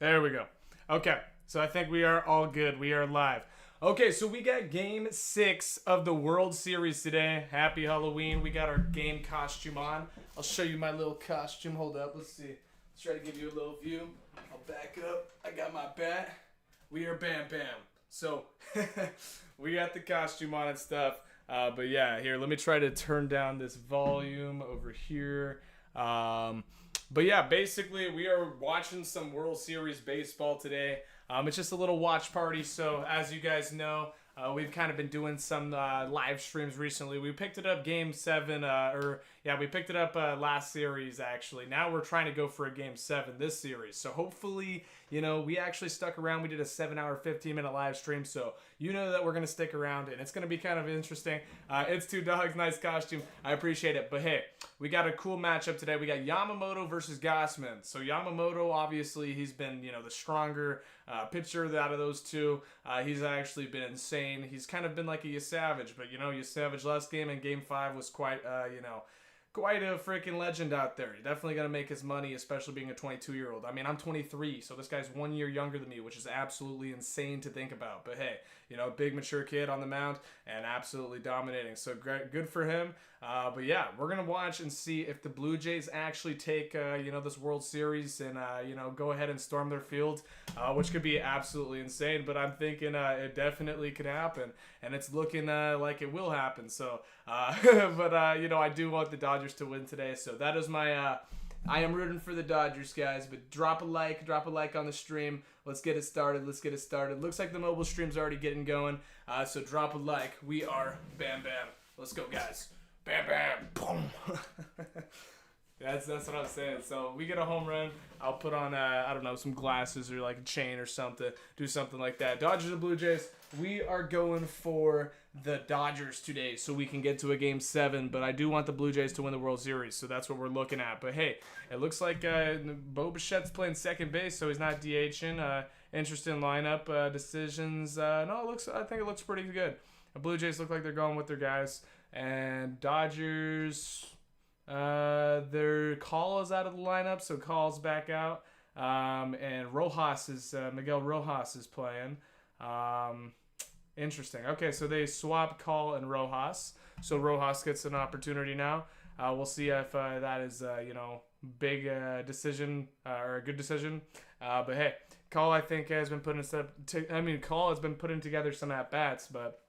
There we go. Okay, so I think we are all good. We are live. Okay, so we got game 6 of the World Series today. Happy Halloween. We got our game costume on. I'll show you my little costume. Hold up. Let's see. Let's try to give you a little view. I'll back up. I got my bat. We are Bam Bam. So, we got the costume on and stuff. But yeah, here, let me try to turn down this volume over here. But yeah, basically we are watching some World Series baseball today. It's just a little watch party. So as you guys know, we've kind of been doing some live streams recently. We picked it up game 7, we picked it up last series actually. Now we're trying to go for a game 7 this series. So hopefully, we actually stuck around. We did a 7-hour, 15-minute live stream. So you know that we're going to stick around and it's going to be kind of interesting. It's Two Dogs, nice costume. I appreciate it. But hey, we got a cool matchup today. We got Yamamoto versus Gausman. So Yamamoto, obviously, he's been, the stronger pitcher out of those two. He's actually been insane. He's kind of been like a Savage, but Savage last game in game 5 was quite a freaking legend out there. You're definitely going to make his money, especially being a 22-year-old. I mean, I'm 23, so this guy's 1 year younger than me, which is absolutely insane to think about. But hey, big mature kid on the mound and absolutely dominating. So great, good for him. But yeah, we're going to watch and see if the Blue Jays actually take, this World Series and, go ahead and storm their field, which could be absolutely insane. But I'm thinking it definitely could happen, and it's looking like it will happen. So, I do want the Dodgers to win today. So that is my... I am rooting for the Dodgers, guys, but drop a like on the stream. Let's get it started. Looks like the mobile stream's already getting going, so drop a like. We are Bam Bam. Let's go, guys. Bam Bam. Boom. That's what I'm saying. So we get a home run. I'll put on, some glasses or like a chain or something. Do something like that. Dodgers and Blue Jays. We are going for the Dodgers today so we can get to a game 7. But I do want the Blue Jays to win the World Series. So that's what we're looking at. But hey, it looks like Bo Bichette's playing second base, so he's not DHing. Interesting lineup decisions. I think it looks pretty good. The Blue Jays look like they're going with their guys. And Dodgers... their Call is out of the lineup, so Call's back out. And Miguel Rojas is playing. Interesting. Okay, so they swap Call and Rojas. So Rojas gets an opportunity now. We'll see if that is, big decision or a good decision. But hey, Call I think has been Call has been putting together some at bats, but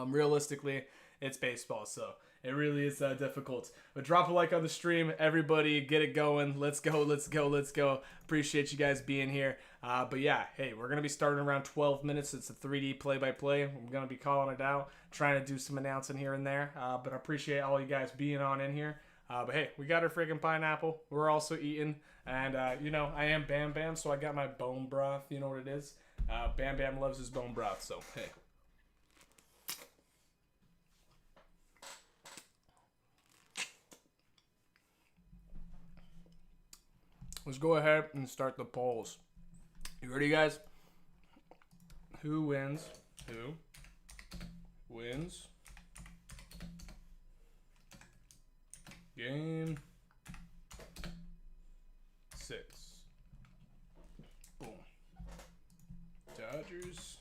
realistically, it's baseball, so. It really is difficult. But drop a like on the stream. Everybody, get it going. Let's go. Appreciate you guys being here. But yeah, hey, we're going to be starting around 12 minutes. It's a 3D play-by-play. I'm going to be calling it out, trying to do some announcing here and there. But I appreciate all you guys being on in here. But hey, we got our freaking pineapple. We're also eating. And, I am Bam Bam, so I got my bone broth. You know what it is? Bam Bam loves his bone broth, so hey. Let's go ahead and start the polls. You ready, guys? Who wins? Game 6. Boom. Dodgers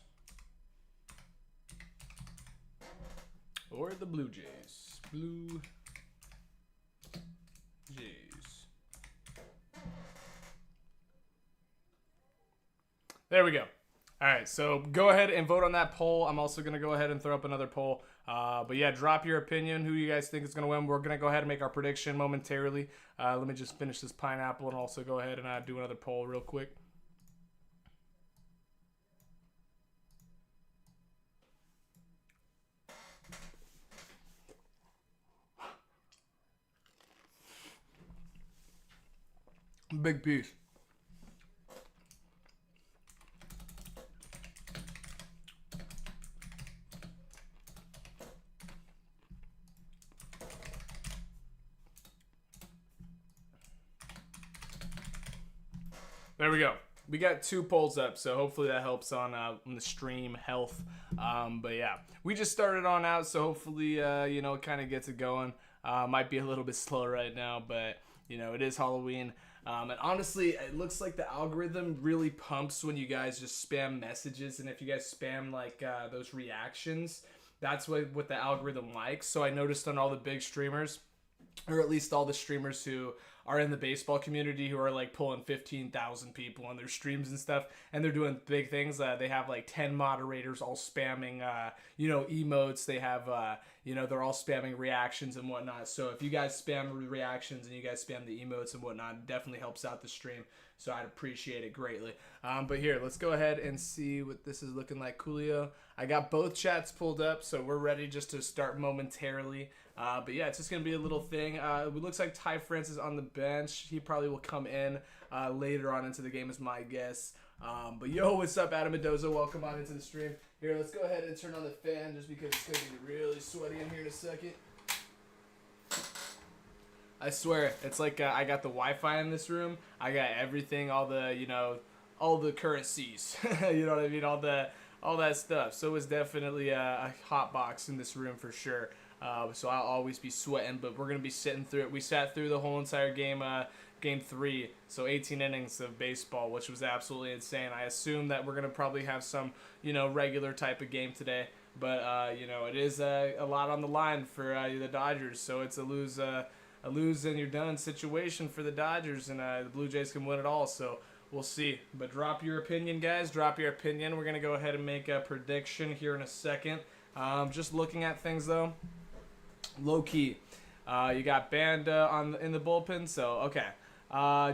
or the Blue Jays? Blue Jays. There we go. All right, so go ahead and vote on that poll. I'm also going to go ahead and throw up another poll. But yeah, drop your opinion. Who you guys think is going to win? We're going to go ahead and make our prediction momentarily. Let me just finish this pineapple and also go ahead and do another poll real quick. Big piece. There we go. We got 2 polls up, so hopefully that helps on the stream health. But yeah, we just started on out, so hopefully, it kind of gets it going. Might be a little bit slow right now, but, it is Halloween. And honestly, it looks like the algorithm really pumps when you guys just spam messages, and if you guys spam like those reactions, that's what the algorithm likes. So I noticed on all the big streamers, or at least all the streamers who are in the baseball community, who are like pulling 15,000 people on their streams and stuff, and they're doing big things. They have like 10 moderators all spamming, emotes. They have, they're all spamming reactions and whatnot. So if you guys spam reactions and you guys spam the emotes and whatnot, it definitely helps out the stream. So I'd appreciate it greatly. But here, let's go ahead and see what this is looking like. Coolio. I got both chats pulled up, so we're ready just to start momentarily. But yeah, it's just going to be a little thing. It looks like Ty France is on the bench. He probably will come in later on into the game is my guess. But yo, what's up, Adam Mendoza? Welcome on into the stream. Here, let's go ahead and turn on the fan just because it's going to be really sweaty in here in a second. I swear, it's like I got the Wi-Fi in this room. I got everything, all the currencies. You know what I mean? All that stuff. So it's definitely a hot box in this room for sure. So I'll always be sweating, but we're gonna be sitting through it. We sat through the whole entire game, game 3, so 18 innings of baseball, which was absolutely insane. I assume that we're gonna probably have some, regular type of game today, but it is a lot on the line for the Dodgers. So it's a lose and you're done situation for the Dodgers, and the Blue Jays can win it all. So we'll see. But drop your opinion, guys. Drop your opinion. We're gonna go ahead and make a prediction here in a second. Just looking at things though. Low key, you got Banda in the bullpen, so okay.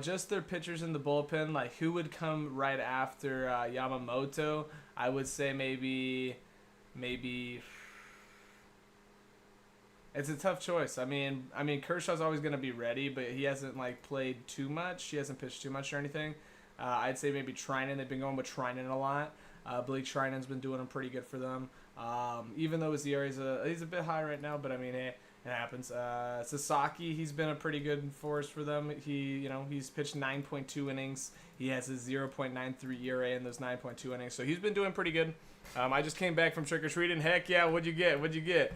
Just their pitchers in the bullpen, like who would come right after Yamamoto? I would say maybe. It's a tough choice. I mean, Kershaw's always gonna be ready, but he hasn't played too much. He hasn't pitched too much or anything. I'd say maybe Trinan. They've been going with Trinan a lot. Blake Trinan's been doing pretty good for them. Even though his ERA he's a bit high right now, but I mean, hey, it happens. Sasaki, he's been a pretty good force for them. He's pitched 9.2 innings. He has a 0.93 ERA in those 9.2 innings, so he's been doing pretty good. I just came back from trick-or-treating. Heck yeah, what'd you get?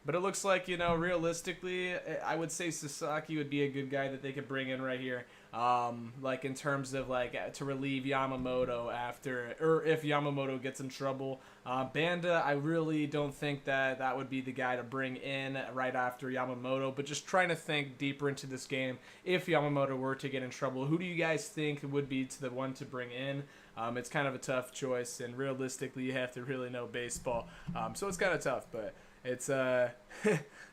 But it looks like, realistically, I would say Sasaki would be a good guy that they could bring in right here. In terms of, to relieve Yamamoto or if Yamamoto gets in trouble. Banda, I really don't think that would be the guy to bring in right after Yamamoto, but just trying to think deeper into this game. If Yamamoto were to get in trouble, who do you guys think would be the one to bring in? It's kind of a tough choice, and realistically, you have to really know baseball. So it's kind of tough, but it's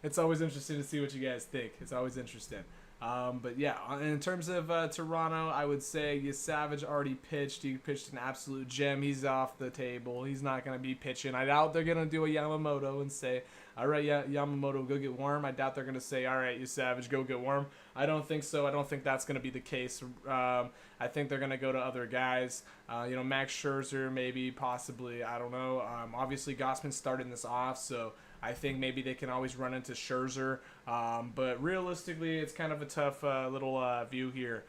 it's always interesting to see what you guys think. It's always interesting. But yeah, in terms of Toronto, I would say Savage already pitched. He pitched an absolute gem. He's off the table. He's not going to be pitching. I doubt they're going to do a Yamamoto and say, all right, Yamamoto, go get warm. I doubt they're going to say, all right, Savage, go get warm. I don't think so. I don't think that's going to be the case. I think they're going to go to other guys. Max Scherzer, maybe, possibly. I don't know. Obviously, Gossman's starting this off, so I think maybe they can always run into Scherzer. But realistically, it's kind of a tough little view here.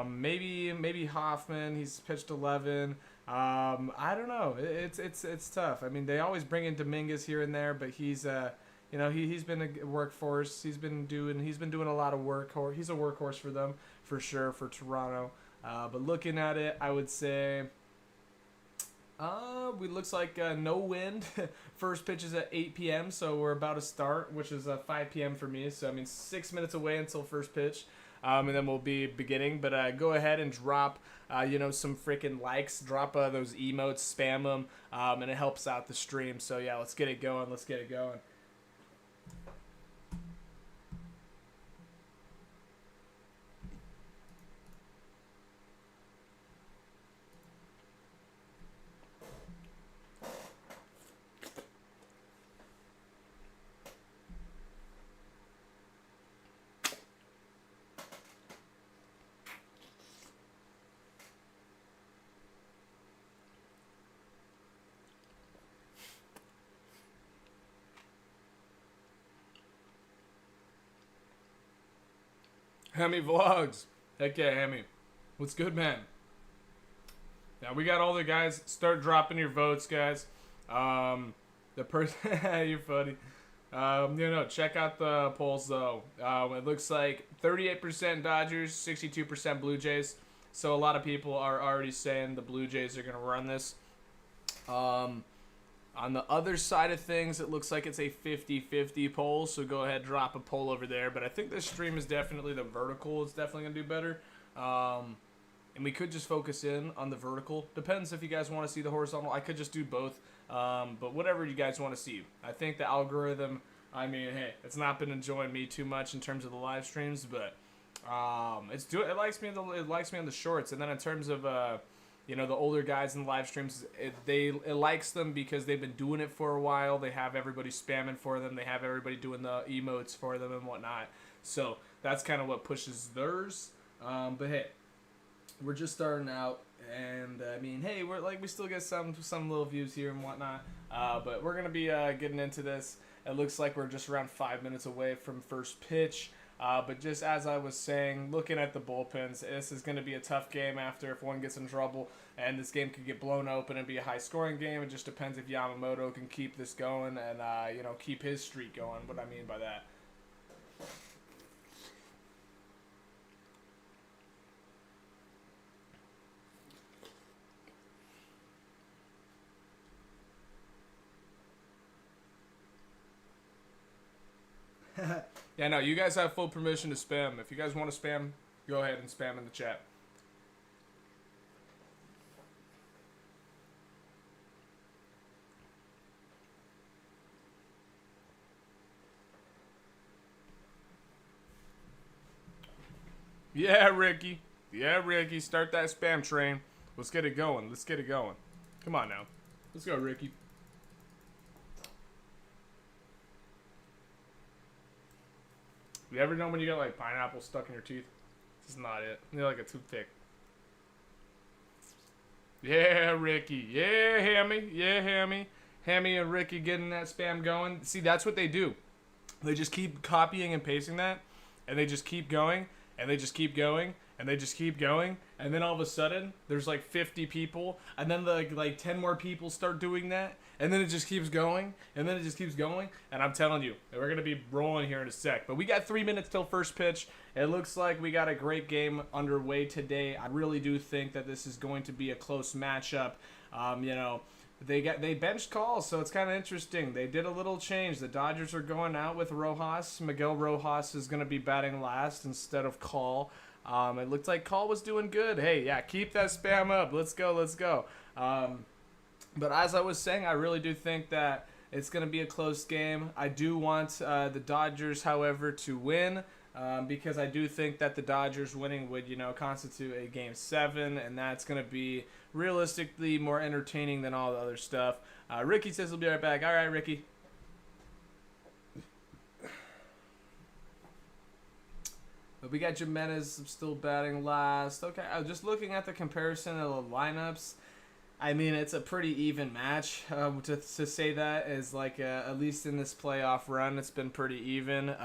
Maybe Hoffman. He's pitched 11. I don't know. It's tough. I mean, they always bring in Dominguez here and there, but he's he's been a workhorse. He's been doing a lot of work. He's a workhorse for them for sure for Toronto. But looking at it, I would say. It looks like no wind. First pitch is at 8 p.m., so we're about to start, which is 5 p.m. for me. So, 6 minutes away until first pitch, and then we'll be beginning. But go ahead and drop, some freaking likes. Drop those emotes, spam them, and it helps out the stream. So, yeah, let's get it going. Hemi Vlogs. Heck yeah, Hemi. What's good, man? Now, we got all the guys. Start dropping your votes, guys. The person... You're funny. Check out the polls though. It looks like 38% Dodgers, 62% Blue Jays. So a lot of people are already saying the Blue Jays are going to run this. On the other side of things, it looks like it's a 50-50 poll, so go ahead, drop a poll over there. But I think this stream is definitely the vertical. It's definitely going to do better. And we could just focus in on the vertical. Depends if you guys want to see the horizontal. I could just do both. But whatever you guys want to see. I think the algorithm, I mean, hey, it's not been enjoying me too much in terms of the live streams, but it likes me on the shorts. And then in terms of the older guys in the live streams, it likes them because they've been doing it for a while. They have everybody spamming for them. They have everybody doing the emotes for them and whatnot. So that's kind of what pushes theirs. But hey, we're just starting out, and I mean, hey, we still get some little views here and whatnot. But we're gonna be getting into this. It looks like we're just around 5 minutes away from first pitch. But just as I was saying, looking at the bullpens, this is going to be a tough game after if one gets in trouble, and this game could get blown open and be a high-scoring game. It just depends if Yamamoto can keep this going and, keep his streak going. What I mean by that. Yeah, no, you guys have full permission to spam. If you guys want to spam, go ahead and spam in the chat. Yeah, Ricky. Yeah, Ricky. Start that spam train. Let's get it going. Let's get it going. Come on now. Let's go, Ricky. You ever know when you got like pineapple stuck in your teeth? This is not it. You're like a toothpick. Yeah, Ricky. Yeah, Hammy. Yeah, Hammy. Hammy and Ricky getting that spam going. See, that's what they do. They just keep copying and pasting that, and they just keep going, and they just keep going, and they just keep going, and then all of a sudden, there's like 50 people, and then like 10 more people start doing that, and then it just keeps going, and then it just keeps going, and I'm telling you, we're going to be rolling here in a sec. But we got 3 minutes till first pitch. It looks like we got a great game underway today. I really do think that this is going to be a close matchup. They benched Calls, so it's kind of interesting. They did a little change. The Dodgers are going out with Rojas. Miguel Rojas is going to be batting last instead of Call. It looked like Call was doing good. Hey, yeah, keep that spam up. Let's go, let's go. But as I was saying, I really do think that it's going to be a close game. I do want the Dodgers, however, to win. Because I do think that the Dodgers winning would, constitute a Game 7, and that's going to be realistically more entertaining than all the other stuff. Ricky says he'll be right back. All right, Ricky. But we got Jimenez still batting last. Okay, I was just looking at the comparison of the lineups. I mean, it's a pretty even match. To say that is like, at least in this playoff run, it's been pretty even.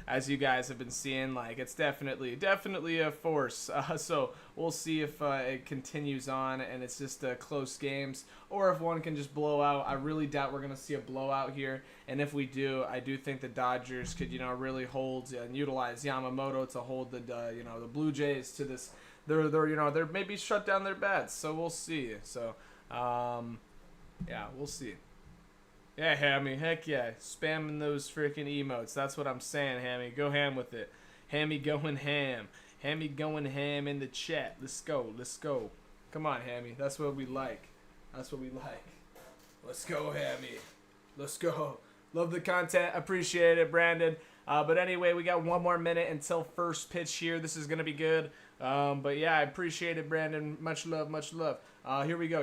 As you guys have been seeing, like, it's definitely a force. So we'll see if it continues on and it's just close games, or if one can just blow out. I really doubt we're gonna see a blowout here. And if we do, I do think the Dodgers could, really hold and utilize Yamamoto to hold the Blue Jays to this. They're maybe shut down their bats. So we'll see. So yeah, we'll see. Yeah, Hammy. Heck yeah. Spamming those freaking emotes. That's what I'm saying, Hammy. Go ham with it. Hammy going ham. Hammy going ham in the chat. Let's go. Let's go. Come on, Hammy. That's what we like. That's what we like. Let's go, Hammy. Let's go. Love the content. Appreciate it, Brandon. But anyway, we got 1 more minute until first pitch here. This is going to be good. But yeah, I appreciate it, Brandon. Much love, much love. Here we go.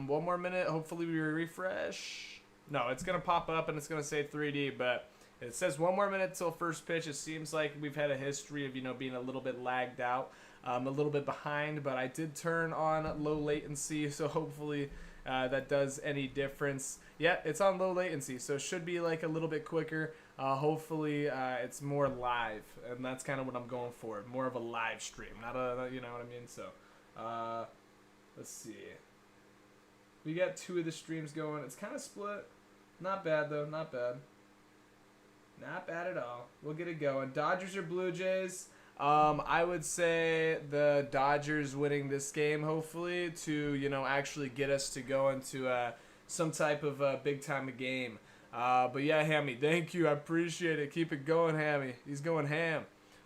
1 more minute. Hopefully we refresh. No, it's going to pop up and it's going to say 3D, but it says 1 more minute till first pitch. It seems like we've had a history of, being a little bit lagged out, a little bit behind, but I did turn on low latency, so hopefully that does any difference. Yeah, it's on low latency, so it should be like a little bit quicker. Hopefully it's more live, and that's kind of what I'm going for. More of a live stream, not a, you know what I mean? So, let's see. We got 2 of the streams going. It's kind of split. Not bad, though. Not bad. Not bad at all. We'll get it going. Dodgers or Blue Jays? I would say the Dodgers winning this game, hopefully, to, actually get us to go into some type of big time game. But yeah, Hammy, thank you. I appreciate it. Keep it going, Hammy. He's going ham.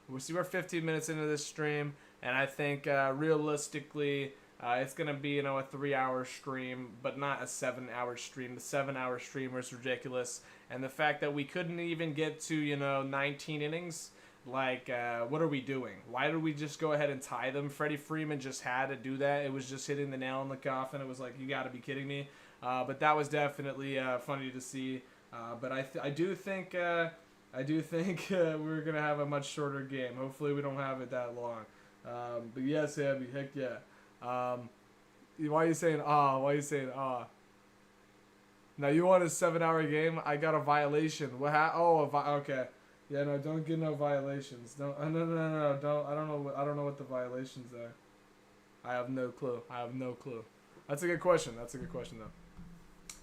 We're 15 minutes into this stream, and I think realistically, it's going to be, a 3-hour stream, but not a 7-hour stream. The 7-hour stream was ridiculous. And the fact that we couldn't even get to, 19 innings, what are we doing? Why did we just go ahead and tie them? Freddie Freeman just had to do that. It was just hitting the nail in the coffin. It was like, you got to be kidding me. But that was definitely funny to see. But I do think we're going to have a much shorter game. Hopefully we don't have it that long. But yes, Abby, heck yeah. Why are you saying Why are you saying Now you want a 7-hour game? I got a violation. What? Okay. Yeah, no, don't get no violations. Don't. No. Don't. I don't know what the violations are. I have no clue. That's a good question. Though.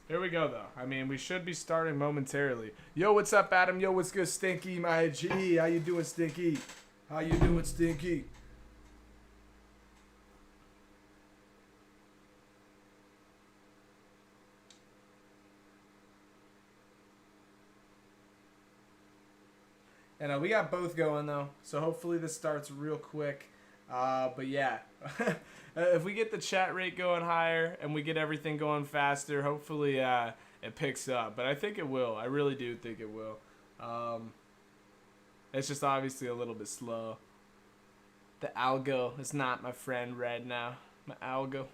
Here we go, though. I mean, we should be starting momentarily. Yo, what's up, Adam? Yo, what's good, Stinky, my G? How you doing, Stinky? And we got both going, though, so hopefully this starts real quick. But yeah, if we get the chat rate going higher and we get everything going faster, hopefully it picks up. But I think it will. I really do think it will. It's just obviously a little bit slow. The algo is not my friend right now. My algo.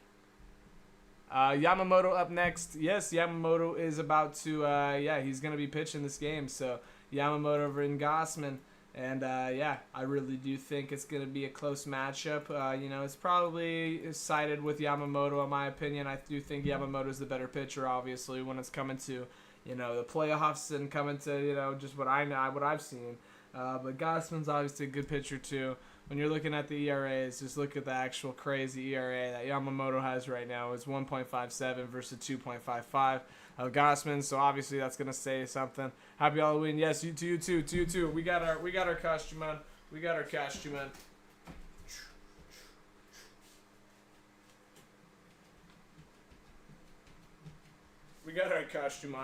Yamamoto up next. Yes, Yamamoto is about to, he's going to be pitching this game. So Yamamoto over in Gossman. And, I really do think it's going to be a close matchup. It's probably sided with Yamamoto, in my opinion. I do think Yamamoto's the better pitcher, obviously, when it's coming to, the playoffs and coming to, just what I've seen. But Gossman's obviously a good pitcher, too. When you're looking at the ERAs, just look at the actual crazy ERA that Yamamoto has right now. It's 1.57 versus 2.55 of Gossman, so obviously that's gonna say something. Happy Halloween, yes, you too. We got our costume on. We got our costume on.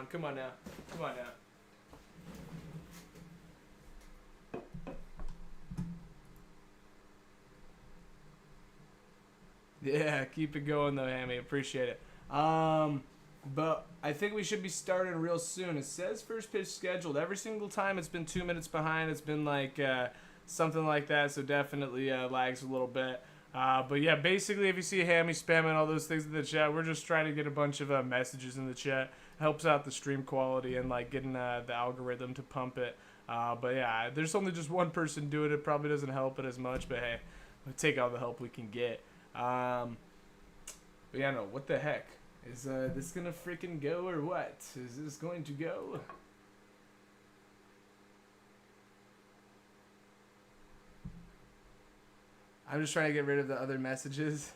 Come on now. Yeah, keep it going though, Hammy. Appreciate it. But I think we should be starting real soon. It says first pitch scheduled. Every single time it's been 2 minutes behind. It's been like something like that, so definitely lags a little bit. But yeah, basically if you see Hammy spamming all those things in the chat, we're just trying to get a bunch of messages in the chat. Helps out the stream quality and like getting the algorithm to pump it. But yeah, there's only just one person doing it. Probably doesn't help it as much, but hey, we'll take all the help we can get. But yeah, no, what the heck? Is this gonna freaking go or what? Is this going to go? I'm just trying to get rid of the other messages.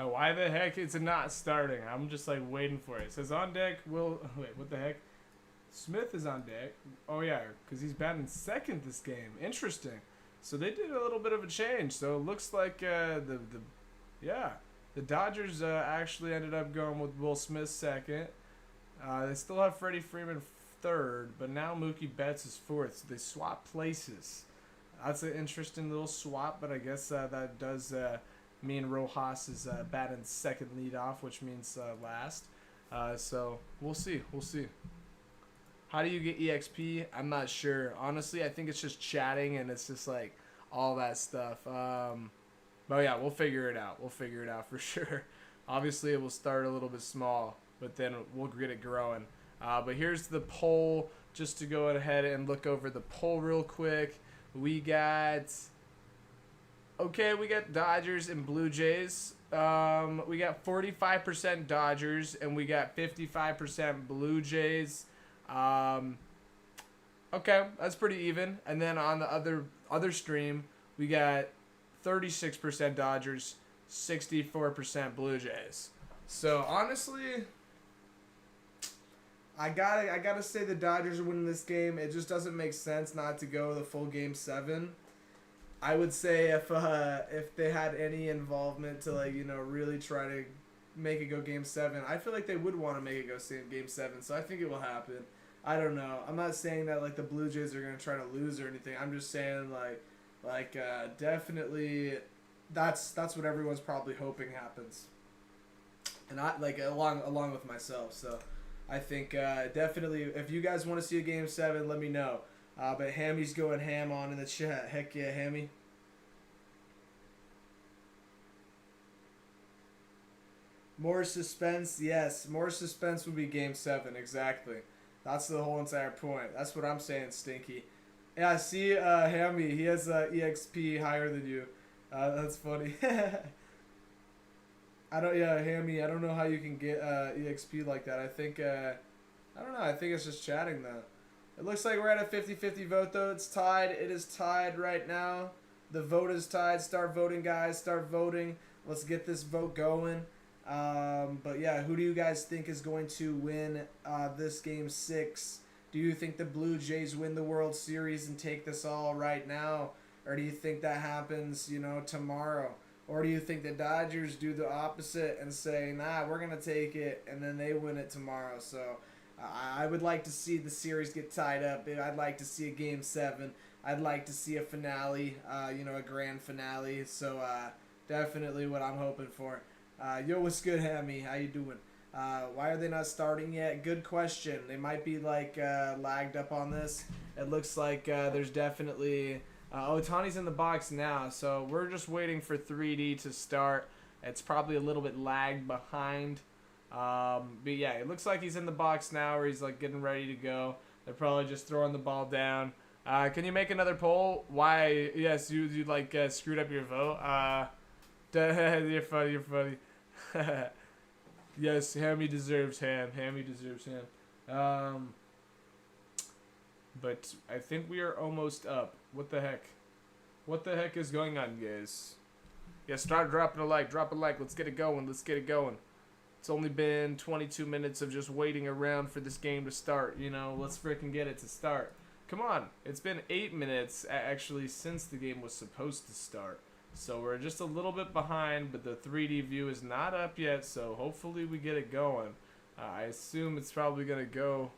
Why the heck is it not starting? I'm just like waiting for it. It says on deck. Wait, what the heck? Smith is on deck. Oh yeah, because he's batting second this game. Interesting. So they did a little bit of a change. So it looks like the Dodgers actually ended up going with Will Smith second. They still have Freddie Freeman third, but now Mookie Betts is fourth. So they swap places. That's an interesting little swap, but I guess that does mean Rojas is batting second leadoff, which means last. So we'll see. How do you get EXP? I'm not sure. Honestly, I think it's just chatting and it's just like all that stuff. But yeah, we'll figure it out. For sure. Obviously, it will start a little bit small. but then we'll get it growing. But here's the poll, just to go ahead and look over the poll real quick. We got Dodgers and Blue Jays. We got 45% Dodgers and we got 55% Blue Jays. Okay, that's pretty even. And then on the other stream, we got 36% Dodgers, 64% Blue Jays. So honestly, I gotta say the Dodgers are winning this game. It just doesn't make sense not to go the full Game 7. I would say if they had any involvement to really try to make it go Game 7, I feel like they would want to make it go Game 7. So I think it will happen. I don't know. I'm not saying that the Blue Jays are gonna try to lose or anything. I'm just saying definitely that's what everyone's probably hoping happens. And I along with myself. So I think definitely if you guys want to see a Game 7, let me know. But Hammy's going ham on in the chat. Heck yeah, Hammy. More suspense, yes. More suspense would be Game 7, exactly. That's the whole entire point. That's what I'm saying, Stinky. Yeah, see, Hammy, he has EXP higher than you. That's funny. Hammy, I don't know how you can get EXP like that. I think, I don't know. I think it's just chatting, though. It looks like we're at a 50-50 vote, though. It's tied. It is tied right now. The vote is tied. Start voting, guys. Start voting. Let's get this vote going. But, yeah, who do you guys think is going to win this Game 6? Do you think the Blue Jays win the World Series and take this all right now? Or do you think that happens, tomorrow? Or do you think the Dodgers do the opposite and say, nah, we're going to take it, and then they win it tomorrow? So I would like to see the series get tied up. I'd like to see a Game 7. I'd like to see a finale, a grand finale. So definitely what I'm hoping for. Yo, what's good, Hammy? How you doing? Why are they not starting yet? Good question. They might be lagged up on this. It looks like there's definitely Ohtani's in the box now, so we're just waiting for 3D to start. It's probably a little bit lagged behind. But yeah, it looks like he's in the box now, or he's getting ready to go. They're probably just throwing the ball down. Can you make another poll? Why? Yes, you screwed up your vote. You're funny. You're funny. Yes, Hammy deserves ham. Hammy deserves ham. But I think we are almost up. What the heck? What the heck is going on, guys? Yeah, start dropping a like. Drop a like. Let's get it going. Let's get it going. It's only been 22 minutes of just waiting around for this game to start. Let's freaking get it to start. Come on. It's been 8 minutes, actually, since the game was supposed to start. So we're just a little bit behind, but the 3D view is not up yet, so hopefully we get it going. I assume it's probably going to go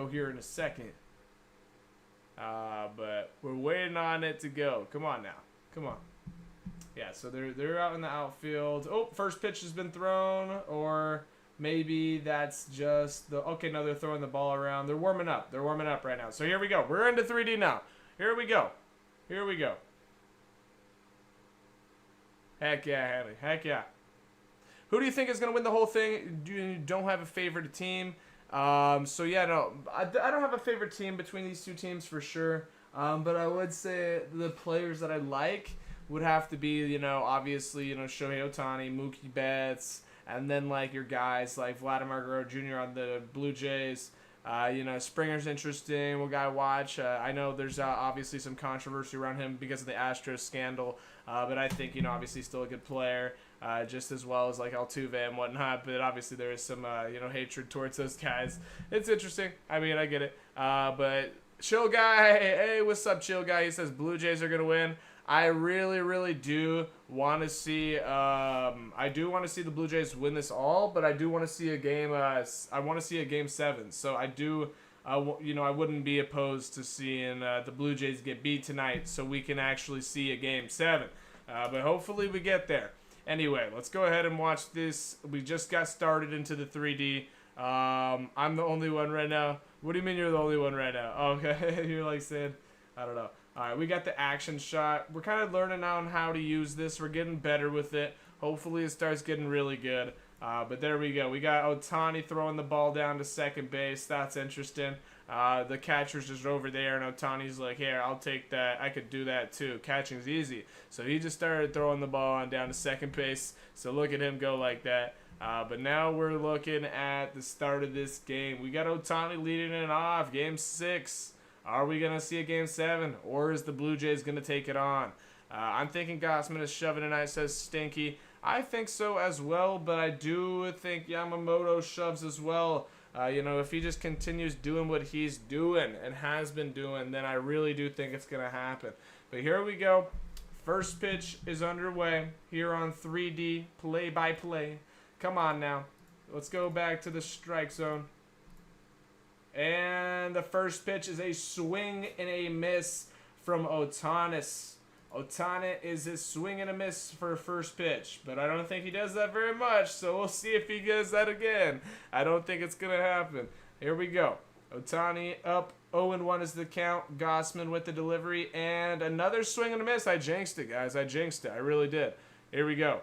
here in a second. But we're waiting on it to go. Come on now. Come on. Yeah, so they're out in the outfield. Oh, first pitch has been thrown, or maybe that's just the... Okay, no, they're throwing the ball around. They're warming up. They're warming up right now. So here we go. We're into 3D now. Here we go. Here we go. Heck yeah, Hammy. Heck yeah. Who do you think is going to win the whole thing? You don't have a favorite team. So yeah, no, I don't have a favorite team between these two teams for sure. But I would say the players that I like would have to be, obviously, Shohei Ohtani, Mookie Betts, and then your guys like Vladimir Guerrero Jr. on the Blue Jays. Springer's interesting. We'll gotta watch. I know there's obviously some controversy around him because of the Astros scandal, but I think obviously still a good player, just as well as Altuve and whatnot. But obviously there is some hatred towards those guys. It's interesting. I mean, I get it. But Chill Guy, hey, what's up, Chill Guy? He says Blue Jays are gonna win. I really, really do want to see. I do want to see the Blue Jays win this all, but I do want to see a game. I want to see a Game 7. So I do. I wouldn't be opposed to seeing the Blue Jays get beat tonight, so we can actually see a Game 7. But hopefully we get there. Anyway, let's go ahead and watch this. We just got started into the 3D. I'm the only one right now. What do you mean you're the only one right now? Okay, you're saying, I don't know. Alright, we got the action shot. We're kind of learning on how to use this. We're getting better with it. Hopefully it starts getting really good. But there we go. We got Ohtani throwing the ball down to second base. That's interesting. The catcher's just over there, and Ohtani's like, here, I'll take that. I could do that too. Catching's easy. So he just started throwing the ball on down to second base. So look at him go like that. But now we're looking at the start of this game. We got Ohtani leading it off. Game 6. Are we going to see a Game 7? Or is the Blue Jays going to take it on? I'm thinking Gausman is shoving it and says stinky. I think so as well, but I do think Yamamoto shoves as well. If he just continues doing what he's doing and has been doing, then I really do think it's going to happen. But here we go. First pitch is underway here on 3D play-by-play. Come on now. Let's go back to the strike zone. And the first pitch is a swing and a miss from Ohtani. Ohtani is a swing and a miss for first pitch, but I don't think he does that very much, so we'll see if he does that again. I don't think it's going to happen. Here we go. Ohtani up, 0-1 is the count. Gausman with the delivery, and another swing and a miss. I jinxed it, guys. I jinxed it. I really did. Here we go.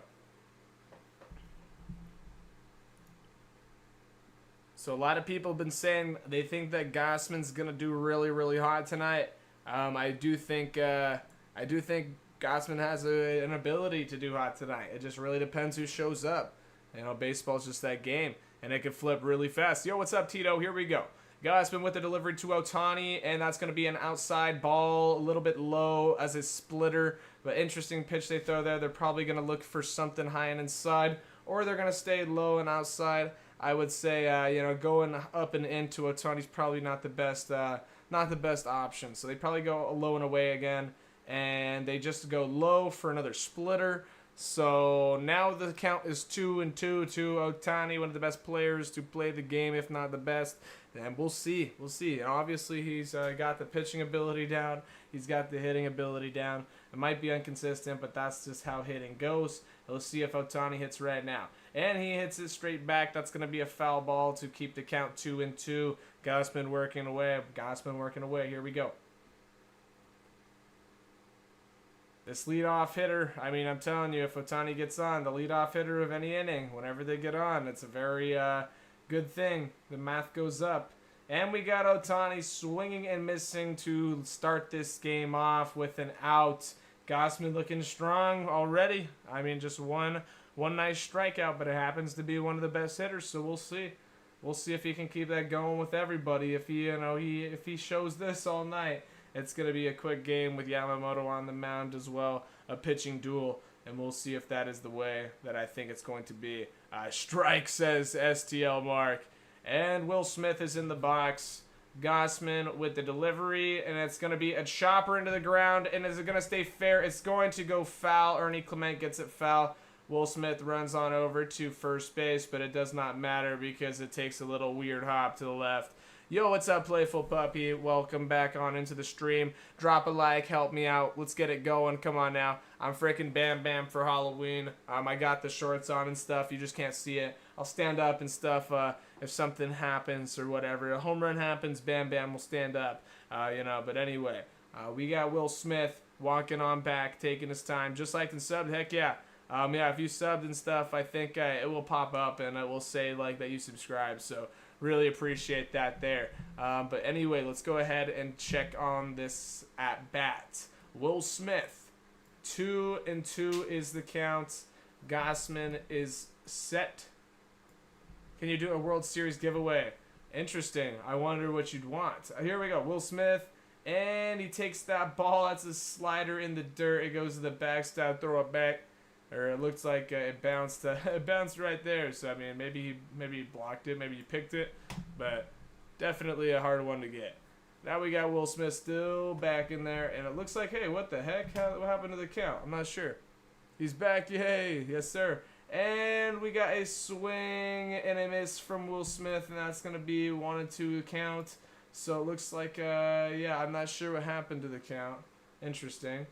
So a lot of people have been saying they think that Gausman's going to do really, really hot tonight. I do think Gausman has an ability to do hot tonight. It just really depends who shows up. Baseball's just that game, and it can flip really fast. Yo, what's up, Tito? Here we go. Gausman with the delivery to Ohtani, and that's going to be an outside ball, a little bit low as a splitter. But interesting pitch they throw there. They're probably going to look for something high and inside, or they're going to stay low and outside. I would say, going up and into Ohtani's probably not the best option. So they probably go low and away again. And they just go low for another splitter. So now the count is 2-2 to Ohtani, one of the best players to play the game, if not the best. And we'll see. We'll see. And obviously, he's got the pitching ability down. He's got the hitting ability down. It might be inconsistent, but that's just how hitting goes. Let's see if Ohtani hits right now. And he hits it straight back. That's going to be a foul ball to keep the count 2-2. Gausman working away. Here we go. This leadoff hitter, I'm telling you, if Ohtani gets on, the leadoff hitter of any inning, whenever they get on, it's a very good thing. The math goes up. And we got Ohtani swinging and missing to start this game off with an out. Gausman looking strong already. Just one nice strikeout, but it happens to be one of the best hitters, so we'll see. We'll see if he can keep that going with everybody. If he shows this all night. It's going to be a quick game with Yamamoto on the mound as well, a pitching duel, and we'll see if that is the way that I think it's going to be. Strike, says STL Mark. And Will Smith is in the box. Gausman with the delivery, and it's going to be a chopper into the ground, and is it going to stay fair? It's going to go foul. Ernie Clement gets it foul. Will Smith runs on over to first base, but it does not matter because it takes a little weird hop to the left. Yo, what's up, Playful Puppy? Welcome back on into the stream. Drop a like, help me out. Let's get it going. Come on now. I'm freaking Bam Bam for Halloween. I got the shorts on and stuff. You just can't see it. I'll stand up and stuff if something happens or whatever. A home run happens, Bam Bam will stand up. But anyway, we got Will Smith walking on back, taking his time. Just like and subbed, heck yeah. If you subbed and stuff, I think it will pop up and it will say that you subscribe. So really appreciate that there. But anyway, let's go ahead and check on this at bat. Will Smith, 2-2 is the count. Gausman is set. Can you do a World Series giveaway? Interesting. I wonder what you'd want. Here we go. Will Smith, and he takes that ball. That's a slider in the dirt. It goes to the backstop. Throw it back. Or it looks like it bounced. It bounced right there. So maybe he blocked it. Maybe he picked it. But definitely a hard one to get. Now we got Will Smith still back in there, and it looks like, hey, what the heck? What happened to the count? I'm not sure. He's back. Yay! Yes, sir. And we got a swing and a miss from Will Smith, and that's gonna be 1-2 count. So it looks like, I'm not sure what happened to the count. Interesting.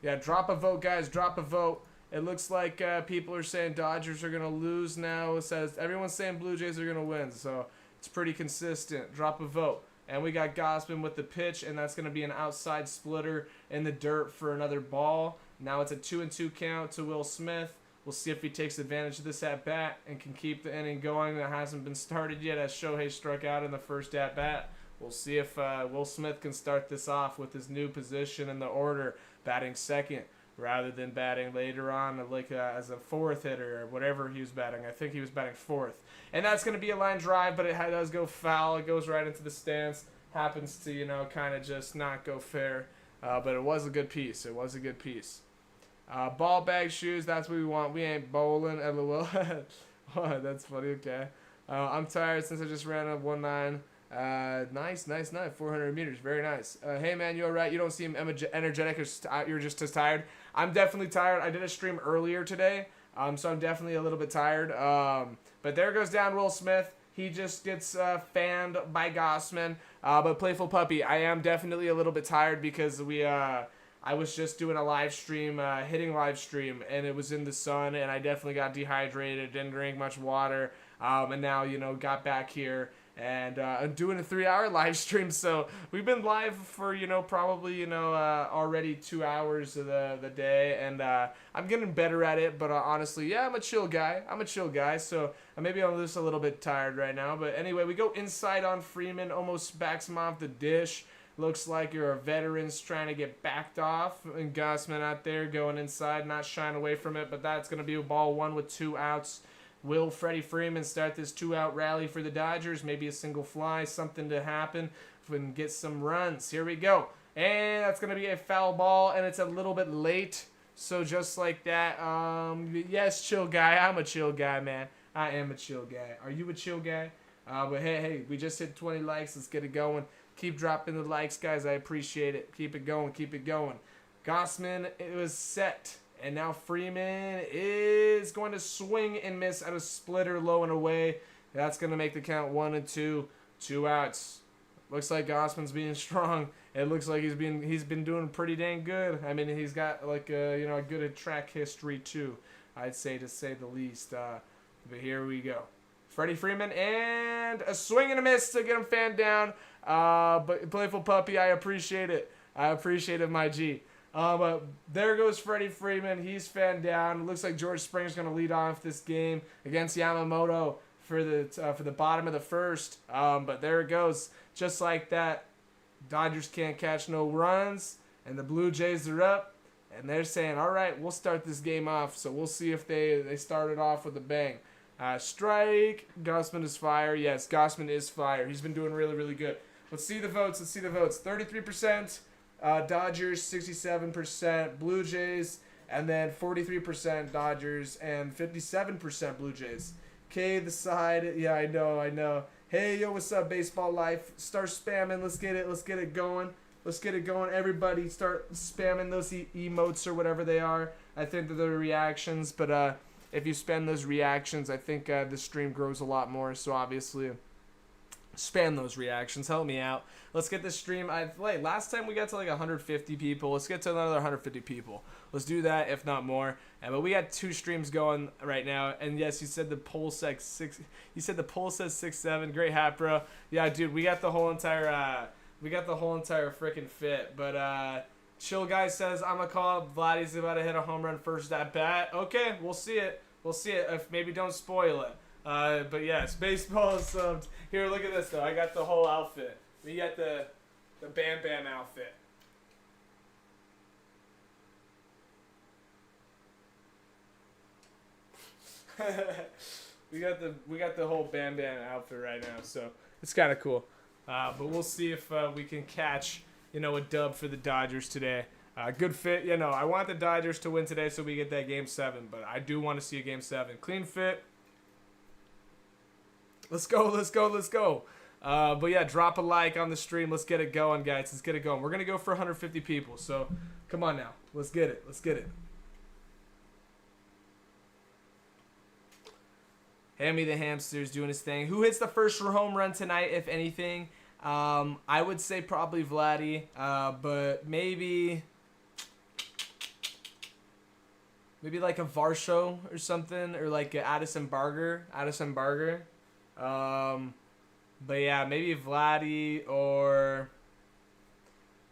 Yeah, drop a vote, guys. Drop a vote. It looks like people are saying Dodgers are going to lose now. It says everyone's saying Blue Jays are going to win. So it's pretty consistent. Drop a vote. And we got Gausman with the pitch, and that's going to be an outside splitter in the dirt for another ball. Now it's a 2-2 count to Will Smith. We'll see if he takes advantage of this at-bat and can keep the inning going that hasn't been started yet as Shohei struck out in the first at-bat. We'll see if Will Smith can start this off with his new position in the order, batting second rather than batting later on like as a fourth hitter or whatever he was batting. I think he was batting fourth. And that's going to be a line drive, but it does go foul. It goes right into the stands. Happens to, you know, kind of just not go fair. But it was a good piece. It was a good piece. Ball bag shoes, that's what we want. We ain't bowling. LOL. Oh, that's funny. Okay. I'm tired since I just ran up 1.9. Nice. 400 meters. Very nice. Hey, man, you all right? You don't seem energetic or you're just as tired. I'm definitely tired. I did a stream earlier today, so I'm definitely a little bit tired. But there goes down Will Smith. He just gets fanned by Gossman. But Playful Puppy, I am definitely a little bit tired because I was just doing a live stream, hitting live stream, and it was in the sun, and I definitely got dehydrated, didn't drink much water, and now, you know, got back here, and I'm doing a 3-hour live stream, so we've been live for, you know, probably, you know, already 2 hours of the day, and I'm getting better at it, but honestly, yeah, I'm a chill guy, so maybe I'm just a little bit tired right now, but anyway, we go inside on Freeman, almost backs him off the dish. Looks like your veterans trying to get backed off, and Gossman out there going inside, not shying away from it, but that's going to be a ball one with 2 outs. Will Freddie Freeman start this 2-out rally for the Dodgers? Maybe a single fly, something to happen, if we can get some runs. Here we go. And that's going to be a foul ball, and it's a little bit late, so just like that. Yes, chill guy. I'm a chill guy, man. I am a chill guy. Are you a chill guy? But hey, we just hit 20 likes. Let's get it going. Keep dropping the likes, guys. I appreciate it. Keep it going. Gossman, it was set. And now Freeman is going to swing and miss at a splitter low and away. That's going to make the count 1 and 2. 2 outs. Looks like Gossman's being strong. It looks like he's been doing pretty dang good. I mean, he's got like a good track history too, I'd say, to say the least. But here we go. Freddie Freeman, and a swing and a miss to get him fanned down. But Playful Puppy, I appreciate it. I appreciate it, my G. But there goes Freddie Freeman. He's fanned down. It looks like George Springer's going to lead off this game against Yamamoto for the bottom of the first. But there it goes. Just like that, Dodgers can't catch no runs, and the Blue Jays are up. And they're saying, all right, we'll start this game off. So we'll see if they start it off with a bang. Strike. Gossman is fire. Yes, Gossman is fire. He's been doing really, really good. Let's see the votes. 33%. Dodgers, 67%. Blue Jays, and then 43% Dodgers and 57% Blue Jays. Okay, the side. Yeah, I know. Hey, yo, what's up, Baseball Life? Start spamming. Let's get it going. Everybody start spamming those emotes or whatever they are. I think that they're reactions, but if you spam those reactions, I think the stream grows a lot more. So obviously, spam those reactions. Help me out. Let's get this stream. Last time we got to like 150 people. Let's get to another 150 people. Let's do that, if not more. But we got 2 streams going right now. And yes, you said the poll says 6. You said the poll says 6-7. Great hat, bro. Yeah, dude, we got the whole entire freaking fit. But Chill Guy says, I'm going to call Vladdy's about to hit a home run first at bat. Okay, we'll see it. If maybe don't spoil it. But yes, baseball is subbed. Here, look at this, though. I got the whole outfit. We got the Bam Bam outfit. we got the whole Bam Bam outfit right now, so it's kind of cool. But we'll see if we can catch, a dub for the Dodgers today. Good fit. I want the Dodgers to win today so we get that Game 7, but I do want to see a Game 7. Clean fit. Let's go. But yeah, drop a like on the stream. Let's get it going, guys. Let's get it going. We're going to go for 150 people, so come on now. Let's get it. Hammy the Hamster's doing his thing. Who hits the first home run tonight, if anything? I would say probably Vladdy, but maybe like a Varsho or something, or like a Addison Barger. But yeah, maybe Vladdy or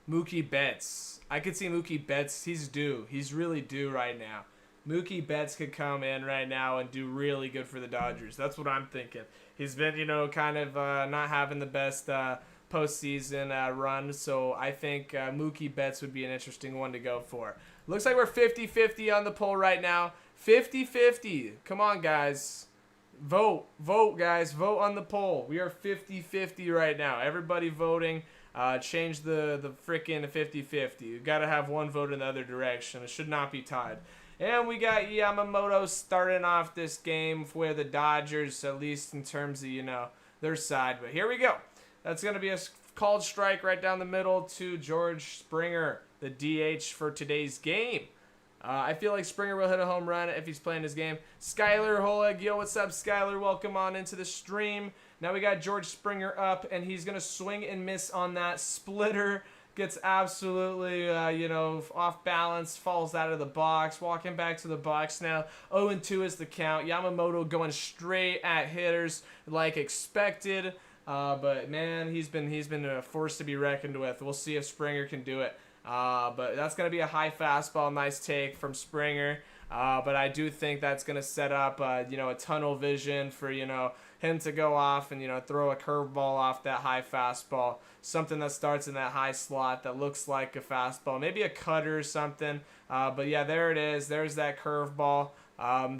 Mookie Betts. I could see Mookie Betts. He's due. He's really due right now. Mookie Betts could come in right now and do really good for the Dodgers. That's what I'm thinking. He's been, kind of not having the best postseason run, so I think Mookie Betts would be an interesting one to go for. Looks like we're 50-50 on the poll right now. 50-50. Come on, guys. Vote, guys. Vote on the poll. We are 50-50 right now. Everybody voting. Change the freaking 50-50. You got to have one vote in the other direction. It should not be tied. And we got Yamamoto starting off this game for the Dodgers, at least in terms of, their side. But here we go. That's going to be a called strike right down the middle to George Springer, the DH for today's game. I feel like Springer will hit a home run if he's playing his game. Skyler Holeg, yo, what's up, Skyler? Welcome on into the stream. Now we got George Springer up, and he's going to swing and miss on that splitter. Gets absolutely, off balance, falls out of the box. Walking back to the box now. 0-2 is the count. Yamamoto going straight at hitters like expected. But, man, he's been a force to be reckoned with. We'll see if Springer can do it. But that's going to be a high fastball. Nice take from Springer. But I do think that's going to set up, a tunnel vision for, him to go off and, throw a curveball off that high fastball. Something that starts in that high slot that looks like a fastball. Maybe a cutter or something. But, yeah, there it is. There's that curveball.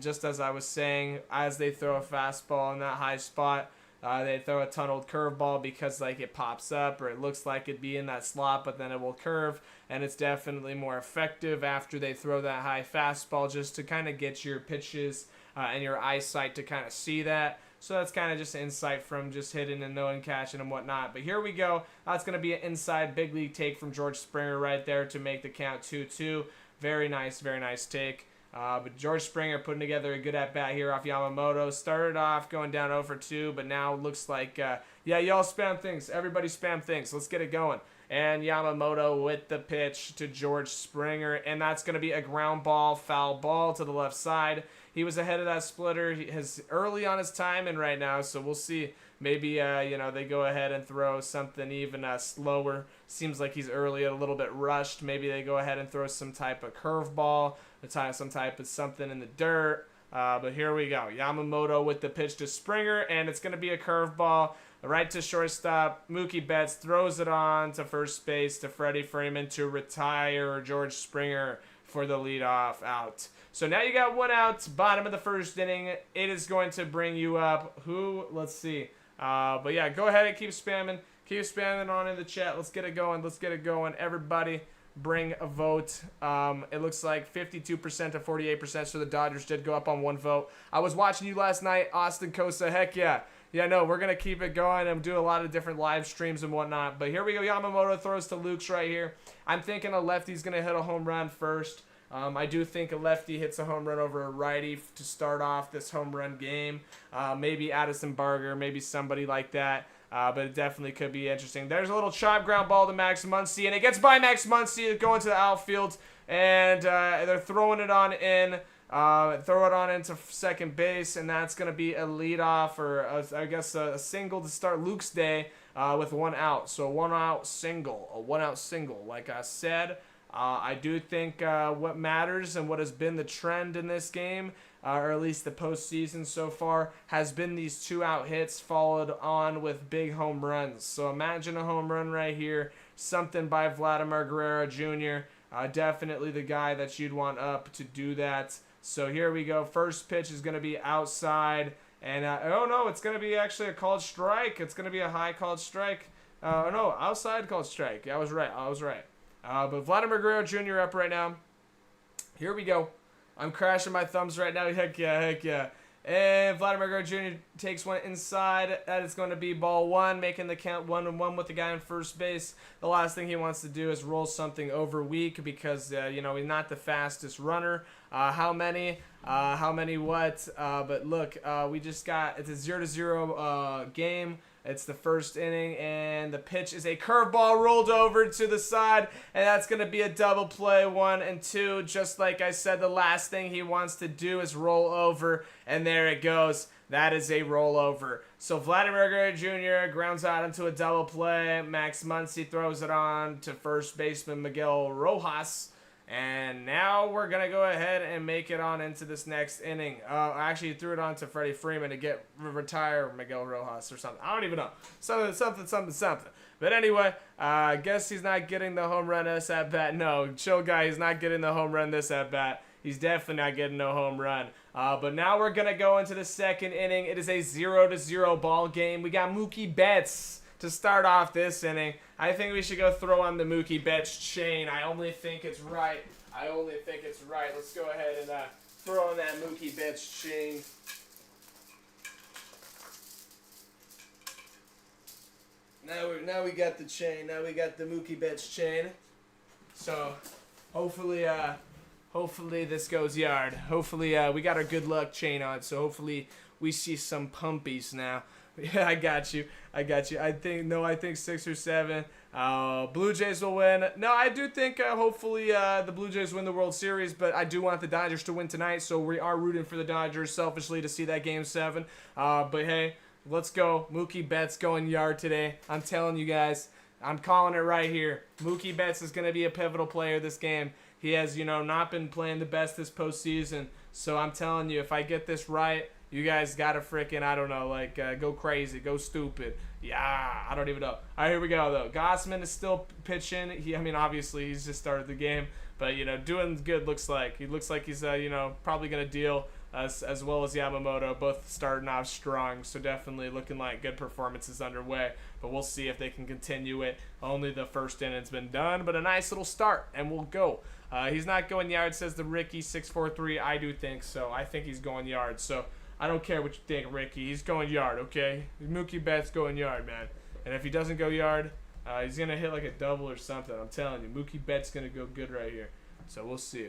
Just as I was saying, as they throw a fastball in that high spot, they throw a tunneled curveball because it pops up or it looks like it'd be in that slot, but then it will curve, and it's definitely more effective after they throw that high fastball just to kind of get your pitches and your eyesight to kind of see that. So that's kind of just insight from just hitting and knowing catching and whatnot. But here we go. That's going to be an inside big league take from George Springer right there to make the count 2-2. Very nice take. But George Springer putting together a good at-bat here off Yamamoto. Started off going down 0-2, but now looks like, y'all spam things. Everybody spam things. Let's get it going. And Yamamoto with the pitch to George Springer, and that's going to be a ground ball, foul ball to the left side. He was ahead of that splitter. He has early on his timing right now, so we'll see. Maybe, they go ahead and throw something even slower. Seems like he's early, a little bit rushed. Maybe they go ahead and throw some type of curveball, some type of something in the dirt. But here we go. Yamamoto with the pitch to Springer, and it's going to be a curveball right to shortstop. Mookie Betts throws it on to first base to Freddie Freeman to retire George Springer for the leadoff out. So now you got one out, bottom of the first inning. It is going to bring you up. Let's see. But yeah, go ahead and keep spamming. Keep spamming on in the chat. Let's get it going. Everybody bring a vote. It looks like 52% to 48%, so the Dodgers did go up on one vote. I was watching you last night, Austin Cosa. Heck yeah. Yeah, no, we're going to keep it going and do a lot of different live streams and whatnot. But here we go. Yamamoto throws to Luke's right here. I'm thinking a lefty's going to hit a home run first. I do think a lefty hits a home run over a righty to start off this home run game. Maybe Addison Barger, maybe somebody like that. But it definitely could be interesting. There's a little chop ground ball to Max Muncy, and it gets by Max Muncy going to the outfield, and they're throwing it on in. Throw it on into second base, and that's going to be a leadoff, or a single to start Luke's day with one out. So a one-out single, like I said. I do think what matters and what has been the trend in this game, or at least the postseason so far, has been these 2-out hits followed on with big home runs. So imagine a home run right here, something by Vladimir Guerrero Jr., definitely the guy that you'd want up to do that. So here we go. First pitch is going to be outside. And, it's going to be actually a called strike. It's going to be a high called strike. Outside called strike. I was right. But Vladimir Guerrero Jr. up right now. Here we go. I'm crashing my thumbs right now. Heck yeah. And Vladimir Guerrero Jr. takes one inside. That is going to be ball one, making the count 1-1 with the guy on first base. The last thing he wants to do is roll something over weak because, he's not the fastest runner. How many what? But look, we just got, it's a 0-0 game. It's the first inning, and the pitch is a curveball rolled over to the side, and that's going to be a double play, 1 and 2. Just like I said, the last thing he wants to do is roll over, and there it goes. That is a rollover. So Vladimir Guerrero Jr. grounds out into a double play. Max Muncy throws it on to first baseman Miguel Rojas, And now we're going to go ahead and make it on into this next inning. Actually, he threw it on to Freddie Freeman to retire Miguel Rojas or something. I don't even know. Something. But anyway, I guess he's not getting the home run this at-bat. No, chill guy, he's not getting the home run this at-bat. He's definitely not getting no home run. But now we're going to go into the second inning. It is a 0-0 ball game. We got Mookie Betts to start off this inning. I think we should go throw on the Mookie Betts chain. I only think it's right. Let's go ahead and throw on that Mookie Betts chain. Now we got the chain. Now we got the Mookie Betts chain. So hopefully this goes yard. Hopefully we got our good luck chain on. So hopefully we see some pumpies now. Yeah, I got you. I think 6 or 7. Blue Jays will win. No, I do think hopefully the Blue Jays win the World Series, but I do want the Dodgers to win tonight, so we are rooting for the Dodgers selfishly to see that Game 7. But hey, let's go. Mookie Betts going yard today. I'm telling you guys, I'm calling it right here. Mookie Betts is going to be a pivotal player this game. He has, not been playing the best this postseason, so I'm telling you, if I get this right, you guys got to freaking, I don't know, go crazy, go stupid. Yeah, I don't even know. All right, here we go, though. Gausman is still pitching. Obviously, he's just started the game. But, doing good looks like. He looks like he's, probably going to deal as well as Yamamoto. Both starting off strong. So definitely looking like good performances underway. But we'll see if they can continue it. Only the first inning's been done. But a nice little start, and we'll go. He's not going yard, says the Ricky 643. I do think so. I think he's going yard. So I don't care what you think, Ricky. He's going yard, okay? Mookie Betts going yard, man. And if he doesn't go yard, he's going to hit like a double or something. I'm telling you, Mookie Betts going to go good right here. So we'll see.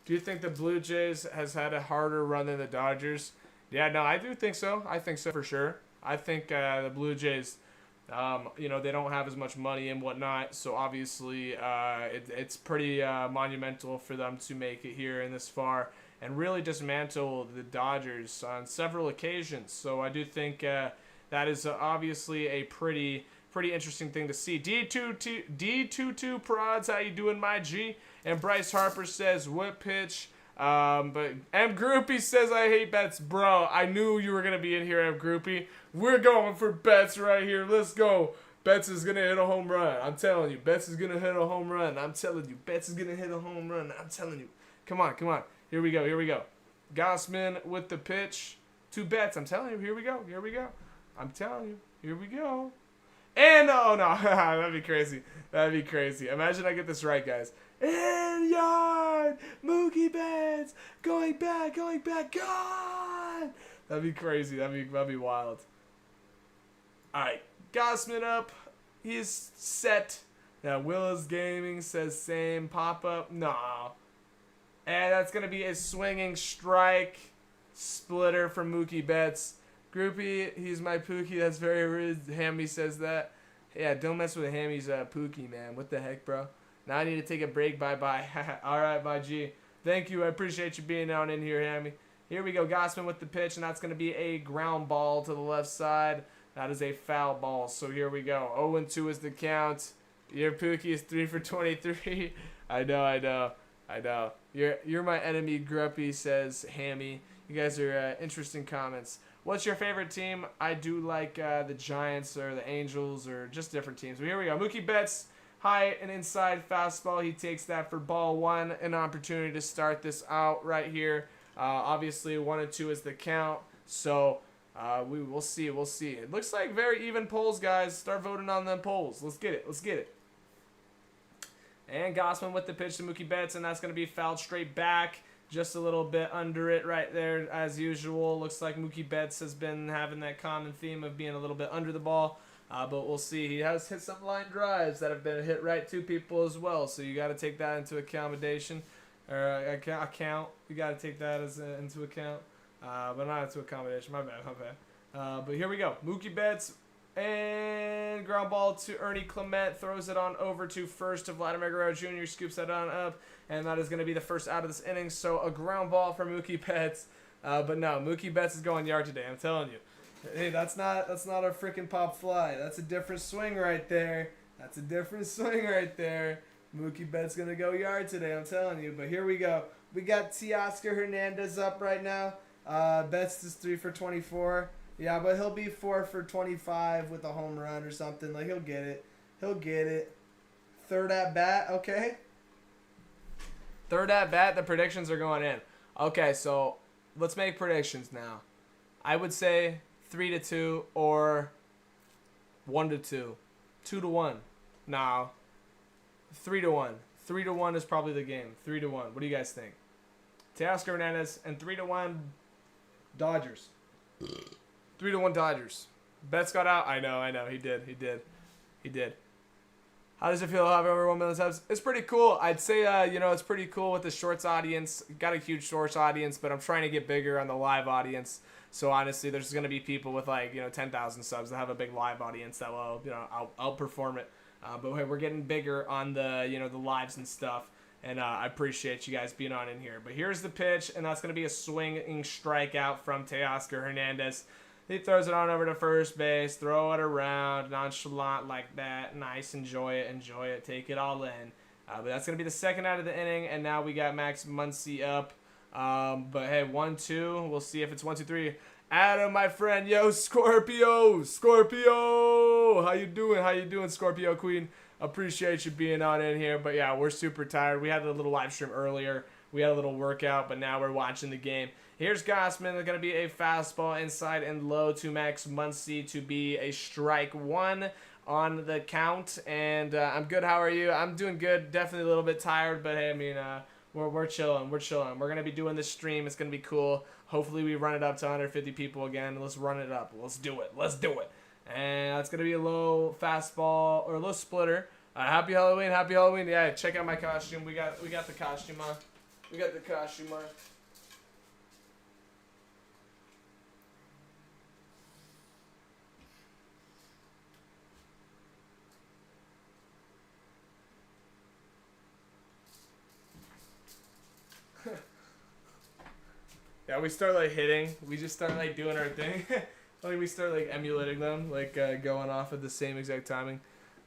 Do you think the Blue Jays has had a harder run than the Dodgers? Yeah, no, I do think so. I think so for sure. I think the Blue Jays, they don't have as much money and whatnot, so obviously it's pretty monumental for them to make it here and this far and really dismantle the Dodgers on several occasions. So I do think that is obviously a pretty interesting thing to see. D22 Prods, how you doing, my G? And Bryce Harper says, what pitch? But M Groupie says, I hate Betts. Bro, I knew you were going to be in here, M Groupie. We're going for Betts right here. Let's go. Betts is going to hit a home run. I'm telling you. Betts is going to hit a home run. I'm telling you. Betts is going to hit a home run. I'm telling you. Come on. Here we go. Gausman with the pitch to Betts. I'm telling you. Here we go. I'm telling you. Here we go. And oh no, that'd be crazy. Imagine I get this right, guys. In yard, Mookie Betts going back, God. That'd be crazy. That'd be wild. All right, Gausman up. He's set. Now Willis Gaming says same pop up. No, and that's gonna be a swinging strike splitter from Mookie Betts. Groupie, he's my Pookie. That's very rude. Hammy says that. Yeah, don't mess with Hammy's Pookie, man. What the heck, bro? Now I need to take a break. Bye-bye. All right, my G. Thank you. I appreciate you being down in here, Hammy. Here we go. Gausman with the pitch, and that's going to be a ground ball to the left side. That is a foul ball. So here we go. 0-2 is the count. Your Pookie is 3 for 23. I know. You're my enemy, Gruppy, says Hammy. You guys are interesting comments. What's your favorite team? I do like the Giants or the Angels or just different teams. But here we go. Mookie Betts, high and inside fastball. He takes that for ball 1. An opportunity to start this out right here. Obviously, 1-2 is the count. So we'll see. It looks like very even polls, guys. Start voting on them polls. Let's get it. And Gausman with the pitch to Mookie Betts, and that's going to be fouled straight back. Just a little bit under it right there, as usual. Looks like Mookie Betts has been having that common theme of being a little bit under the ball. But we'll see. He has hit some line drives that have been hit right to people as well. So you got to take that into accommodation. Or account. You got to take that into account. But not into accommodation. My bad. But here we go. Mookie Betts. And ground ball to Ernie Clement. Throws it on over to first to Vladimir Guerrero Jr. Scoops that on up. And that is going to be the first out of this inning. So a ground ball for Mookie Betts. But no, Mookie Betts is going yard today. I'm telling you. Hey, that's not a freaking pop fly. That's a different swing right there. That's a different swing right there. Mookie Betts going to go yard today, I'm telling you. But here we go. We got Teoscar Hernandez up right now. Betts is 3 for 24. Yeah, but he'll be 4 for 25 with a home run or something. Like, he'll get it. He'll get it. Third at bat, okay. Third at bat, the predictions are going in. Okay, so let's make predictions now. I would say 3-2 or 1-2. 2-1. No. 3-1. 3-1 is probably the game. 3-1. What do you guys think? Teoscar Hernandez and 3-1 Dodgers. 3-1 Dodgers. Betts got out. I know. He did. How does it feel to have over 1 million subs? It's pretty cool. I'd say, it's pretty cool with the shorts audience. Got a huge shorts audience, but I'm trying to get bigger on the live audience. So honestly, there's going to be people with 10,000 subs that have a big live audience that will, outperform it. But hey, we're getting bigger on the, the lives and stuff. And I appreciate you guys being on in here. But here's the pitch, and that's going to be a swinging strikeout from Teoscar Hernandez. He throws it on over to first base, throw it around, nonchalant like that. Nice, enjoy it, take it all in. But that's going to be the second out of the inning, and now we got Max Muncy up. But hey, 1-2. We'll see if it's 1-2-3. Adam, my friend, yo, Scorpio. How you doing, Scorpio Queen? Appreciate you being on in here. But yeah, we're super tired. We had a little live stream earlier. We had a little workout, but now we're watching the game. Here's Gossman. There's going to be a fastball inside and low to Max Muncy to be a strike one on the count. And I'm good. How are you? I'm doing good. Definitely a little bit tired, but hey, I mean, we're chilling. We're going to be doing this stream. It's going to be cool. Hopefully we run it up to 150 people again. Let's run it up. Let's do it. And it's going to be a low fastball or a low splitter. Happy Halloween. Yeah, check out my costume. We got the costume on. Yeah, we start hitting. We just start doing our thing. We start emulating them, going off at the same exact timing.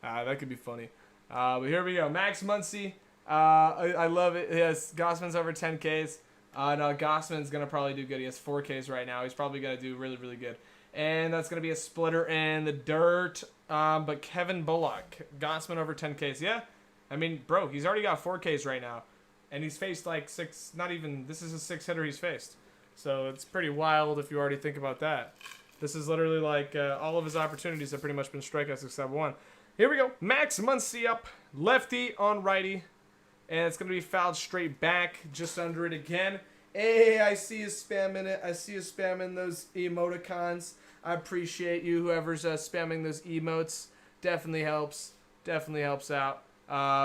That could be funny. But here we go. Max Muncy. I love it. Yes, Gossman's over 10Ks. No, Gossman's going to probably do good. He has 4Ks right now. He's probably going to do really, really good. And that's going to be a splitter in the dirt. But Kevin Bullock. Gossman over 10Ks. Yeah? I mean, bro, he's already got 4Ks right now. And he's faced 6, not even, this is a 6-hitter he's faced. So it's pretty wild if you already think about that. This is literally all of his opportunities have pretty much been strikeouts except one. Here we go. Max Muncy up. Lefty on righty. And it's going to be fouled straight back. Just under it again. Hey, I see you spamming it. I see you spamming those emoticons. I appreciate you, whoever's spamming those emotes. Definitely helps. Definitely helps out.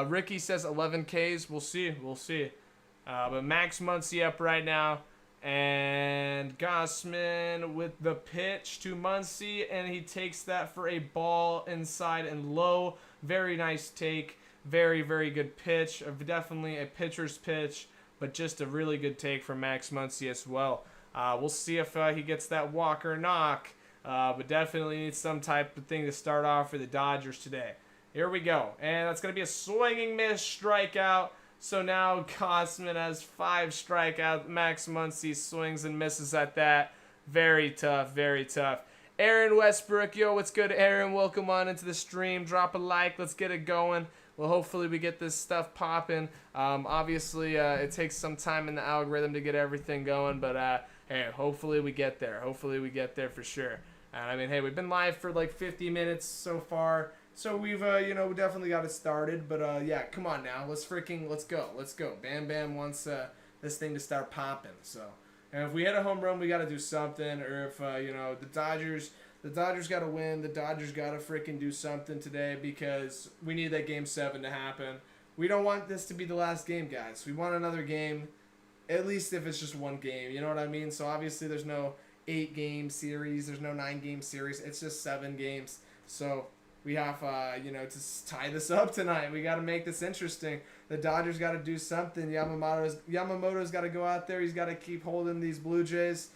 Ricky says 11 Ks. We'll see. But Max Muncy up right now. And Gossman with the pitch to Muncy, and he takes that for a ball inside and low. Very nice take. Very, very good pitch. Definitely a pitcher's pitch, but just a really good take from Max Muncy as well. We'll see if he gets that walk or knock, but definitely needs some type of thing to start off for the Dodgers today. Here we go, and that's going to be a swinging miss strikeout. So now Gossman has 5 strikeouts. Max Muncy swings and misses at that. Very tough, very tough. Aaron Westbrook, yo, what's good, Aaron? Welcome on into the stream. Drop a like. Let's get it going. Well, hopefully we get this stuff popping. Obviously, it takes some time in the algorithm to get everything going, but hey, hopefully we get there. Hopefully we get there for sure. And I mean, hey, we've been live for 50 minutes so far. So we've, we definitely got it started, but, yeah, come on now. Let's go. Bam Bam wants, this thing to start popping, so. And if we hit a home run, we got to do something, or if, the Dodgers got to win, the Dodgers got to freaking do something today because we need that Game 7 to happen. We don't want this to be the last game, guys. We want another game, at least if it's just one game, you know what I mean? So obviously there's no 8-game series, there's no 9-game series, it's just 7 games, so we have, to tie this up tonight. We got to make this interesting. The Dodgers got to do something. Yamamoto's got to go out there. He's got to keep holding these Blue Jays,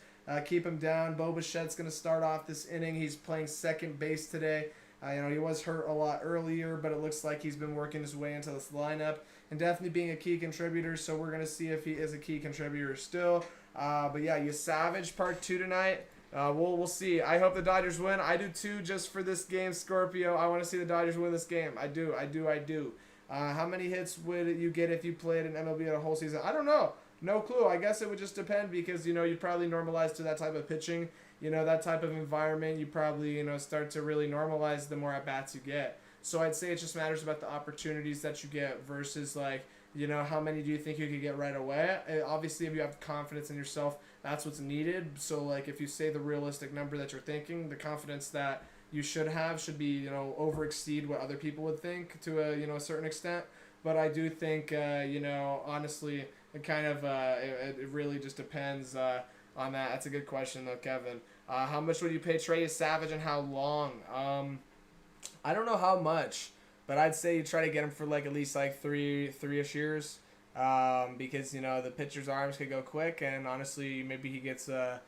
keep him down. Bo Bichette's going to start off this inning. He's playing second base today. He was hurt a lot earlier, but it looks like he's been working his way into this lineup and definitely being a key contributor. So we're gonna see if he is a key contributor still. But yeah, you Savage Part 2 tonight. We'll see. I hope the Dodgers win. I do too, just for this game, Scorpio. I want to see the Dodgers win this game. I do. How many hits would you get if you played an MLB a whole season? I don't know. No clue. I guess it would just depend because, you'd probably normalize to that type of pitching. That type of environment, you probably, start to really normalize the more at-bats you get. So I'd say it just matters about the opportunities that you get versus, how many do you think you could get right away? Obviously, if you have confidence in yourself, that's what's needed. So, if you say the realistic number that you're thinking, the confidence that you should have should be, over exceed what other people would think to a certain extent. But I do think, honestly, it kind of, it really just depends on that. That's a good question, though, Kevin. How much would you pay Trey Savage and how long? I don't know how much, but I'd say you try to get him for at least three-ish years, because the pitcher's arms could go quick, and honestly, maybe he gets a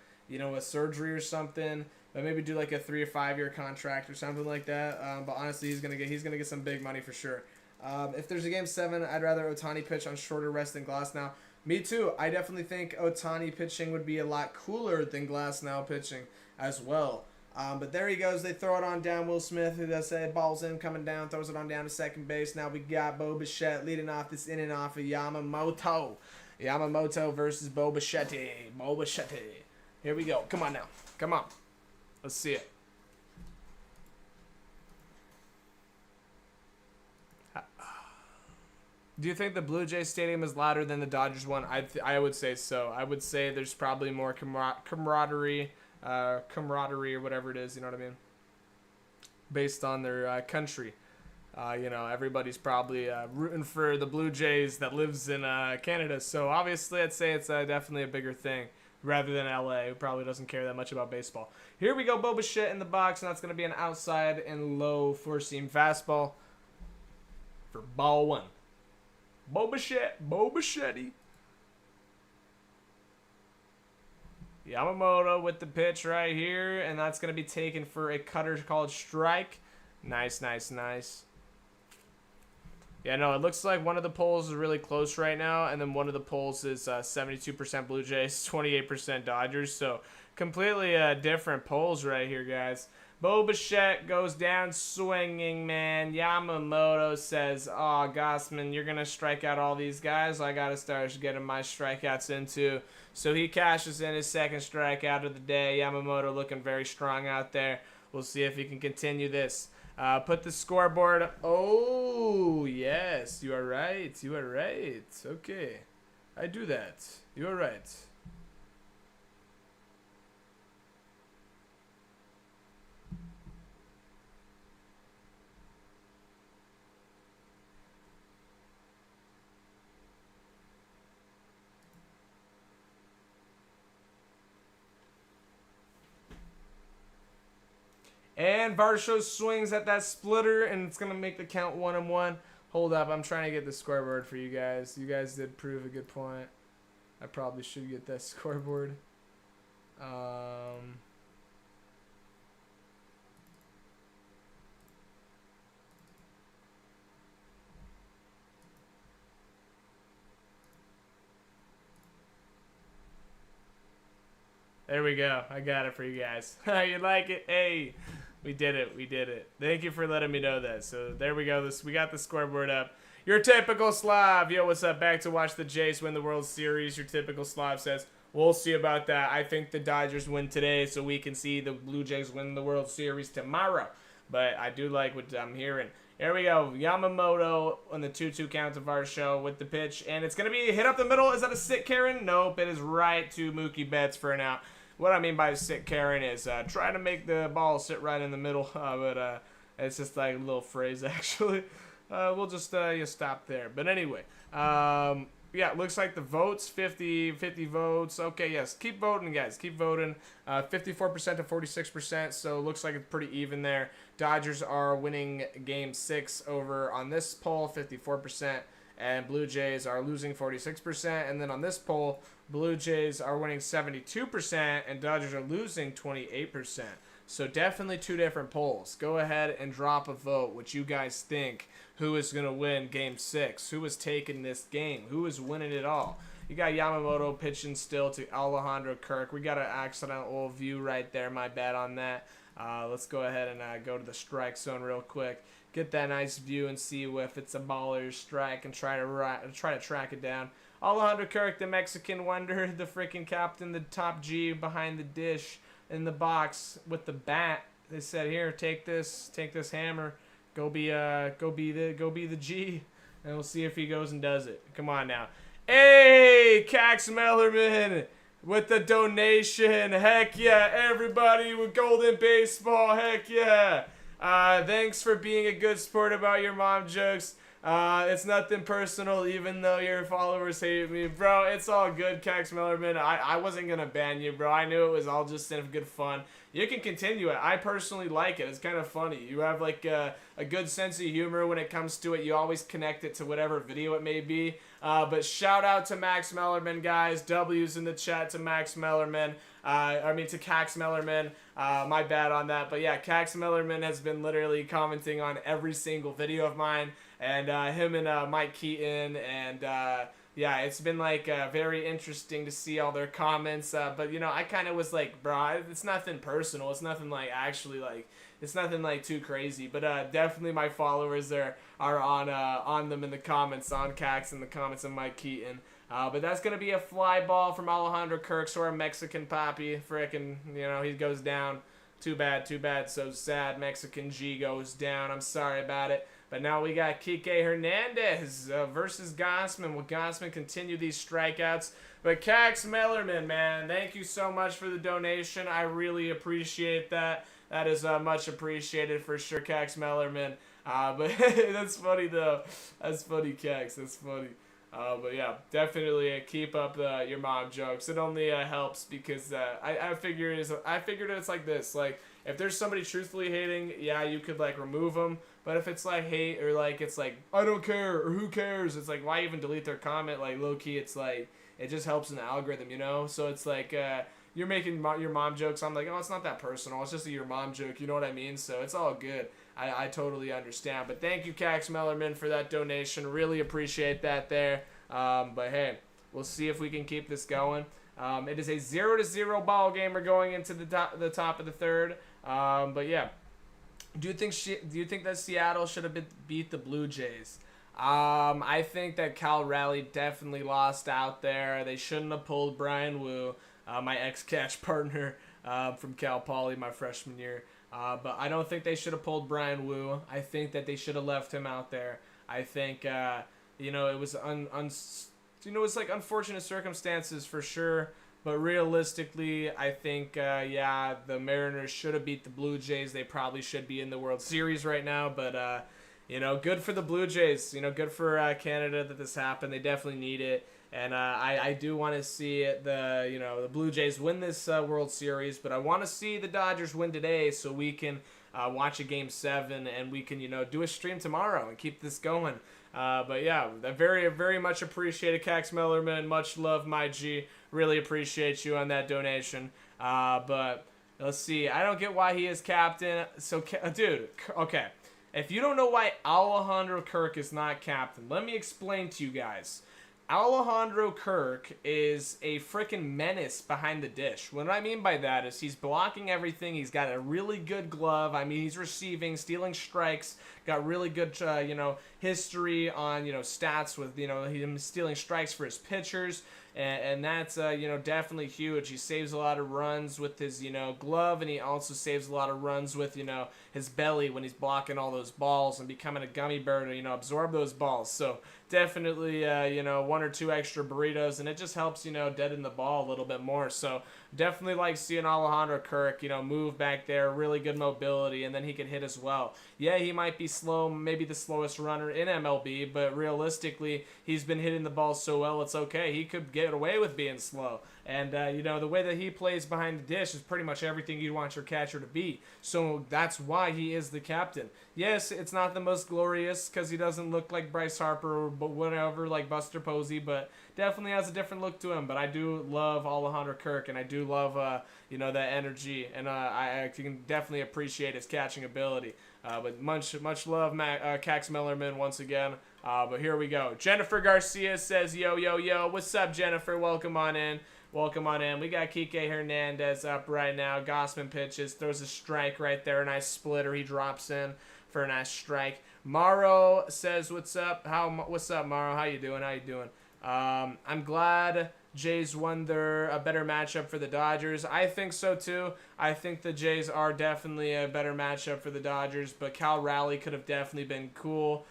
surgery or something, but maybe do a 3 or 5 year contract or something like that. But honestly, he's gonna get some big money for sure. If there's a game 7, I'd rather Ohtani pitch on shorter rest than Glasnow. Me too. I definitely think Ohtani pitching would be a lot cooler than Glasnow pitching as well. But there he goes. They throw it on down. Will Smith, who does say ball's in, coming down, throws it on down to second base. Now we got Bo Bichette leading off this inning off of Yamamoto. Yamamoto versus Bo Bichette. Bo Bichette. Here we go. Come on now. Come on. Let's see it. Do you think the Blue Jays Stadium is louder than the Dodgers one? I would say so. I would say there's probably more camaraderie or whatever it is, you know what I mean? Based on their country. Everybody's probably rooting for the Blue Jays that lives in Canada. So obviously I'd say it's definitely a bigger thing rather than LA, who probably doesn't care that much about baseball. Here we go, Bo Bichette in the box, and that's going to be an outside and low four-seam fastball for ball 1. Bo Bichette. Yamamoto with the pitch right here, and that's going to be taken for a cutter called strike. Nice. Yeah, no, it looks like one of the polls is really close right now, and then one of the polls is 72% Blue Jays, 28% Dodgers, so completely different polls right here, guys. Bo Bichette goes down swinging, man. Yamamoto says, "Oh, Gossman, you're going to strike out all these guys. I got to start getting my strikeouts in, too." So he cashes in his second strikeout of the day. Yamamoto looking very strong out there. We'll see if he can continue this. Put the scoreboard. Oh, yes. You are right. Okay. I do that. You are right. And Varsho swings at that splitter, and it's going to make the count 1-1. Hold up, I'm trying to get the scoreboard for you guys. You guys did prove a good point. I probably should get that scoreboard. There we go. I got it for you guys. You like it? Hey, we did it. Thank you for letting me know that. So there we go. We got the scoreboard up. Your typical Slav. Yo, what's up? Back to watch the Jays win the World Series. Your typical Slav says, we'll see about that. I think the Dodgers win today, so we can see the Blue Jays win the World Series tomorrow. But I do like what I'm hearing. Here we go. Yamamoto on the 2-2 count of our show with the pitch. And it's going to be hit up the middle. Is that a sit, Karen? Nope. It is right to Mookie Betts for an out. What I mean by sit, Karen, is try to make the ball sit right in the middle. But it's just like a little phrase, actually. We'll just stop there. But anyway, yeah, it looks like the votes, 50 votes. Okay, yes, keep voting, guys. Keep voting. 54% to 46%, so it looks like it's pretty even there. Dodgers are winning Game 6 over on this poll, 54%, and Blue Jays are losing 46%. And then on this poll, Blue Jays are winning 72%, and Dodgers are losing 28%. So definitely 2 different polls. Go ahead and drop a vote what you guys think. Who is going to win Game 6? Who is taking this game? Who is winning it all? You got Yamamoto pitching still to Alejandro Kirk. We got an accidental view right there. My bad on that. Let's go ahead and go to the strike zone real quick. Get that nice view and see if it's a baller strike and try to track it down. Alejandro Kirk, the Mexican wonder, the freaking captain, the top G behind the dish in the box with the bat. They said, "Here, take this hammer. Go be the G," and we'll see if he goes and does it. Come on now. Hey, Cax Mellerman with the donation. Heck yeah, everybody with Golden Baseball. Heck yeah. Thanks for being a good sport about your mom jokes. It's nothing personal, even though your followers hate me. Bro, it's all good, Cax Mellerman. I wasn't going to ban you, bro. I knew it was all just in good fun. You can continue it. I personally like it. It's kind of funny. You have, like, a good sense of humor when it comes to it. You always connect it to whatever video it may be. But shout out to Max Mellerman, guys. W's in the chat to Max Mellerman. To Cax Mellerman. My bad on that. But, yeah, Cax Mellerman has been literally commenting on every single video of mine. And him and Mike Keaton, and yeah, it's been like very interesting to see all their comments. But you know, I kind of was like, bro, it's nothing personal. It's nothing like actually like it's nothing like too crazy. But definitely my followers there are on them in the comments, on Cax in the comments, and Mike Keaton. But that's gonna be a fly ball from Alejandro Kirk, so our Mexican papi, frickin', you know, he goes down. Too bad, so sad. Mexican G goes down. I'm sorry about it. But now we got Kike Hernandez versus Gossman. Will Gossman continue these strikeouts? But Cax Mellerman, man, thank you so much for the donation. I really appreciate that. That is much appreciated for sure, Cax Mellerman. But that's funny, though. That's funny, Cax. That's funny. But yeah, definitely keep up your mom jokes. It only helps because I figured it's like this. Like, if there's somebody truthfully hating, yeah, you could like remove them. But if it's like hate or like it's like I don't care or who cares, it's like why even delete their comment? Like low key, it's like it just helps in the algorithm, you know. So it's like you're making your mom jokes. I'm like, oh, it's not that personal. It's just your mom joke. You know what I mean? So it's all good. I totally understand. But thank you, Cax Mellerman, for that donation. Really appreciate that there. But hey, we'll see if we can keep this going. It is a 0-0 ball game. We're going into the top of the third. But yeah, do you think that Seattle should have beat the Blue Jays? I think that Cal Raleigh definitely lost out there. They shouldn't have pulled Brian Wu, my ex-catch partner from Cal Poly my freshman year. But I don't think they should have pulled Brian Wu. I think that they should have left him out there. I think you know, it was it's like unfortunate circumstances for sure. But realistically, I think, yeah, the Mariners should have beat the Blue Jays. They probably should be in the World Series right now. But, you know, good for the Blue Jays. You know, good for Canada that this happened. They definitely need it. And I do want to see the Blue Jays win this World Series. But I want to see the Dodgers win today so we can watch a Game 7 and we can, do a stream tomorrow and keep this going. But yeah, very, very much appreciated, Cax Mellerman. Much love, my G. Really appreciate you on that donation. But let's see. I don't get why he is captain. So, dude, okay. If you don't know why Alejandro Kirk is not captain, let me explain to you guys. Alejandro Kirk is a freaking menace behind the dish. What I mean by that is he's blocking everything. He's got a really good glove. I mean, he's receiving, stealing strikes. Got really good, history on, stats with, him stealing strikes for his pitchers. And that's, definitely huge. He saves a lot of runs with his, glove, and he also saves a lot of runs with, his belly when he's blocking all those balls and becoming a gummy bear to, absorb those balls. So definitely, 1 or 2 extra burritos, and it just helps, deaden the ball a little bit more. So definitely like seeing Alejandro Kirk, move back there, really good mobility, and then he can hit as well. Yeah, he might be slow, maybe the slowest runner in MLB, but realistically, he's been hitting the ball so well, it's okay. He could get away with being slow. And, you know, the way that he plays behind the dish is pretty much everything you'd want your catcher to be. So that's why he is the captain. Yes, it's not the most glorious because he doesn't look like Bryce Harper or whatever, like Buster Posey, but definitely has a different look to him. But I do love Alejandro Kirk, and I do love, you know, that energy. And I can definitely appreciate his catching ability. But much love, Cax Mellerman, once again. But here we go. Jennifer Garcia says, yo, yo, yo. What's up, Jennifer? Welcome on in. Welcome on in. We got Kike Hernandez up right now. Gossman pitches. Throws a strike right there. A nice splitter. He drops in for a nice strike. Morrow says, what's up? What's up, Morrow? How you doing? How you doing? I'm glad Jays won a better matchup for the Dodgers. I think so, too. I think the Jays are definitely a better matchup for the Dodgers, but Cal Raleigh could have definitely been cool.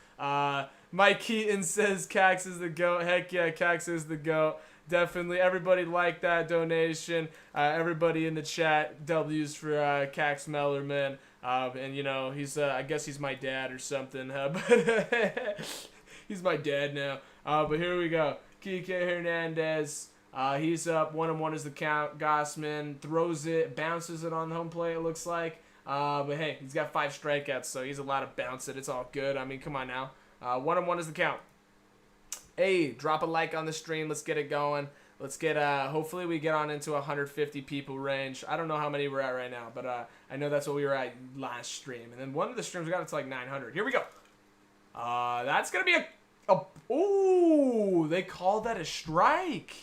Mike Keaton says Cax is the GOAT. Heck yeah, Cax is the GOAT. Definitely. Everybody liked that donation. Everybody in the chat, W's for Cax Mellerman. And, you know, he's I guess he's my dad or something. But he's my dad now. But here we go. Kike Hernandez. He's up. 1-1 is the count. Gossman throws it, bounces it on the home plate, it looks like. But hey, he's got 5 strikeouts, so he's allowed to bounce it. It's all good. I mean, come on now. 1-1 is the count. Hey, drop a like on the stream. Let's get it going. Let's get, hopefully we get on into 150 people range. I don't know how many we're at right now, but I know that's what we were at last stream. And then one of the streams we got it to like 900. Here we go. That's going to be ooh, they called that a strike.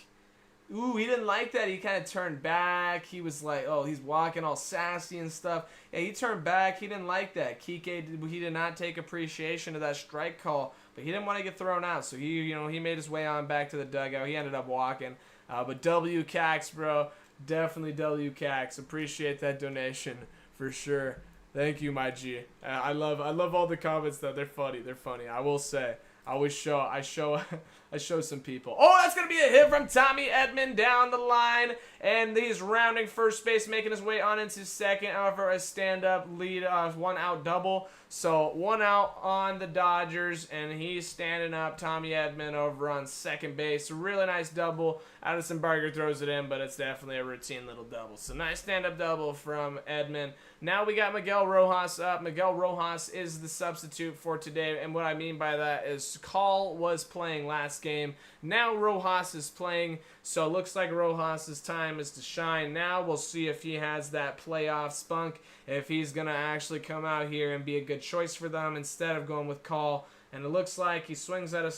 Ooh, he didn't like that. He kind of turned back. He was like, oh, he's walking all sassy and stuff. Yeah, he turned back. He didn't like that. Kike, he did not take appreciation of that strike call, but he didn't want to get thrown out. So he made his way on back to the dugout. He ended up walking. But W Cax, bro, definitely W Cax. Appreciate that donation for sure. Thank you, my G. I love all the comments though. They're funny. They're funny. I will say. I show some people. Oh, that's going to be a hit from Tommy Edman down the line. And he's rounding first base, making his way on into second for a stand-up lead, 1-out double. So 1 out on the Dodgers, and he's standing up. Tommy Edman over on second base. Really nice double. Addison Barger throws it in, but it's definitely a routine little double. So nice stand-up double from Edman. Now we got Miguel Rojas up. Miguel Rojas is the substitute for today, and what I mean by that is Call was playing last game. Now Rojas is playing, so it looks like Rojas' time is to shine. Now we'll see if he has that playoff spunk, if he's going to actually come out here and be a good choice for them instead of going with Call. And it looks like he swings at a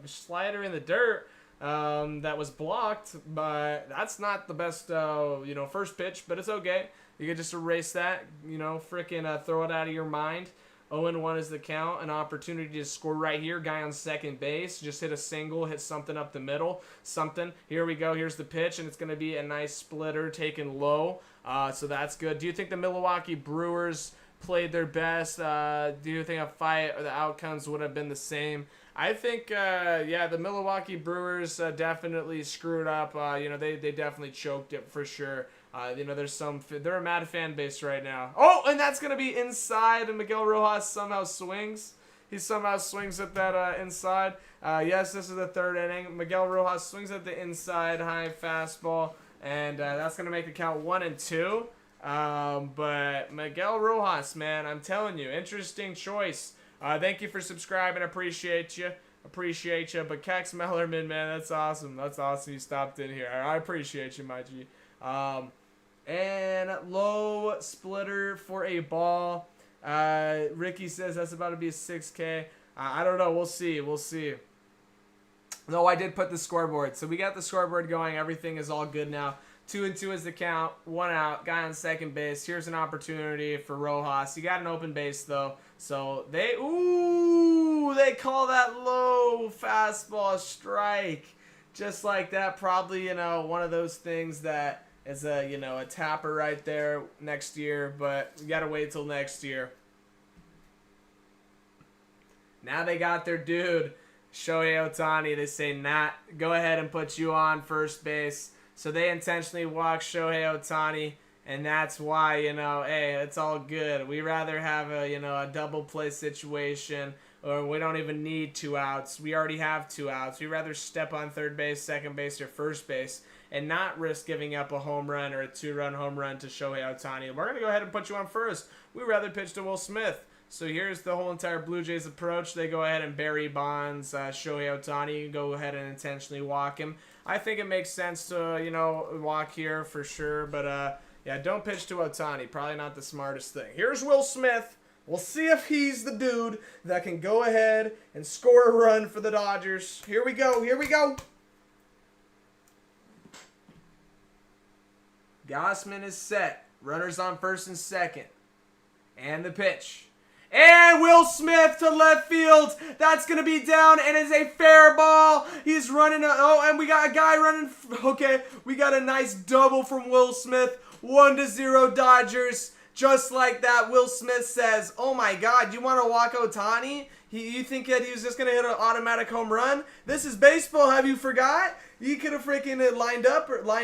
slider in the dirt that was blocked, but that's not the best, first pitch, but it's okay. You can just erase that, freaking throw it out of your mind. 0-1 is the count. An opportunity to score right here. Guy on second base. Just hit a single. Hit something up the middle. Something. Here we go. Here's the pitch, and it's going to be a nice splitter taken low. So that's good. Do you think the Milwaukee Brewers played their best? Do you think a fight or the outcomes would have been the same? I think, the Milwaukee Brewers definitely screwed up. They definitely choked it for sure. They're a mad fan base right now. Oh, and that's going to be inside, and Miguel Rojas somehow swings. He somehow swings at that inside. Yes, this is the third inning. Miguel Rojas swings at the inside high fastball, and that's going to make the count 1-2. But Miguel Rojas, man, I'm telling you, interesting choice. Thank you for subscribing. Appreciate you. But Cax Mellerman, man, that's awesome. That's awesome you stopped in here. I appreciate you, my G. And low splitter for a ball. Ricky says that's about to be a 6K. I don't know. We'll see. No, I did put the scoreboard. So we got the scoreboard going. Everything is all good now. 2-2 is the count. 1 out. Guy on second base. Here's an opportunity for Rojas. You got an open base, though. So they call that low fastball strike. Just like that. Probably, one of those things that is a tapper right there next year, but you gotta wait till next year. Now they got their dude, Shohei Ohtani. They say, nah, go ahead and put you on first base. So they intentionally walk Shohei Ohtani, and that's why, hey, it's all good. We rather have a double play situation or we don't even need 2 outs. We already have 2 outs. We'd rather step on third base, second base, or first base and not risk giving up a home run or a 2-run home run to Shohei Ohtani. We're going to go ahead and put you on first. We'd rather pitch to Will Smith. So here's the whole entire Blue Jays approach. They go ahead and Barry Bonds, Shohei Ohtani, go ahead and intentionally walk him. I think it makes sense to, walk here for sure. But, yeah, don't pitch to Ohtani. Probably not the smartest thing. Here's Will Smith. We'll see if he's the dude that can go ahead and score a run for the Dodgers. Here we go. Here we go. Gausman is set. Runners on first and second. And the pitch. And Will Smith to left field. That's going to be down and is a fair ball. He's running. And we got a guy running. Okay, we got a nice double from Will Smith. 1-0 Dodgers. Just like that, Will Smith says, oh my God, you want to walk Ohtani? You think that he was just going to hit an automatic home run? This is baseball, have you forgot? He could have freaking lined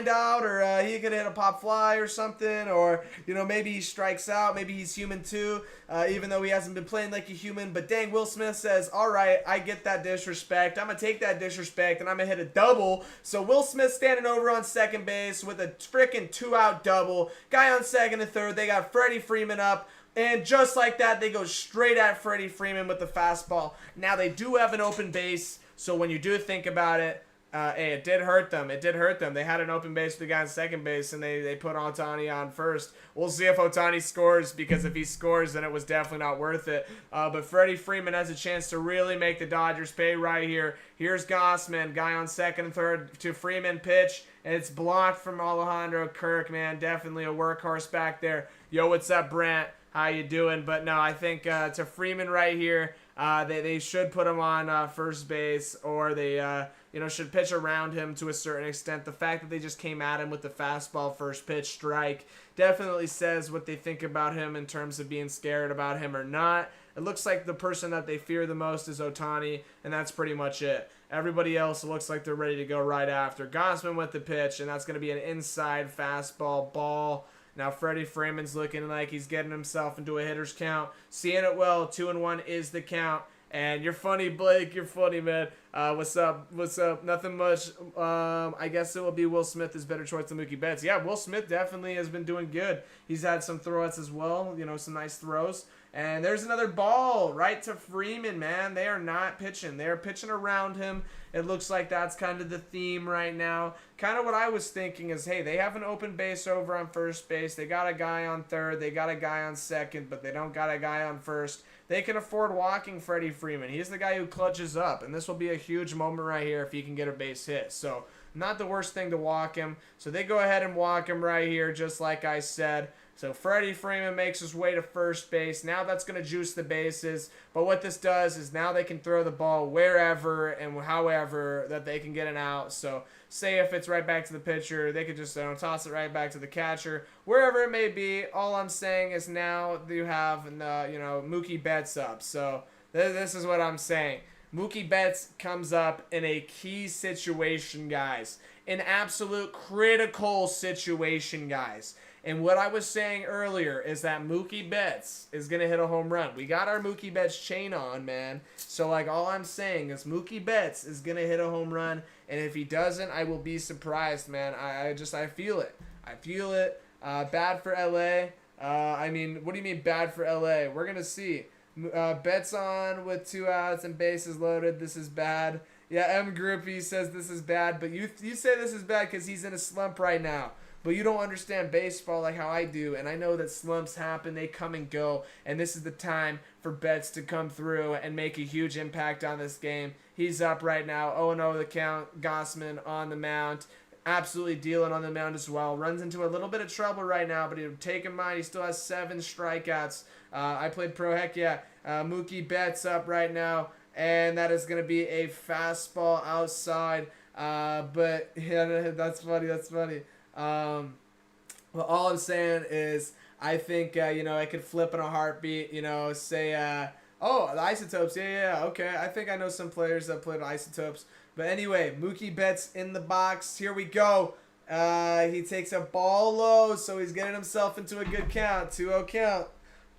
out, or he could hit a pop fly or something, or, maybe he strikes out. Maybe he's human too, even though he hasn't been playing like a human. But dang, Will Smith says, all right, I get that disrespect. I'm going to take that disrespect, and I'm going to hit a double. So Will Smith standing over on second base with a freaking 2-out double. Guy on second and third. They got Freddie Freeman up. And just like that, they go straight at Freddie Freeman with the fastball. Now, they do have an open base, so when you do think about it, hey, it did hurt them. It did hurt them. They had an open base with the guy on second base, and they put Ohtani on first. We'll see if Ohtani scores, because if he scores, then it was definitely not worth it. But Freddie Freeman has a chance to really make the Dodgers pay right here. Here's Gausman, guy on second and third to Freeman pitch, and it's blocked from Alejandro Kirk, man. Definitely a workhorse back there. Yo, what's up, Brant? How you doing? But no, I think to Freeman right here, they should put him on first base, or they should pitch around him to a certain extent. The fact that they just came at him with the fastball first pitch strike definitely says what they think about him in terms of being scared about him or not. It looks like the person that they fear the most is Ohtani, and that's pretty much it. Everybody else looks like they're ready to go right after. Gausman with the pitch, and that's going to be an inside fastball ball. Now Freddie Freeman's looking like he's getting himself into a hitter's count. Seeing it well, 2-1 is the count. And you're funny, Blake. You're funny, man. What's up? What's up? Nothing much. I guess it will be Will Smith is better choice than Mookie Betts. Yeah, Will Smith definitely has been doing good. He's had some throwouts as well. Some nice throws. And there's another ball right to Freeman, man. They are not pitching. They're pitching around him. It looks like that's kind of the theme right now. Kind of what I was thinking is, hey, they have an open base over on first base. They got a guy on third. They got a guy on second, but they don't got a guy on first. They can afford walking Freddie Freeman. He's the guy who clutches up, and this will be a huge moment right here if he can get a base hit. So not the worst thing to walk him. So they go ahead and walk him right here, just like I said. So Freddie Freeman makes his way to first base. Now that's going to juice the bases. But what this does is now they can throw the ball wherever and however that they can get an out. So say if it's right back to the pitcher, they could just toss it right back to the catcher. Wherever it may be, all I'm saying is now you have Mookie Betts up. So this is what I'm saying. Mookie Betts comes up in a key situation, guys. An absolute critical situation, guys. And what I was saying earlier is that Mookie Betts is going to hit a home run. We got our Mookie Betts chain on, man. So, all I'm saying is Mookie Betts is going to hit a home run. And if he doesn't, I will be surprised, man. I feel it. I feel it. Bad for L.A. What do you mean bad for L.A.? We're going to see. Betts on with 2 outs and bases loaded. This is bad. Yeah, M. Groupie says this is bad. But you say this is bad because he's in a slump right now. But you don't understand baseball like how I do, and I know that slumps happen, they come and go, and this is the time for Betts to come through and make a huge impact on this game. He's up right now, 0-0 the count, Gausman on the mound, absolutely dealing on the mound as well. Runs into a little bit of trouble right now, but take in mind he still has 7 strikeouts. I played pro, heck yeah. Mookie Betts up right now, and that is going to be a fastball outside. But yeah, that's funny. Well, all I'm saying is I think, I could flip in a heartbeat, say, oh, the Isotopes, yeah, okay. I think I know some players that played Isotopes. But anyway, Mookie Betts in the box. Here we go. He takes a ball low, so he's getting himself into a good count. 2-0 count.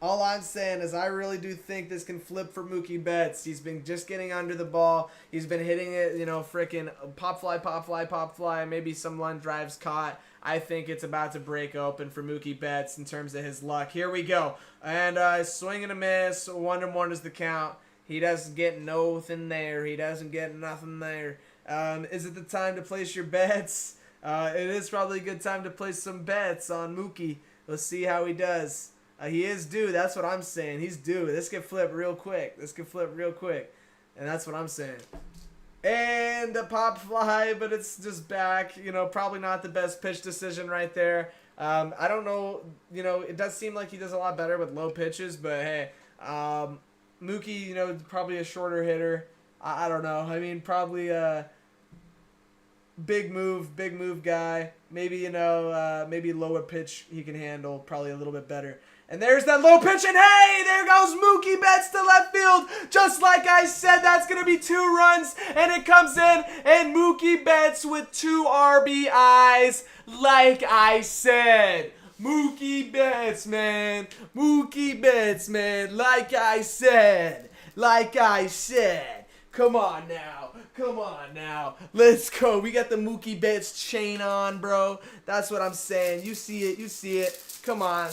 All I'm saying is I really do think this can flip for Mookie Betts. He's been just getting under the ball. He's been hitting it, freaking pop fly, pop fly, pop fly. Maybe some line drives caught. I think it's about to break open for Mookie Betts in terms of his luck. Here we go. And swing and a miss. 1-1 is the count. He doesn't get nothing there. He doesn't get nothing there. Is it the time to place your bets? It is probably a good time to place some bets on Mookie. Let's see how he does. He is due. That's what I'm saying. He's due. This could flip real quick. And that's what I'm saying. And a pop fly, but it's just back. Probably not the best pitch decision right there. I don't know. It does seem like he does a lot better with low pitches, but hey, Mookie, probably a shorter hitter. I don't know. I mean, probably a big move guy. Maybe, maybe lower pitch he can handle probably a little bit better. And there's that low pitch, and hey, there goes Mookie Betts to left field. Just like I said, that's going to be 2 runs, and it comes in, and Mookie Betts with 2 RBIs, like I said. Mookie Betts, man, like I said. Come on now. Let's go. We got the Mookie Betts chain on, bro. That's what I'm saying. You see it. Come on.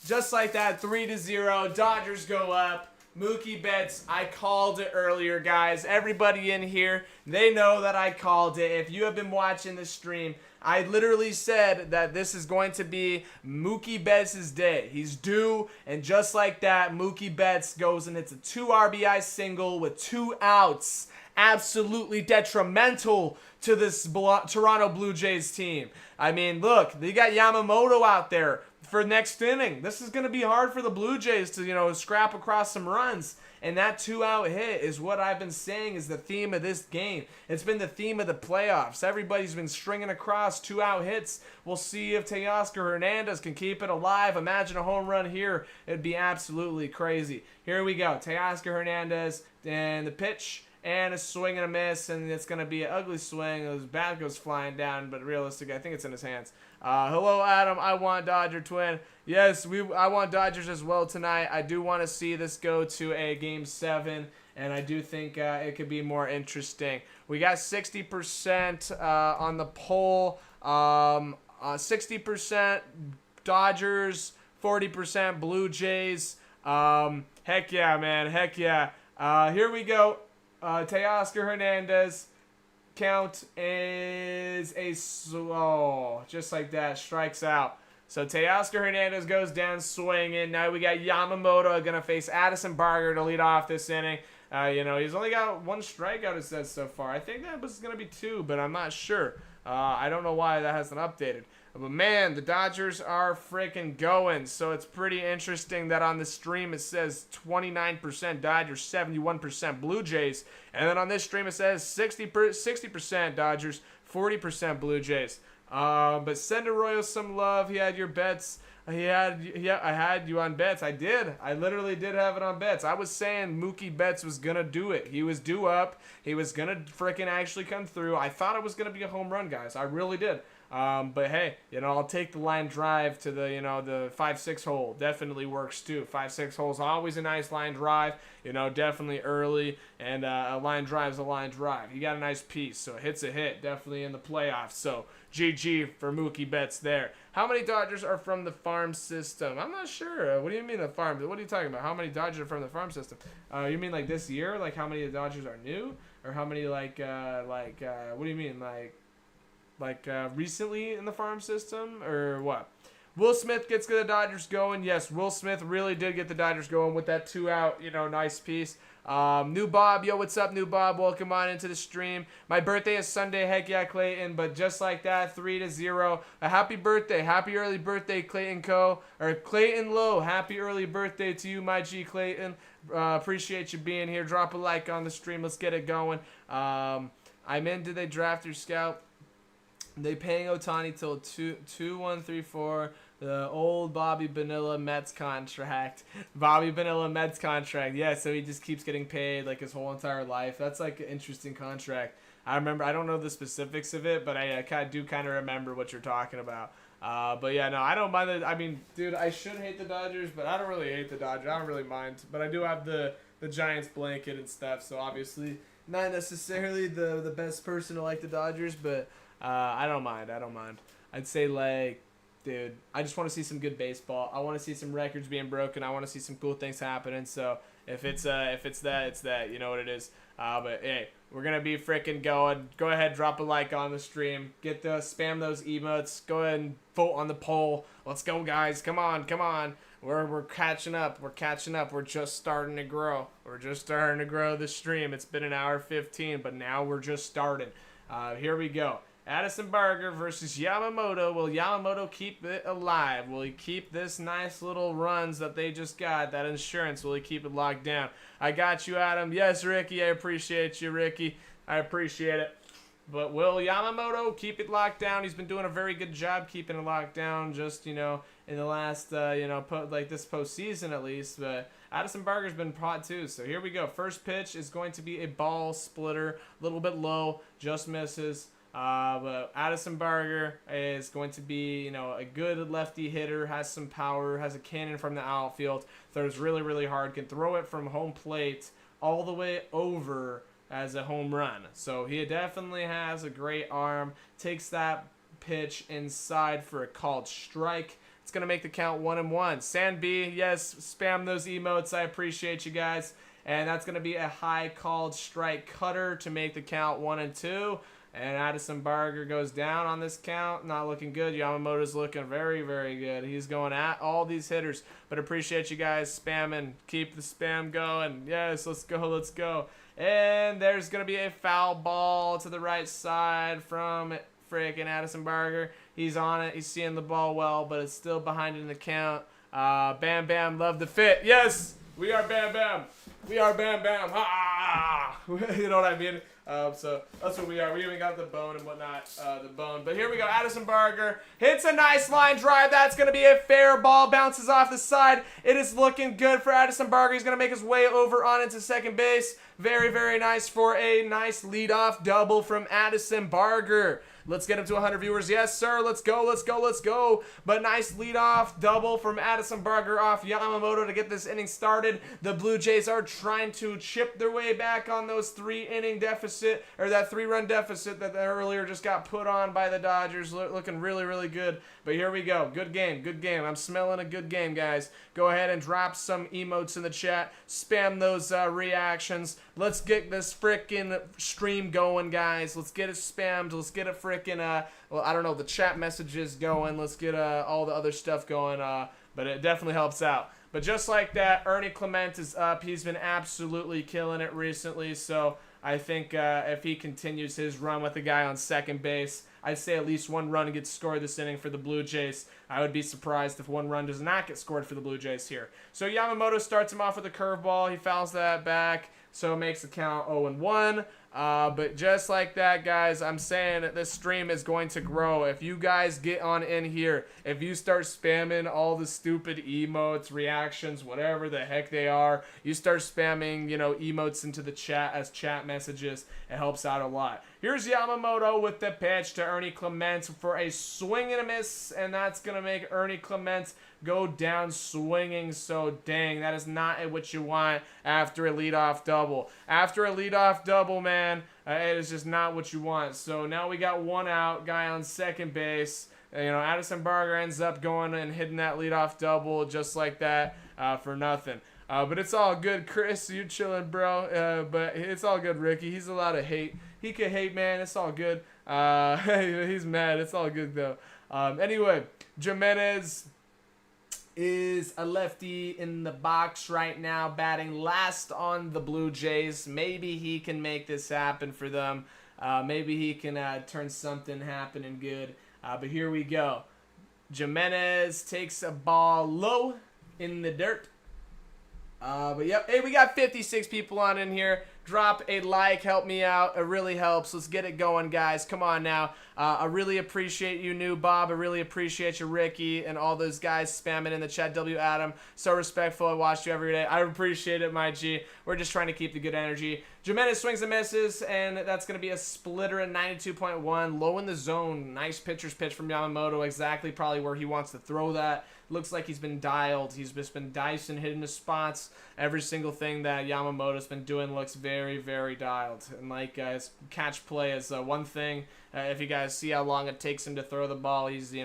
Just like that, 3-0. Dodgers go up. Mookie Betts, I called it earlier, guys. Everybody in here, they know that I called it. If you have been watching the stream, I literally said that this is going to be Mookie Betts' day. He's due, and just like that, Mookie Betts goes and hits a 2 RBI single with 2 outs. Absolutely detrimental to this Toronto Blue Jays team. I mean, look, they got Yamamoto out there for next inning. This is going to be hard for the Blue Jays to, scrap across some runs. And that 2-out hit is what I've been saying is the theme of this game. It's been the theme of the playoffs. Everybody's been stringing across 2-out hits. We'll see if Teoscar Hernandez can keep it alive. Imagine a home run here. It'd be absolutely crazy. Here we go. Teoscar Hernandez and the pitch. And a swing and a miss, and it's going to be an ugly swing. His bat goes flying down, but realistically, I think it's in his hands. Hello, Adam. I want Dodger twin. Yes, I want Dodgers as well tonight. I do want to see this go to a Game 7, and I do think it could be more interesting. We got 60% on the poll. 60% Dodgers, 40% Blue Jays. Heck yeah, man. Heck yeah. Here we go. Teoscar Hernandez, count is just like that, strikes out. So Teoscar Hernandez goes down swinging. Now we got Yamamoto going to face Addison Barger to lead off this inning. He's only got 1 strikeout, it says so far. I think that was going to be 2, but I'm not sure. I don't know why that hasn't updated. But man, the Dodgers are freaking going. So it's pretty interesting that on the stream it says 29% Dodgers, 71% Blue Jays. And then on this stream it says 60% Dodgers, 40% Blue Jays. But send Arroyo some love. He had your bets. I had you on bets. I did. I literally did have it on bets. I was saying Mookie Betts was going to do it. He was due up. He was going to freaking actually come through. I thought it was going to be a home run, guys. I really did. But hey, I'll take the line drive to the 5-6 hole. Definitely works too. 5-6 hole is always a nice line drive. Definitely early, and a line drive's a line drive. You got a nice piece, so it hits a hit. Definitely in the playoffs. So GG for Mookie Betts there. How many Dodgers are from the farm system? I'm not sure. What do you mean the farm? What are you talking about? How many Dodgers are from the farm system? You mean like this year? Like how many Dodgers are new, or how many what do you mean recently in the farm system, or what? Will Smith gets the Dodgers going. Yes, Will Smith really did get the Dodgers going with that 2-out, nice piece. New Bob, yo, what's up, New Bob? Welcome on into the stream. My birthday is Sunday, heck yeah, Clayton. But just like that, 3-0. A happy birthday, happy early birthday, Clayton Clayton Lowe. Happy early birthday to you, my G Clayton. Appreciate you being here. Drop a like on the stream. Let's get it going. I'm in. Did they draft your scout? They paying Ohtani till 2-1-3-4. The old Bobby Bonilla Mets contract. Yeah, so he just keeps getting paid like his whole entire life. That's like an interesting contract. I don't know the specifics of it, but I do kind of remember what you're talking about. But yeah, no, I don't mind the. I mean, dude, I should hate the Dodgers, but I don't really hate the Dodgers. I don't really mind. But I do have the Giants blanket and stuff, so obviously not necessarily the best person to like the Dodgers, but I don't mind. I don't mind. I'd say like, dude, I just want to see some good baseball. I want to see some records being broken. I want to see some cool things happening. So if it's that, it's that. You know what it is. But hey, we're gonna be freaking going. Go ahead, drop a like on the stream. Spam those emotes. Go ahead and vote on the poll. Let's go, guys. Come on, come on. We're catching up. We're catching up. We're just starting to grow. We're just starting to grow the stream. It's been an hour 15, but now we're just starting. Here we go. Addison Barger versus Yamamoto. Will Yamamoto keep it alive? Will he keep this nice little runs that they just got, that insurance? Will he keep it locked down? I got you, Adam. Yes, Ricky. I appreciate you, Ricky. I appreciate it. But will Yamamoto keep it locked down? He's been doing a very good job keeping it locked down just, in the last, like this postseason at least. But Addison Barger's been hot too. So here we go. First pitch is going to be a ball splitter. A little bit low. Just misses. But Addison Barger is going to be, a good lefty hitter, has some power, has a cannon from the outfield, throws really, really hard, can throw it from home plate all the way over as a home run. So he definitely has a great arm, takes that pitch inside for a called strike. It's going to make the count 1-1. Sand B, yes, spam those emotes. I appreciate you guys. And that's going to be a high called strike cutter to make the count 1-2. And Addison Barger goes down on this count. Not looking good. Yamamoto's looking very, very good. He's going at all these hitters. But appreciate you guys spamming. Keep the spam going. Yes, let's go, let's go. And there's going to be a foul ball to the right side from freaking Addison Barger. He's on it. He's seeing the ball well, but it's still behind in the count. Bam Bam, love the fit. Yes, we are Bam Bam. We are Bam Bam. Ha! You know what I mean? So that's what we are. We even got the bone and whatnot, the bone. But here we go. Addison Barger hits a nice line drive. That's going to be a fair ball. Bounces off the side. It is looking good for Addison Barger. He's going to make his way over on into second base. Very, very nice for a nice leadoff double from Addison Barger. Let's get him to 100 viewers. Yes, sir. Let's go, let's go, let's go. But nice leadoff double from Addison Barger off Yamamoto to get this inning started. The Blue Jays are trying to chip their way back on those 3-inning deficit, or that 3-run deficit that earlier just got put on by the Dodgers. Looking really, really good. But here we go. Good game, good game. I'm smelling a good game, guys. Go ahead and drop some emotes in the chat. Spam those reactions. Let's get this freaking stream going, guys. Let's get it spammed. Let's get it freaking, well, I don't know, the chat messages going. Let's get all the other stuff going. But it definitely helps out. But just like that, Ernie Clement is up. He's been absolutely killing it recently. So I think if he continues his run with the guy on second base, I'd say at least one run gets scored this inning for the Blue Jays. I would be surprised if one run does not get scored for the Blue Jays here. So Yamamoto starts him off with a curveball. He fouls that back, so it makes the count 0-1. But just like that, guys, I'm saying that this stream is going to grow. If you guys get on in here, if you start spamming all the stupid emotes, reactions, whatever the heck they are, you start spamming, emotes into the chat as chat messages, it helps out a lot. Here's Yamamoto with the pitch to Ernie Clement for a swing and a miss, and that's going to make Ernie Clement go down swinging. So dang, that is not what you want after a leadoff double. After a leadoff double, man, it is just not what you want. So now we got one out, guy on second base. Addison Barger ends up going and hitting that leadoff double just like that for nothing. But it's all good, Chris. You chilling, bro. But it's all good, Ricky. He's allowed to hate. He can hate, man. It's all good. He's mad. It's all good, though. Anyway, Jimenez is a lefty in the box right now, batting last on the Blue Jays. Maybe he can make this happen for them. Maybe he can turn something happening good. But here we go. Jimenez takes a ball low in the dirt. But yep, hey, we got 56 people on in here. Drop a like, help me out. It really helps. Let's get it going, guys. Come on now. I really appreciate you, New Bob. I really appreciate you, Ricky, and all those guys spamming in the chat. W. Adam, so respectful. I watch you every day. I appreciate it, my G. We're just trying to keep the good energy. Jimenez swings and misses, and that's going to be a splitter at 92.1. Low in the zone. Nice pitcher's pitch from Yamamoto. Exactly probably where he wants to throw that. Looks like he's been dialed. He's just been dicing, hitting the spots. Every single thing that Yamamoto's been doing looks very, very dialed. And like his catch play is one thing. If you guys see how long it takes him to throw the ball, he's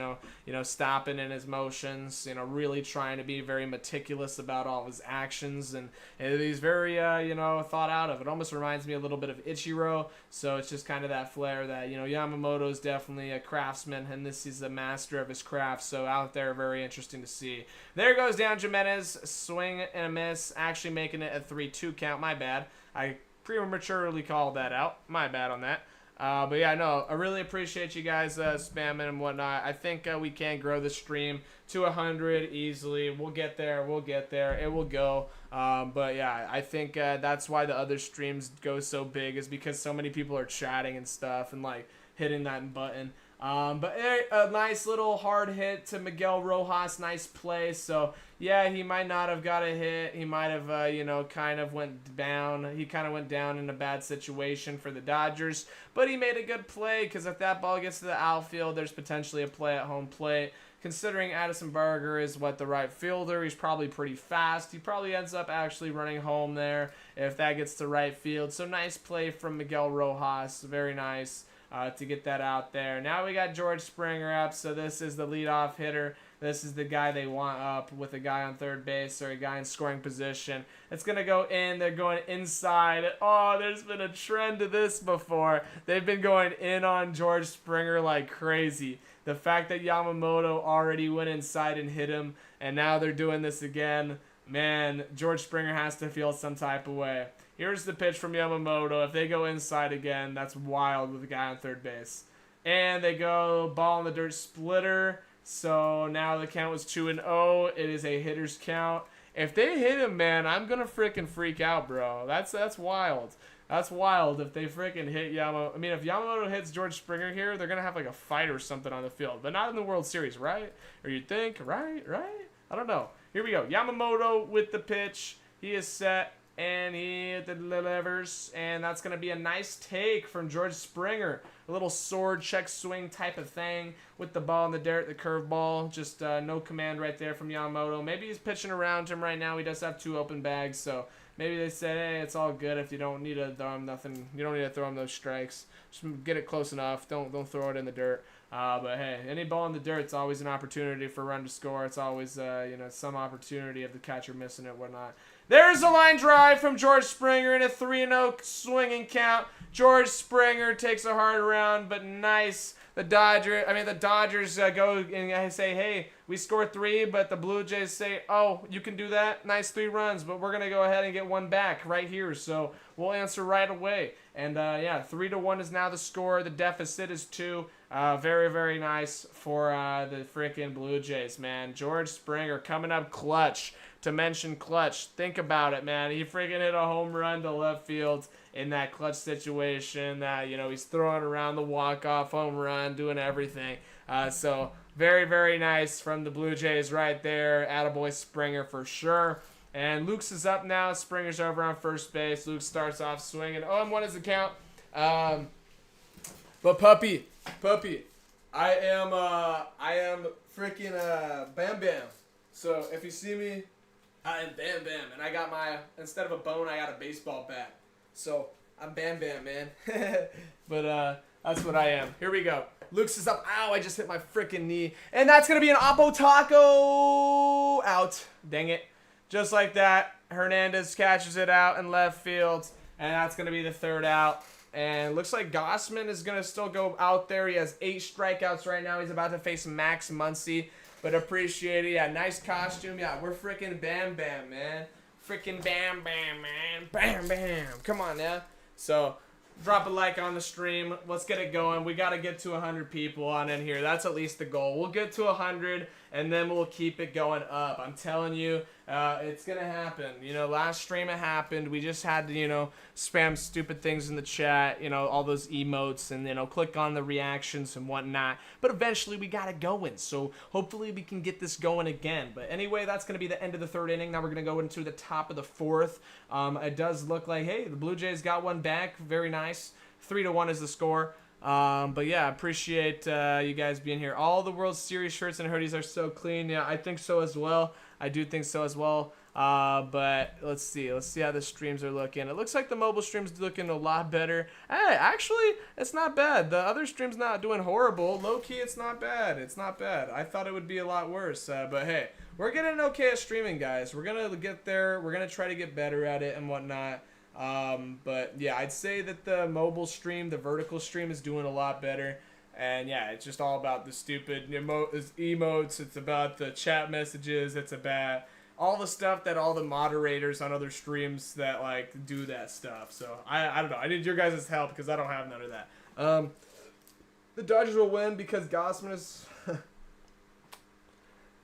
stopping in his motions. Really trying to be very meticulous about all of his actions, and he's very thought out of. It almost reminds me a little bit of Ichiro. So it's just kind of that flair that Yamamoto is definitely a craftsman, and this is a master of his craft. So out there, very interesting to see. There goes down Jimenez, swing and a miss, actually making it a 3-2 count. My bad. I prematurely called that out. My bad on that. But yeah, no, I really appreciate you guys spamming and whatnot. I think we can grow the stream to 100 easily. We'll get there. We'll get there. It will go. But yeah, I think that's why the other streams go so big, is because so many people are chatting and stuff and like hitting that button. But a nice little hard hit to Miguel Rojas. Nice play. So yeah, he might not have got a hit. He might have, kind of went down. He kind of went down in a bad situation for the Dodgers. But he made a good play, because if that ball gets to the outfield, there's potentially a play at home plate. Considering Addison Barger is the right fielder, he's probably pretty fast. He probably ends up actually running home there if that gets to right field. So nice play from Miguel Rojas. Very nice. To get that out there. Now we got George Springer up, so this is the leadoff hitter. This is the guy they want up with a guy on third base or a guy in scoring position. It's going to go in. They're going inside. Oh, there's been a trend to this before. They've been going in on George Springer like crazy. The fact that Yamamoto already went inside and hit him, and now they're doing this again, man, George Springer has to feel some type of way. Here's the pitch from Yamamoto. If they go inside again, that's wild with the guy on third base. And they go ball in the dirt, splitter. So now the count was 2-0. It is a hitter's count. If they hit him, man, I'm going to freaking freak out, bro. That's wild. That's wild if they freaking hit Yamamoto. I mean, if Yamamoto hits George Springer here, they're going to have like a fight or something on the field. But not in the World Series, right? Or you'd think, right? I don't know. Here we go. Yamamoto with the pitch. He is set. And he delivers, and that's going to be a nice take from George Springer. A little sword check swing type of thing with the ball in the dirt, the curveball. Just no command right there from Yamamoto. Maybe he's pitching around him right now. He does have 2 open bags, so maybe they said, hey, it's all good if you don't need to throw him nothing. You don't need to throw him those strikes. Just get it close enough. Don't throw it in the dirt. But hey, any ball in the dirt, it's always an opportunity for a run to score. It's always some opportunity of the catcher missing it, whatnot. There's a line drive from George Springer in a 3-0 swinging count. George Springer takes a hard round, but nice. The Dodgers go and say, hey, we scored 3, but the Blue Jays say, oh, you can do that? Nice 3 runs, but we're going to go ahead and get 1 back right here, so we'll answer right away. And, 3-1 is now the score. The deficit is 2. Very, very nice for the freaking Blue Jays, man. George Springer coming up clutch. To mention clutch, think about it, man. He freaking hit a home run to left field in that clutch situation that, he's throwing around the walk-off home run, doing everything. So very, very nice from the Blue Jays right there. Attaboy Springer for sure. And Luke's is up now. Springer's over on first base. Luke starts off swinging. 0-1 is the count. But Puppy, I am freaking Bam Bam. So if you see me, I am Bam Bam, and I got instead of a bone, I got a baseball bat. So I'm Bam Bam, man. But that's what I am. Here we go. Luke's is up. Ow, I just hit my freaking knee. And that's going to be an Oppo Taco out. Dang it. Just like that, Hernandez catches it out in left field, and that's going to be the 3rd out. And looks like Gossman is going to still go out there. He has 8 strikeouts right now. He's about to face Max Muncy. But appreciate it. Yeah, nice costume. Yeah, we're freaking Bam Bam, man. Freaking Bam Bam, man. Bam Bam. Come on now. So, drop a like on the stream. Let's get it going. We got to get to 100 people on in here. That's at least the goal. We'll get to 100, and then we'll keep it going up. I'm telling you, It's gonna happen. Last stream it happened. We just had to, spam stupid things in the chat, all those emotes and, click on the reactions and whatnot. But eventually we got it going. So hopefully we can get this going again. But anyway, that's gonna be the end of the third inning. Now we're gonna go into the top of the fourth. It does look like, hey, the Blue Jays got one back. Very nice. 3-1 is the score. But yeah, appreciate you guys being here. All the World Series shirts and hoodies are so clean. Yeah, I think so as well. I do think so as well. But let's see how the streams are looking. It looks like the mobile stream's looking a lot better. Hey, actually, it's not bad. The other stream's not doing horrible. Low key, it's not bad. It's not bad. I thought it would be a lot worse. But hey, we're getting okay at streaming, guys. We're gonna get there. We're gonna try to get better at it and whatnot. But yeah, I'd say that the mobile stream, the vertical stream, is doing a lot better. And yeah, it's just all about the stupid emotes. It's about the chat messages. It's about all the stuff that all the moderators on other streams that like do that stuff. So I don't know. I need your guys' help because I don't have none of that. The Dodgers will win because Gossman is.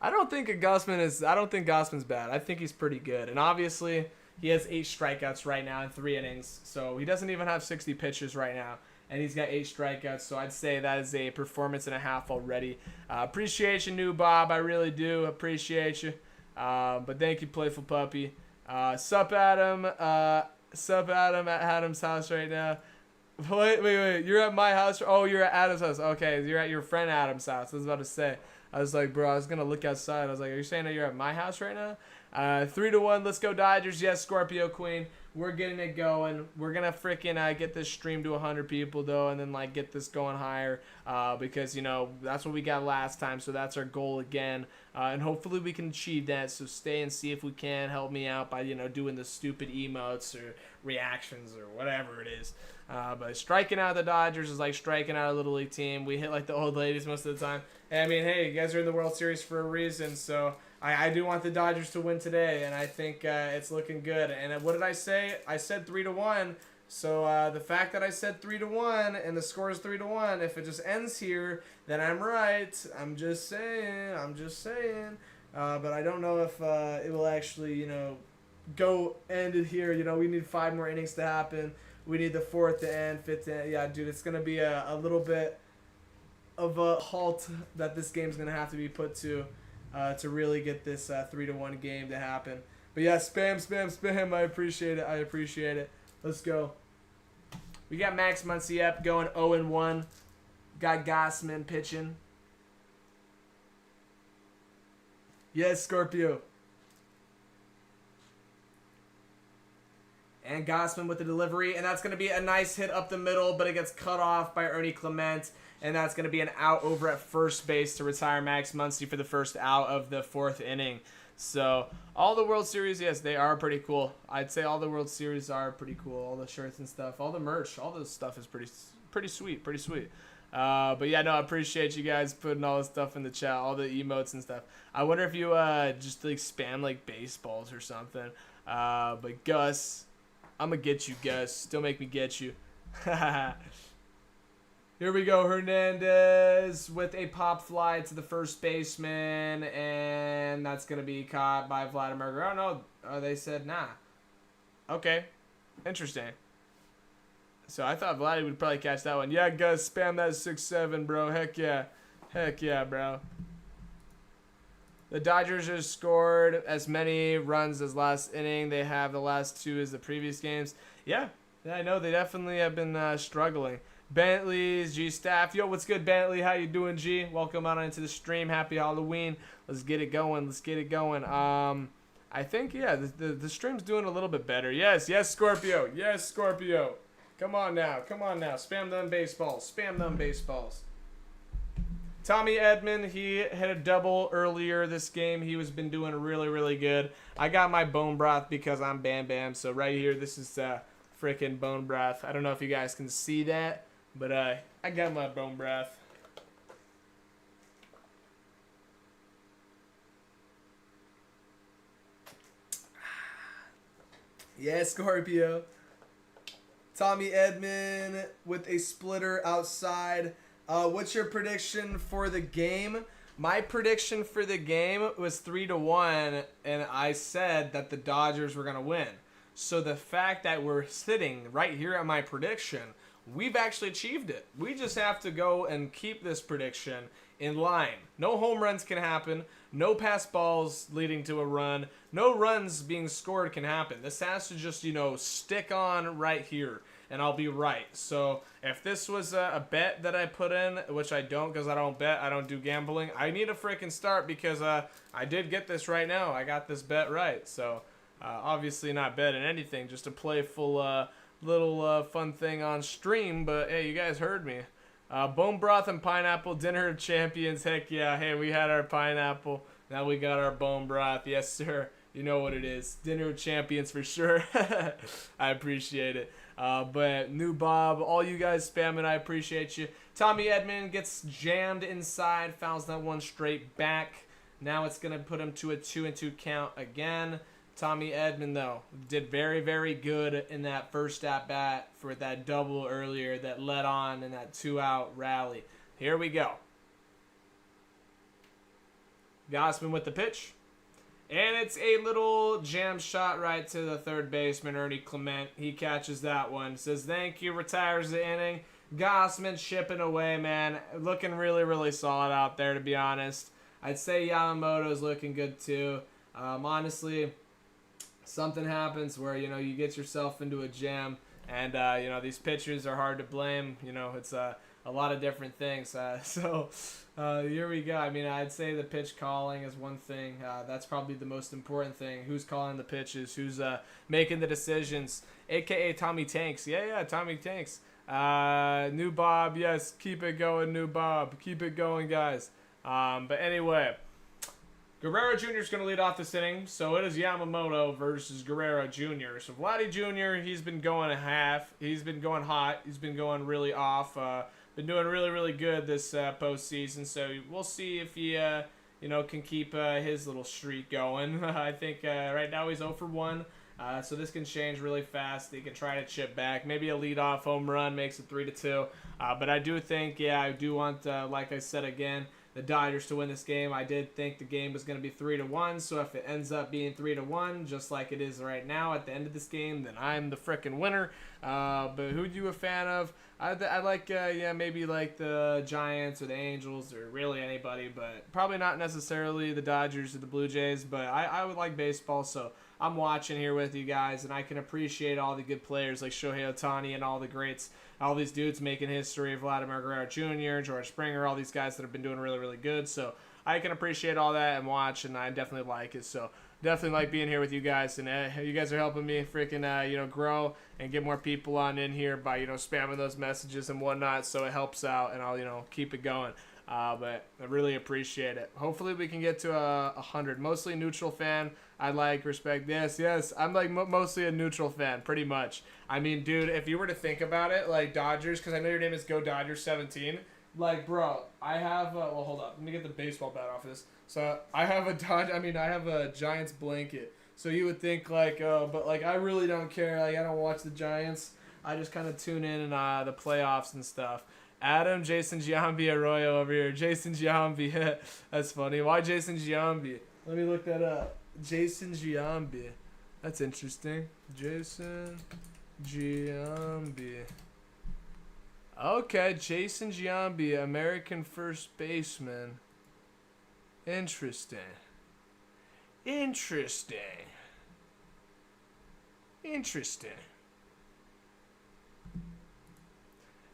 I don't think Gossman's bad. I think he's pretty good. And obviously, he has 8 strikeouts right now in 3 innings. So he doesn't even have 60 pitches right now. And he's got 8 strikeouts. So I'd say that is a performance and a half already. Appreciate you, new Bob. I really do appreciate you. But thank you, Playful Puppy. Sup, Adam. Sup, Adam at Adam's house right now. Wait. You're at my house? Oh, you're at Adam's house. Okay, you're at your friend Adam's house. I was about to say. I was like, bro, I was going to look outside. I was like, are you saying that you're at my house right now? 3-1. Let's go Dodgers. Yes, Scorpio Queen. We're getting it going. We're going to freaking get this stream to 100 people, though, and then, like, get this going higher because, that's what we got last time, so that's our goal again. And hopefully we can achieve that, so stay and see if we can. Help me out by, doing the stupid emotes or reactions or whatever it is. But striking out the Dodgers is like striking out a Little League team. We hit like the old ladies most of the time. And I mean, hey, you guys are in the World Series for a reason, so I do want the Dodgers to win today, and I think it's looking good. And what did I say? I said 3-1. So the fact that I said 3-1 and the score is 3-1, if it just ends here, then I'm right. I'm just saying. But I don't know if it will actually, go end it here. We need 5 more innings to happen. We need the 4th to end, 5th to end. Yeah, dude, it's going to be a little bit of a halt that this game's going to have to be put to really get this 3-1 game to happen. But yeah, spam. I appreciate it. Let's go. We got Max Muncy up going 0-1. Got Gossman pitching. Yes, Scorpio. And Gossman with the delivery, and that's going to be a nice hit up the middle, but it gets cut off by Ernie Clement, and that's going to be an out over at first base to retire Max Muncy for the first out of the 4th inning. So all the World Series, yes, they are pretty cool. I'd say all the World Series are pretty cool. All the shirts and stuff, all the merch, all this stuff is pretty sweet. But yeah, no, I appreciate you guys putting all this stuff in the chat, all the emotes and stuff. I wonder if you just like spam like baseballs or something. But Gus, I'm gonna get you, Gus. Still make me get you. Here we go, Hernandez with a pop fly to the first baseman, and that's going to be caught by Vladimir. Oh, no, they said nah. Okay, interesting. So I thought Vladdy would probably catch that one. Yeah, Gus, spam that 6-7, bro. Heck yeah, bro. The Dodgers have scored as many runs as last inning. They have the last 2 as the previous games. Yeah, I know they definitely have been struggling. Bentley's G Staff. Yo, what's good, Bentley? How you doing, G? Welcome on into the stream. Happy Halloween. Let's get it going. I think, yeah, the stream's doing a little bit better. Yes, Scorpio. Yes, Scorpio. Come on now. Spam them baseballs. Tommy Edman, he hit a double earlier this game. He has been doing really, really good. I got my bone broth because I'm Bam Bam. So right here, this is freaking bone broth. I don't know if you guys can see that. But I got my bone breath. Yeah, Scorpio. Tommy Edman with a splitter outside. What's your prediction for the game? My prediction for the game was 3-1, and I said that the Dodgers were gonna win. So the fact that we're sitting right here at my prediction, we've actually achieved it. We just have to go and keep this prediction in line. No home runs can happen. No pass balls leading to a run. No runs being scored can happen. This has to just, stick on right here, and I'll be right. So if this was a bet that I put in, which I don't because I don't bet, I don't do gambling, I need a freaking start because I did get this right now. I got this bet right. So obviously not betting anything, just a playful little fun thing on stream. But hey, you guys heard me. Bone broth and pineapple, dinner of champions. Heck yeah. Hey, we had our pineapple. Now we got our bone broth. Yes, sir. You know what it is. Dinner of champions for sure. I appreciate it. But new Bob, all you guys spamming, I appreciate you. Tommy Edman gets jammed inside, fouls that one straight back. Now it's going to put him to a 2-2 count again. Tommy Edman, though, did very, very good in that first at-bat for that double earlier that led on in that 2-out rally. Here we go. Gossman with the pitch. And it's a little jam shot right to the third baseman, Ernie Clement. He catches that one. Says, thank you, retires the inning. Gossman chipping away, man. Looking really, really solid out there, to be honest. I'd say Yamamoto's looking good, too. Honestly, something happens where, you get yourself into a jam. And, these pitchers are hard to blame. It's a lot of different things. Here we go. I mean, I'd say the pitch calling is one thing. That's probably the most important thing. Who's calling the pitches? Who's making the decisions? A.K.A. Tommy Tanks. Yeah, Tommy Tanks. New Bob. Yes, keep it going, New Bob. Keep it going, guys. But anyway, Guerrero Jr. is going to lead off this inning. So it is Yamamoto versus Guerrero Jr. So Vladdy Jr., he's been going a half. He's been going hot. He's been going really off. Been doing really, really good this postseason. So we'll see if he, can keep his little streak going. I think right now he's 0 for 1. So this can change really fast. He can try to chip back. Maybe a leadoff home run makes it 3-2. But I do think, I do want, like I said again, the Dodgers to win this game. I did think the game was going to be 3-1. So if it ends up being 3-1, just like it is right now at the end of this game, then I'm the frickin' winner. But who you a fan of? I like, maybe like the Giants or the Angels or really anybody, but probably not necessarily the Dodgers or the Blue Jays. But I would like baseball, so I'm watching here with you guys, and I can appreciate all the good players like Shohei Ohtani and all the greats, all these dudes making history, Vladimir Guerrero Jr., George Springer, all these guys that have been doing really, really good. So I can appreciate all that and watch, and I definitely like it. So definitely like being here with you guys, and you guys are helping me freaking grow and get more people on in here by spamming those messages and whatnot. So it helps out, and I'll keep it going. But I really appreciate it. Hopefully we can get to 100. Mostly neutral fan. I like, respect. Yes. I'm like mostly a neutral fan, pretty much. I mean, dude, if you were to think about it, like Dodgers, because I know your name is Go Dodgers 17. Like, bro, I have. Well, hold up. Let me get the baseball bat off of this. So I have I have a Giants blanket. So you would think but I really don't care. Like, I don't watch the Giants. I just kind of tune in the playoffs and stuff. Adam, Jason Giambi, Arroyo over here. Jason Giambi. That's funny. Why Jason Giambi? Let me look that up. Jason Giambi. That's interesting. Jason Giambi. Okay, Jason Giambi, American first baseman. Interesting.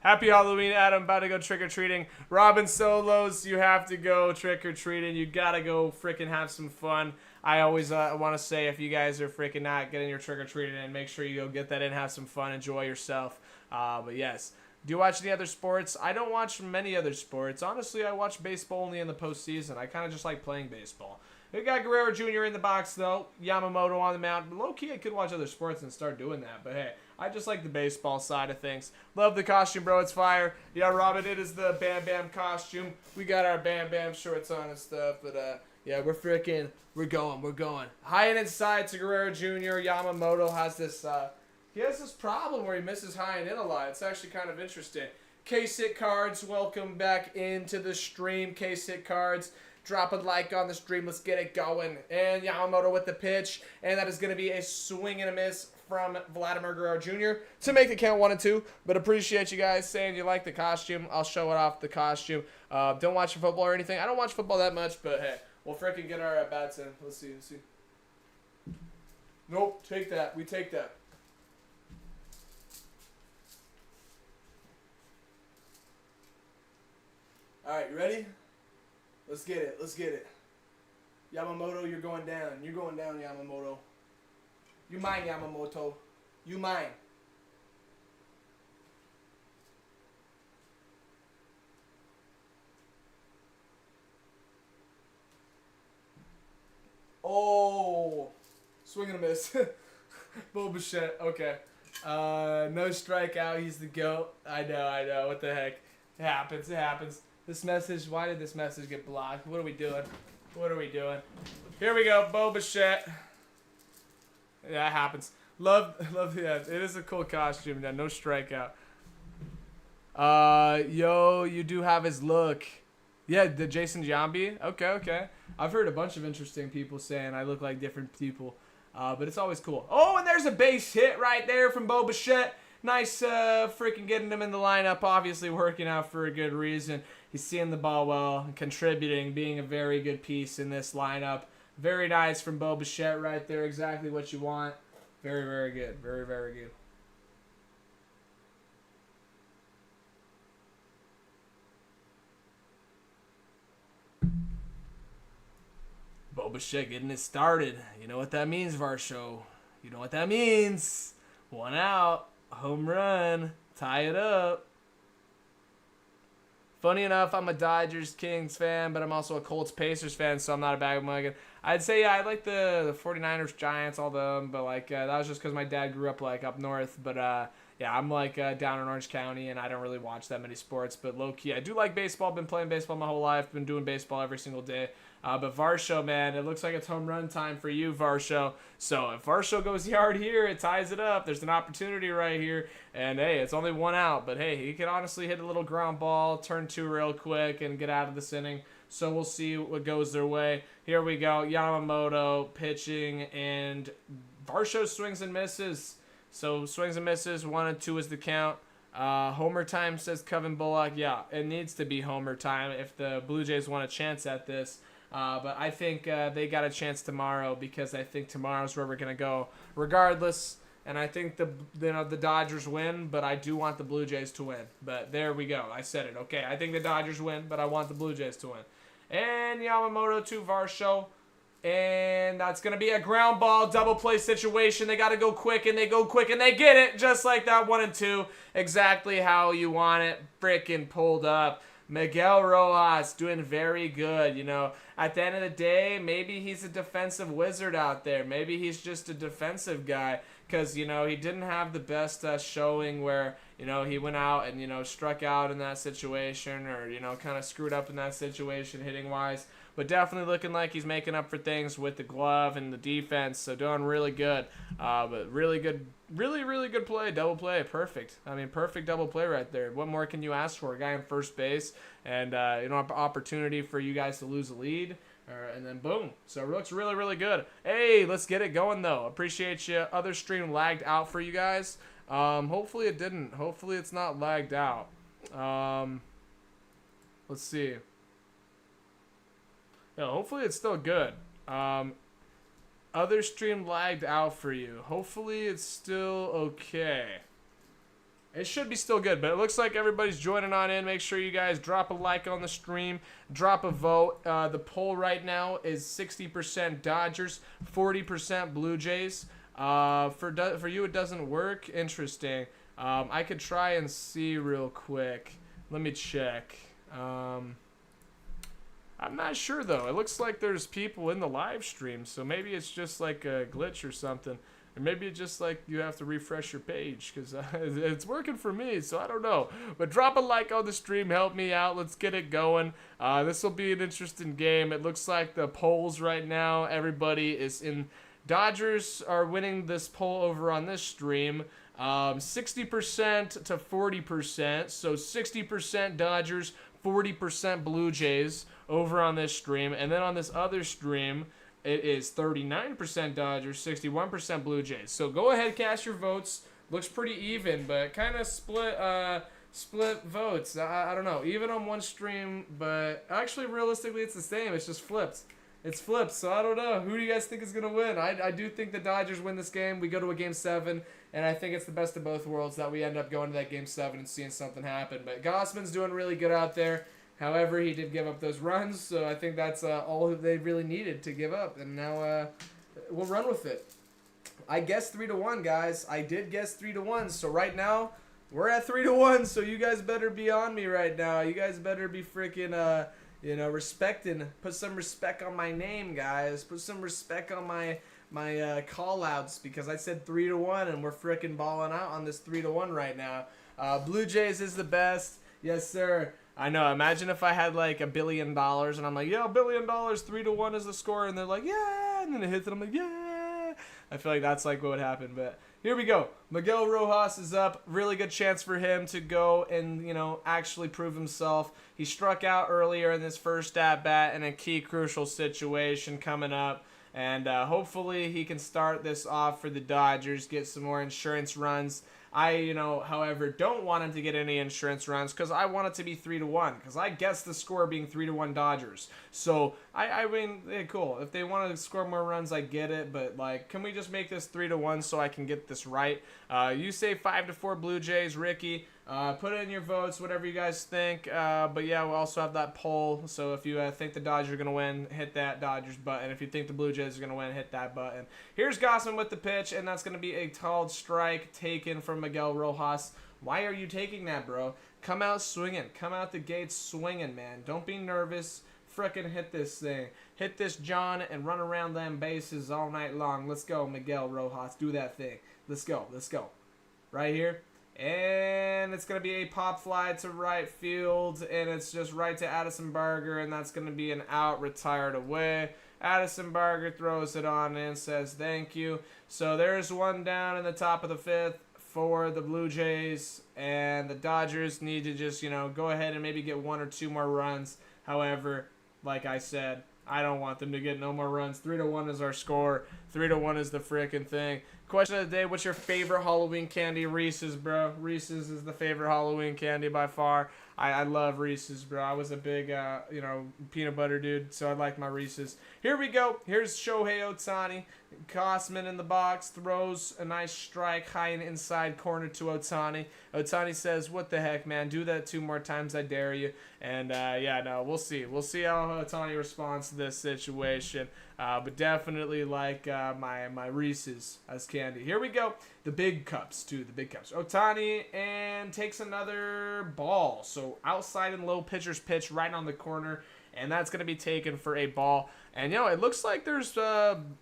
Happy Halloween, Adam. About to go trick-or-treating. Robin Solos, you have to go trick-or-treating. You gotta go freaking have some fun. I always want to say, if you guys are freaking not getting your trick-or-treating in, make sure you go get that in, have some fun, enjoy yourself. But yes. Do you watch any other sports? I don't watch many other sports. Honestly, I watch baseball only in the postseason. I kind of just like playing baseball. We got Guerrero Jr. in the box, though. Yamamoto on the mound. Low-key, I could watch other sports and start doing that. But, hey, I just like the baseball side of things. Love the costume, bro. It's fire. Yeah, Robin, it is the Bam Bam costume. We got our Bam Bam shorts on and stuff. But, yeah, we're going. High and inside to Guerrero Jr. Yamamoto has this, he has this problem where he misses high and in a lot. It's actually kind of interesting. Case Hit Cards, welcome back into the stream. Case Hit Cards. Drop a like on the stream. Let's get it going. And Yamamoto with the pitch. And that is going to be a swing and a miss from Vladimir Guerrero Jr. to make it count 1-2. But appreciate you guys saying you like the costume. I'll show it off the costume. Don't watch football or anything. I don't watch football that much, but hey, we'll freaking get our bats in. Let's see. Nope, take that. We take that. All right, you ready? Let's get it. Yamamoto, you're going down. You're going down, Yamamoto. You mine, Yamamoto. You mine. Oh, swing and a miss. Bo Bichette. Okay. No strikeout. He's the GOAT. I know. What the heck? It happens. This message, why did this message get blocked? What are we doing? Here we go, Bo Bichette. Yeah, it happens. Love, yeah, it is a cool costume. Yeah, no strikeout. Yo, you do have his look. Yeah, the Jason Giambi. Okay. I've heard a bunch of interesting people saying I look like different people. But it's always cool. Oh, and there's a base hit right there from Bo Bichette. Nice freaking getting him in the lineup. Obviously working out for a good reason. He's seeing the ball well, contributing, being a very good piece in this lineup. Very nice from Bo Bichette right there. Exactly what you want. Very, very good. Very, very good. Bo Bichette getting it started. You know what that means, Varsho. You know what that means. 1 out. Home run. Tie it up. Funny enough, I'm a Dodgers Kings fan, but I'm also a Colts Pacers fan, so I'm not a bandwagon. I'd say, yeah, I like the 49ers, Giants, all them, but like that was just because my dad grew up like up north. But yeah, I'm like down in Orange County, and I don't really watch that many sports. But low key, I do like baseball. Been playing baseball my whole life. Been doing baseball every single day. But Varsho, man, it looks like it's home run time for you, Varsho. So if Varsho goes yard here, it ties it up. There's an opportunity right here. And, hey, it's only 1 out. But, hey, he could honestly hit a little ground ball, turn 2 real quick, and get out of this inning. So we'll see what goes their way. Here we go. Yamamoto pitching, and Varsho swings and misses. So swings and misses. 1-2 is the count. Homer time, says Kevin Bullock. Yeah, it needs to be homer time if the Blue Jays want a chance at this. But I think they got a chance tomorrow because I think tomorrow's where we're going to go regardless. And I think the Dodgers win, but I do want the Blue Jays to win. But there we go. I said it. Okay, I think the Dodgers win, but I want the Blue Jays to win. And Yamamoto to Varsho. And that's going to be a ground ball double play situation. They got to go quick, and they go quick, and they get it just like that. 1-2. Exactly how you want it. Frickin' pulled up. Miguel Rojas doing very good, you know. At the end of the day, maybe he's a defensive wizard out there. Maybe he's just a defensive guy because, you know, he didn't have the best showing where, you know, he went out and, you know, struck out in that situation or, you know, kind of screwed up in that situation hitting-wise. But definitely looking like he's making up for things with the glove and the defense. So doing really good. But really good, really good play. Double play. Perfect. I mean, perfect double play right there. What more can you ask for? A guy in first base and, you know, opportunity for you guys to lose a lead. And then boom. So it looks really good. Hey, let's get it going, though. Appreciate you. Other stream lagged out for you guys. Hopefully it didn't. Hopefully it's not lagged out. Let's see. No, hopefully it's still good. Other stream lagged out for you. Hopefully it's still okay. It should be still good, but it looks like everybody's joining on in. Make sure you guys drop a like on the stream. Drop a vote. The poll right now is 60% Dodgers, 40% Blue Jays. For you, it doesn't work. Interesting. I could try and see real quick. Let me check. I'm not sure, though. It looks like there's people in the live stream, so maybe it's just like a glitch or something. Or maybe it's just like you have to refresh your page, because it's working for me, so I don't know. But drop a like on the stream. Help me out. Let's get it going. This will be an interesting game. It looks like the polls right now, everybody is in. Dodgers are winning this poll over on this stream. 60% to 40%. So 60% Dodgers, 40% Blue Jays. over on this stream. And then on this other stream, it is 39% Dodgers, 61% Blue Jays. So go ahead, cast your votes. Looks pretty even, but kind of split votes. I don't know. Even on one stream, but actually, realistically, it's the same. It's just flipped. It's flipped, so I don't know. Who do you guys think is going to win? I do think the Dodgers win this game. We go to a Game 7, and I think it's the best of both worlds that we end up going to that Game 7 and seeing something happen. But Gossman's doing really good out there. However, he did give up those runs, so I think that's all they really needed to give up. And now we'll run with it. I guessed 3-1, guys. I did guess 3-1, so right now we're at 3-1, so you guys better be on me right now. You guys better be freaking, respecting. Put some respect on my name, guys. Put some respect on my call-outs, because I said 3-1, and we're freaking balling out on this 3-1 right now. Blue Jays is the best. Yes, sir. I know. Imagine if I had like $1 billion, and I'm like, yeah, $1 billion, 3-1 is the score, and they're like, yeah, and then it hits, and I'm like, yeah. I feel like that's like what would happen, but here we go. Miguel Rojas is up. Really good chance for him to go and, actually prove himself. He struck out earlier in this first at-bat in a key crucial situation coming up. And hopefully he can start this off for the Dodgers, get some more insurance runs. I, however, don't want him to get any insurance runs because I want it to be 3-1 because I guess the score being 3-1 Dodgers. So, I mean, cool. If they want to score more runs, I get it. But, can we just make this 3-1 so I can get this right? You say 5-4 Blue Jays, Ricky. Put in your votes, whatever you guys think. But yeah, we'll also have that poll. So if you think the Dodgers are going to win, hit that Dodgers button. If you think the Blue Jays are going to win, hit that button. Here's Gossman with the pitch, and that's going to be a called strike taken from Miguel Rojas. Why are you taking that, bro? Come out swinging. Come out the gates swinging, man. Don't be nervous. Frickin' hit this thing. Hit this John and run around them bases all night long. Let's go, Miguel Rojas. Do that thing. Let's go. Let's go. Right here. And it's going to be a pop fly to right field, and it's just right to Addison Barger, and that's going to be an out, retired away. Addison Barger throws it on and says thank you. So there's one down in the top of the fifth for the Blue Jays, and the Dodgers need to just, go ahead and maybe get 1 or 2 more runs. However, like I said, I don't want them to get no more runs. 3-1 is our score. 3-1 is the freaking thing. Question of the day, what's your favorite Halloween candy? Reese's, bro. Reese's is the favorite Halloween candy by far. I love Reese's, bro. I was a big, peanut butter dude, so I like my Reese's. Here we go. Here's Shohei Ohtani. Gossman in the box throws a nice strike high and inside corner to Ohtani. Ohtani says, what the heck, man? Do that 2 more times, I dare you. And, we'll see. We'll see how Ohtani responds to this situation. But definitely like my Reese's as candy. Here we go. The big cups, too. The big cups. Ohtani and takes another ball. So outside and low pitcher's pitch right on the corner. And that's going to be taken for a ball. And, it looks like there's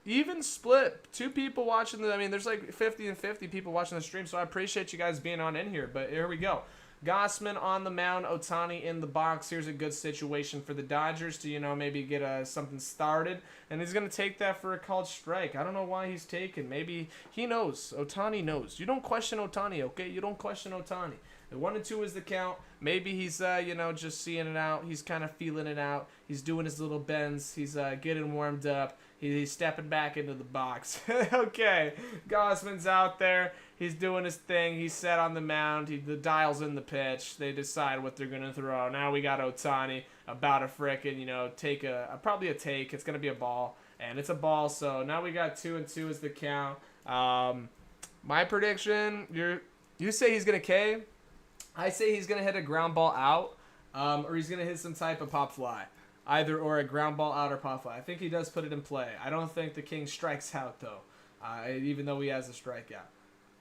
even split. 2 people watching there's like 50 and 50 people watching the stream. So I appreciate you guys being on in here. But here we go. Gossman on the mound, Ohtani in the box. Here's a good situation for the Dodgers to, maybe get something started. And he's going to take that for a called strike. I don't know why he's taken. Maybe he knows. Ohtani knows. You don't question Ohtani, okay? You don't question Ohtani. The 1-2 is the count. Maybe he's, just seeing it out. He's kind of feeling it out. He's doing his little bends. He's getting warmed up. He's stepping back into the box. Okay, Gossman's out there. He's doing his thing. He's set on the mound. The dial's in the pitch. They decide what they're going to throw. Now we got Ohtani about to frickin', take probably a take. It's going to be a ball. And it's a ball, so now we got 2-2 is the count. My prediction, you say he's going to K. I say he's going to hit a ground ball out, or he's going to hit some type of pop fly. Either or a ground ball out or pop fly. I think he does put it in play. I don't think the King strikes out, though, even though he has a strikeout.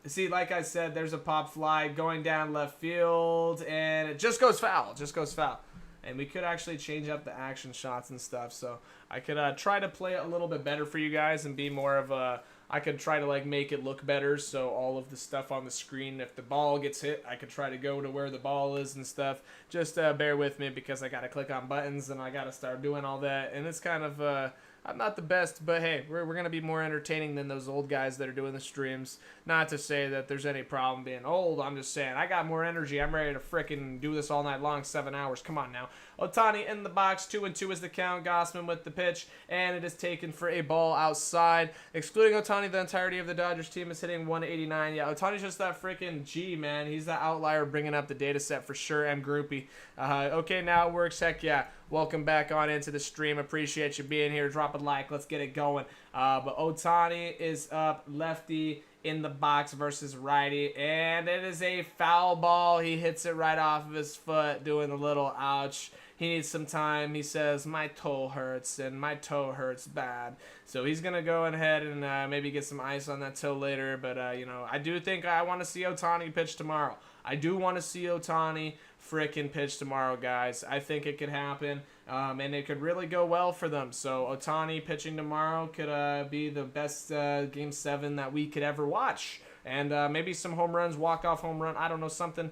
See, like I said, there's a pop fly going down left field, and it just goes foul. And we could actually change up the action shots and stuff, so I could try to play it a little bit better for you guys and be more of a... I could try to make it look better, so all of the stuff on the screen, if the ball gets hit, I could try to go to where the ball is and stuff. Just bear with me because I got to click on buttons and I got to start doing all that, and it's kind of I'm not the best, but hey, we're going to be more entertaining than those old guys that are doing the streams. Not to say that there's any problem being old. I'm just saying I got more energy. I'm ready to frickin' do this all night long, 7 hours. Come on now. Ohtani in the box, 2-2 is the count. Gossman with the pitch, and it is taken for a ball outside. Excluding Ohtani, the entirety of the Dodgers team is hitting 189. Yeah, Ohtani's just that freaking G, man. He's the outlier bringing up the data set for sure. M Groupie. Okay, now it works. Heck yeah. Welcome back on into the stream. Appreciate you being here. Drop a like. Let's get it going. But Ohtani is up, lefty in the box versus righty, and it is a foul ball. He hits it right off of his foot, doing a little ouch. He needs some time. He says, my toe hurts, and my toe hurts bad. So he's going to go ahead and maybe get some ice on that toe later. But, you know, I do think I want to see Ohtani pitch tomorrow. I do want to see Ohtani frickin' pitch tomorrow, guys. I think it could happen, and it could really go well for them. So Ohtani pitching tomorrow could be the best Game 7 that we could ever watch. And maybe some home runs, walk-off home run. I don't know, something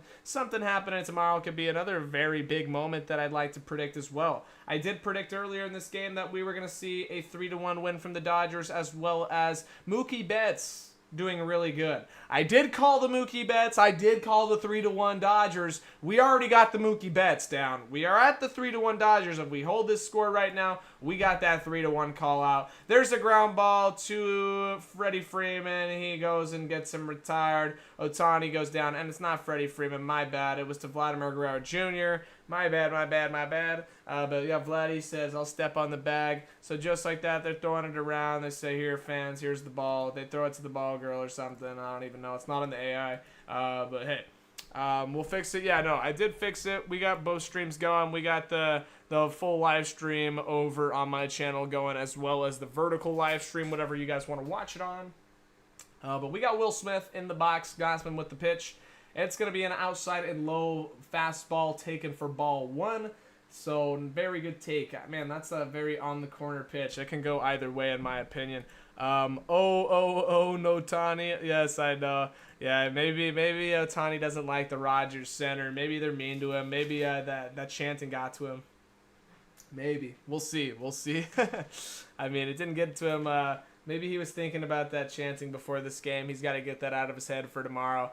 happening tomorrow could be another very big moment that I'd like to predict as well. I did predict earlier in this game that we were going to see a 3-1 win from the Dodgers, as well as Mookie Betts doing really good. I did call the Mookie Betts. I did call the 3-1 Dodgers. We already got the Mookie Betts down. We are at the 3-1 Dodgers. If we hold this score right now, we got that 3-1 call out. There's a ground ball to Freddie Freeman. He goes and gets him retired. Ohtani goes down, and it's not Freddie Freeman. My bad. It was to Vladimir Guerrero Jr. My bad. But yeah, Vladdy says, I'll step on the bag. So just like that, they're throwing it around. They say, here, fans, here's the ball. They throw it to the ball girl or something. I don't even know. It's not in the AI. But hey, we'll fix it. Yeah, no, I did fix it. We got both streams going. We got the full live stream over on my channel going, as well as the vertical live stream, whatever you guys want to watch it on. But we got Will Smith in the box. Gossman with the pitch. It's going to be an outside and low fastball taken for ball 1. So, very good take. Man, that's a very on-the-corner pitch. It can go either way, in my opinion. No Ohtani. Yes, I know. Yeah, maybe Ohtani doesn't like the Rogers Center. Maybe they're mean to him. Maybe that chanting got to him. Maybe. We'll see. I mean, it didn't get to him. Maybe he was thinking about that chanting before this game. He's got to get that out of his head for tomorrow.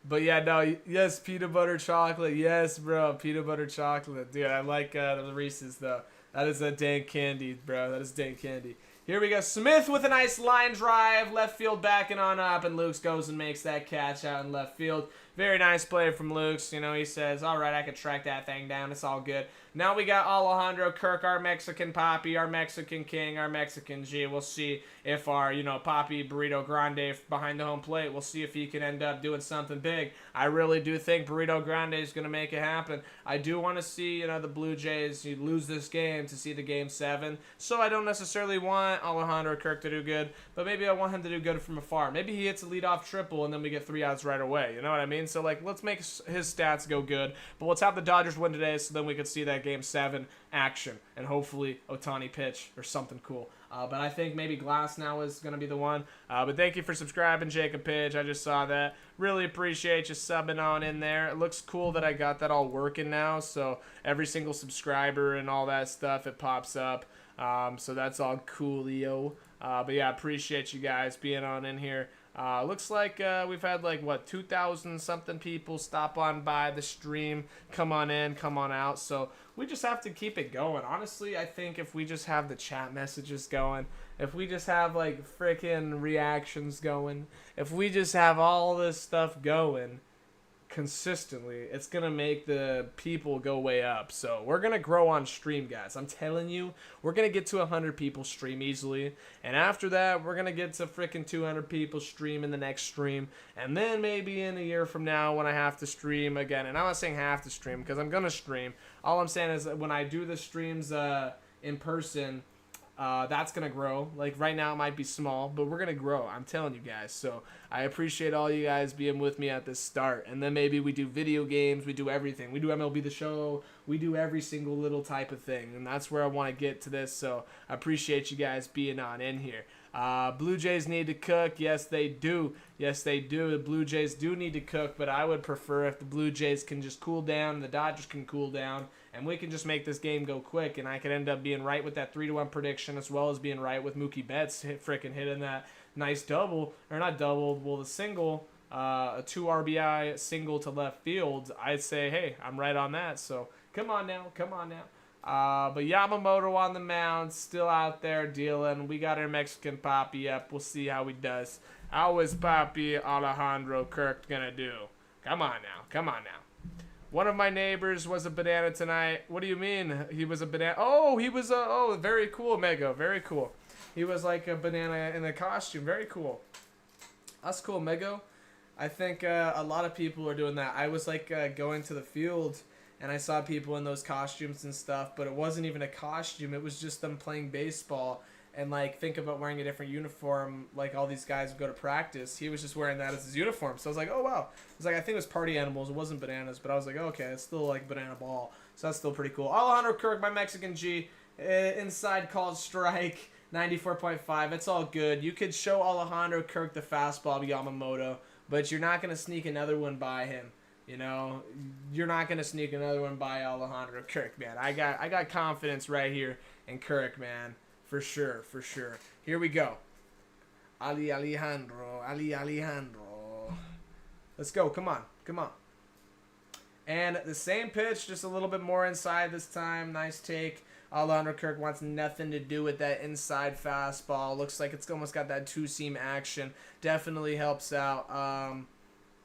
But yeah, no, yes, peanut butter chocolate. Yes, bro, peanut butter chocolate. Dude, I like the Reese's, though. That is a dank candy, bro. That is dank candy. Here we go. Smith with a nice line drive. Left field backing on up, and Lukes goes and makes that catch out in left field. Very nice play from Lukes. You know, he says, all right, I can track that thing down. It's all good. Now we got Alejandro Kirk, our Mexican Papi, our Mexican King, our Mexican G. We'll see if our, Papi Burrito Grande behind the home plate, we'll see if he can end up doing something big. I really do think Burrito Grande is going to make it happen. I do want to see, the Blue Jays lose this game to see the Game 7. So I don't necessarily want Alejandro Kirk to do good, but maybe I want him to do good from afar. Maybe he hits a leadoff triple and then we get 3 outs right away. You know what I mean? So, let's make his stats go good. But let's have the Dodgers win today so then we can see that Game 7 action and hopefully Ohtani pitch or something cool. But I think maybe Glass now is going to be the one. But thank you for subscribing, Jacob Page. I just saw that. Really appreciate you subbing on in there. It looks cool that I got that all working now. So every single subscriber and all that stuff, it pops up. So that's all coolio. But yeah, appreciate you guys being on in here. Looks like we've had 2,000 something people stop on by the stream, come on in, come on out. So we just have to keep it going. Honestly, I think if we just have the chat messages going, if we just have freaking reactions going, if we just have all this stuff going consistently, it's gonna make the people go way up. So we're gonna grow on stream, guys. I'm telling you, we're gonna get to 100 people stream easily, and after that we're gonna get to freaking 200 people stream in the next stream, and then maybe in a year from now when I have to stream again, and I'm not saying have to stream because I'm gonna stream. All I'm saying is that when I do the streams in person, that's going to grow. Right now it might be small, but we're going to grow. I'm telling you guys. So I appreciate all you guys being with me at this start. And then maybe we do video games. We do everything. We do MLB The Show. We do every single little type of thing. And that's where I want to get to this. So I appreciate you guys being on in here. Blue Jays need to cook. Yes, they do. Yes, they do. The Blue Jays do need to cook, but I would prefer if the Blue Jays can just cool down, the Dodgers can cool down, and we can just make this game go quick, and I could end up being right with that 3-1 prediction as well as being right with Mookie Betts freaking hitting that nice double, or not double, well, the single, a 2 RBI single to left field. I'd say, hey, I'm right on that. So come on now. But Yamamoto on the mound, still out there dealing. We got our Mexican Papi up. We'll see how he does. How is Papi Alejandro Kirk gonna do? Come on now. One of my neighbors was a banana tonight. What do you mean he was a banana? Oh, he was very cool, Mego. Very cool. He was like a banana in a costume. Very cool. That's cool, Mego. I think a lot of people are doing that. I was like going to the field and I saw people in those costumes and stuff, but it wasn't even a costume. It was just them playing baseball. And like, think about wearing a different uniform. Like all these guys would go to practice. He was just wearing that as his uniform. So I was like, oh wow. I was like, I think it was party animals. It wasn't bananas, but I was like, okay, it's still like banana ball. So that's still pretty cool. Alejandro Kirk, my Mexican G, inside called strike, 94.5. It's all good. You could show Alejandro Kirk the fastball to Yamamoto, but you're not gonna sneak another one by him. You know, you're not gonna sneak another one by Alejandro Kirk, man. I got confidence right here in Kirk, man. For sure. Here we go. Alejandro. Let's go. Come on. And the same pitch, just a little bit more inside this time. Nice take. Alejandro Kirk wants nothing to do with that inside fastball. Looks like it's almost got that two-seam action. Definitely helps out.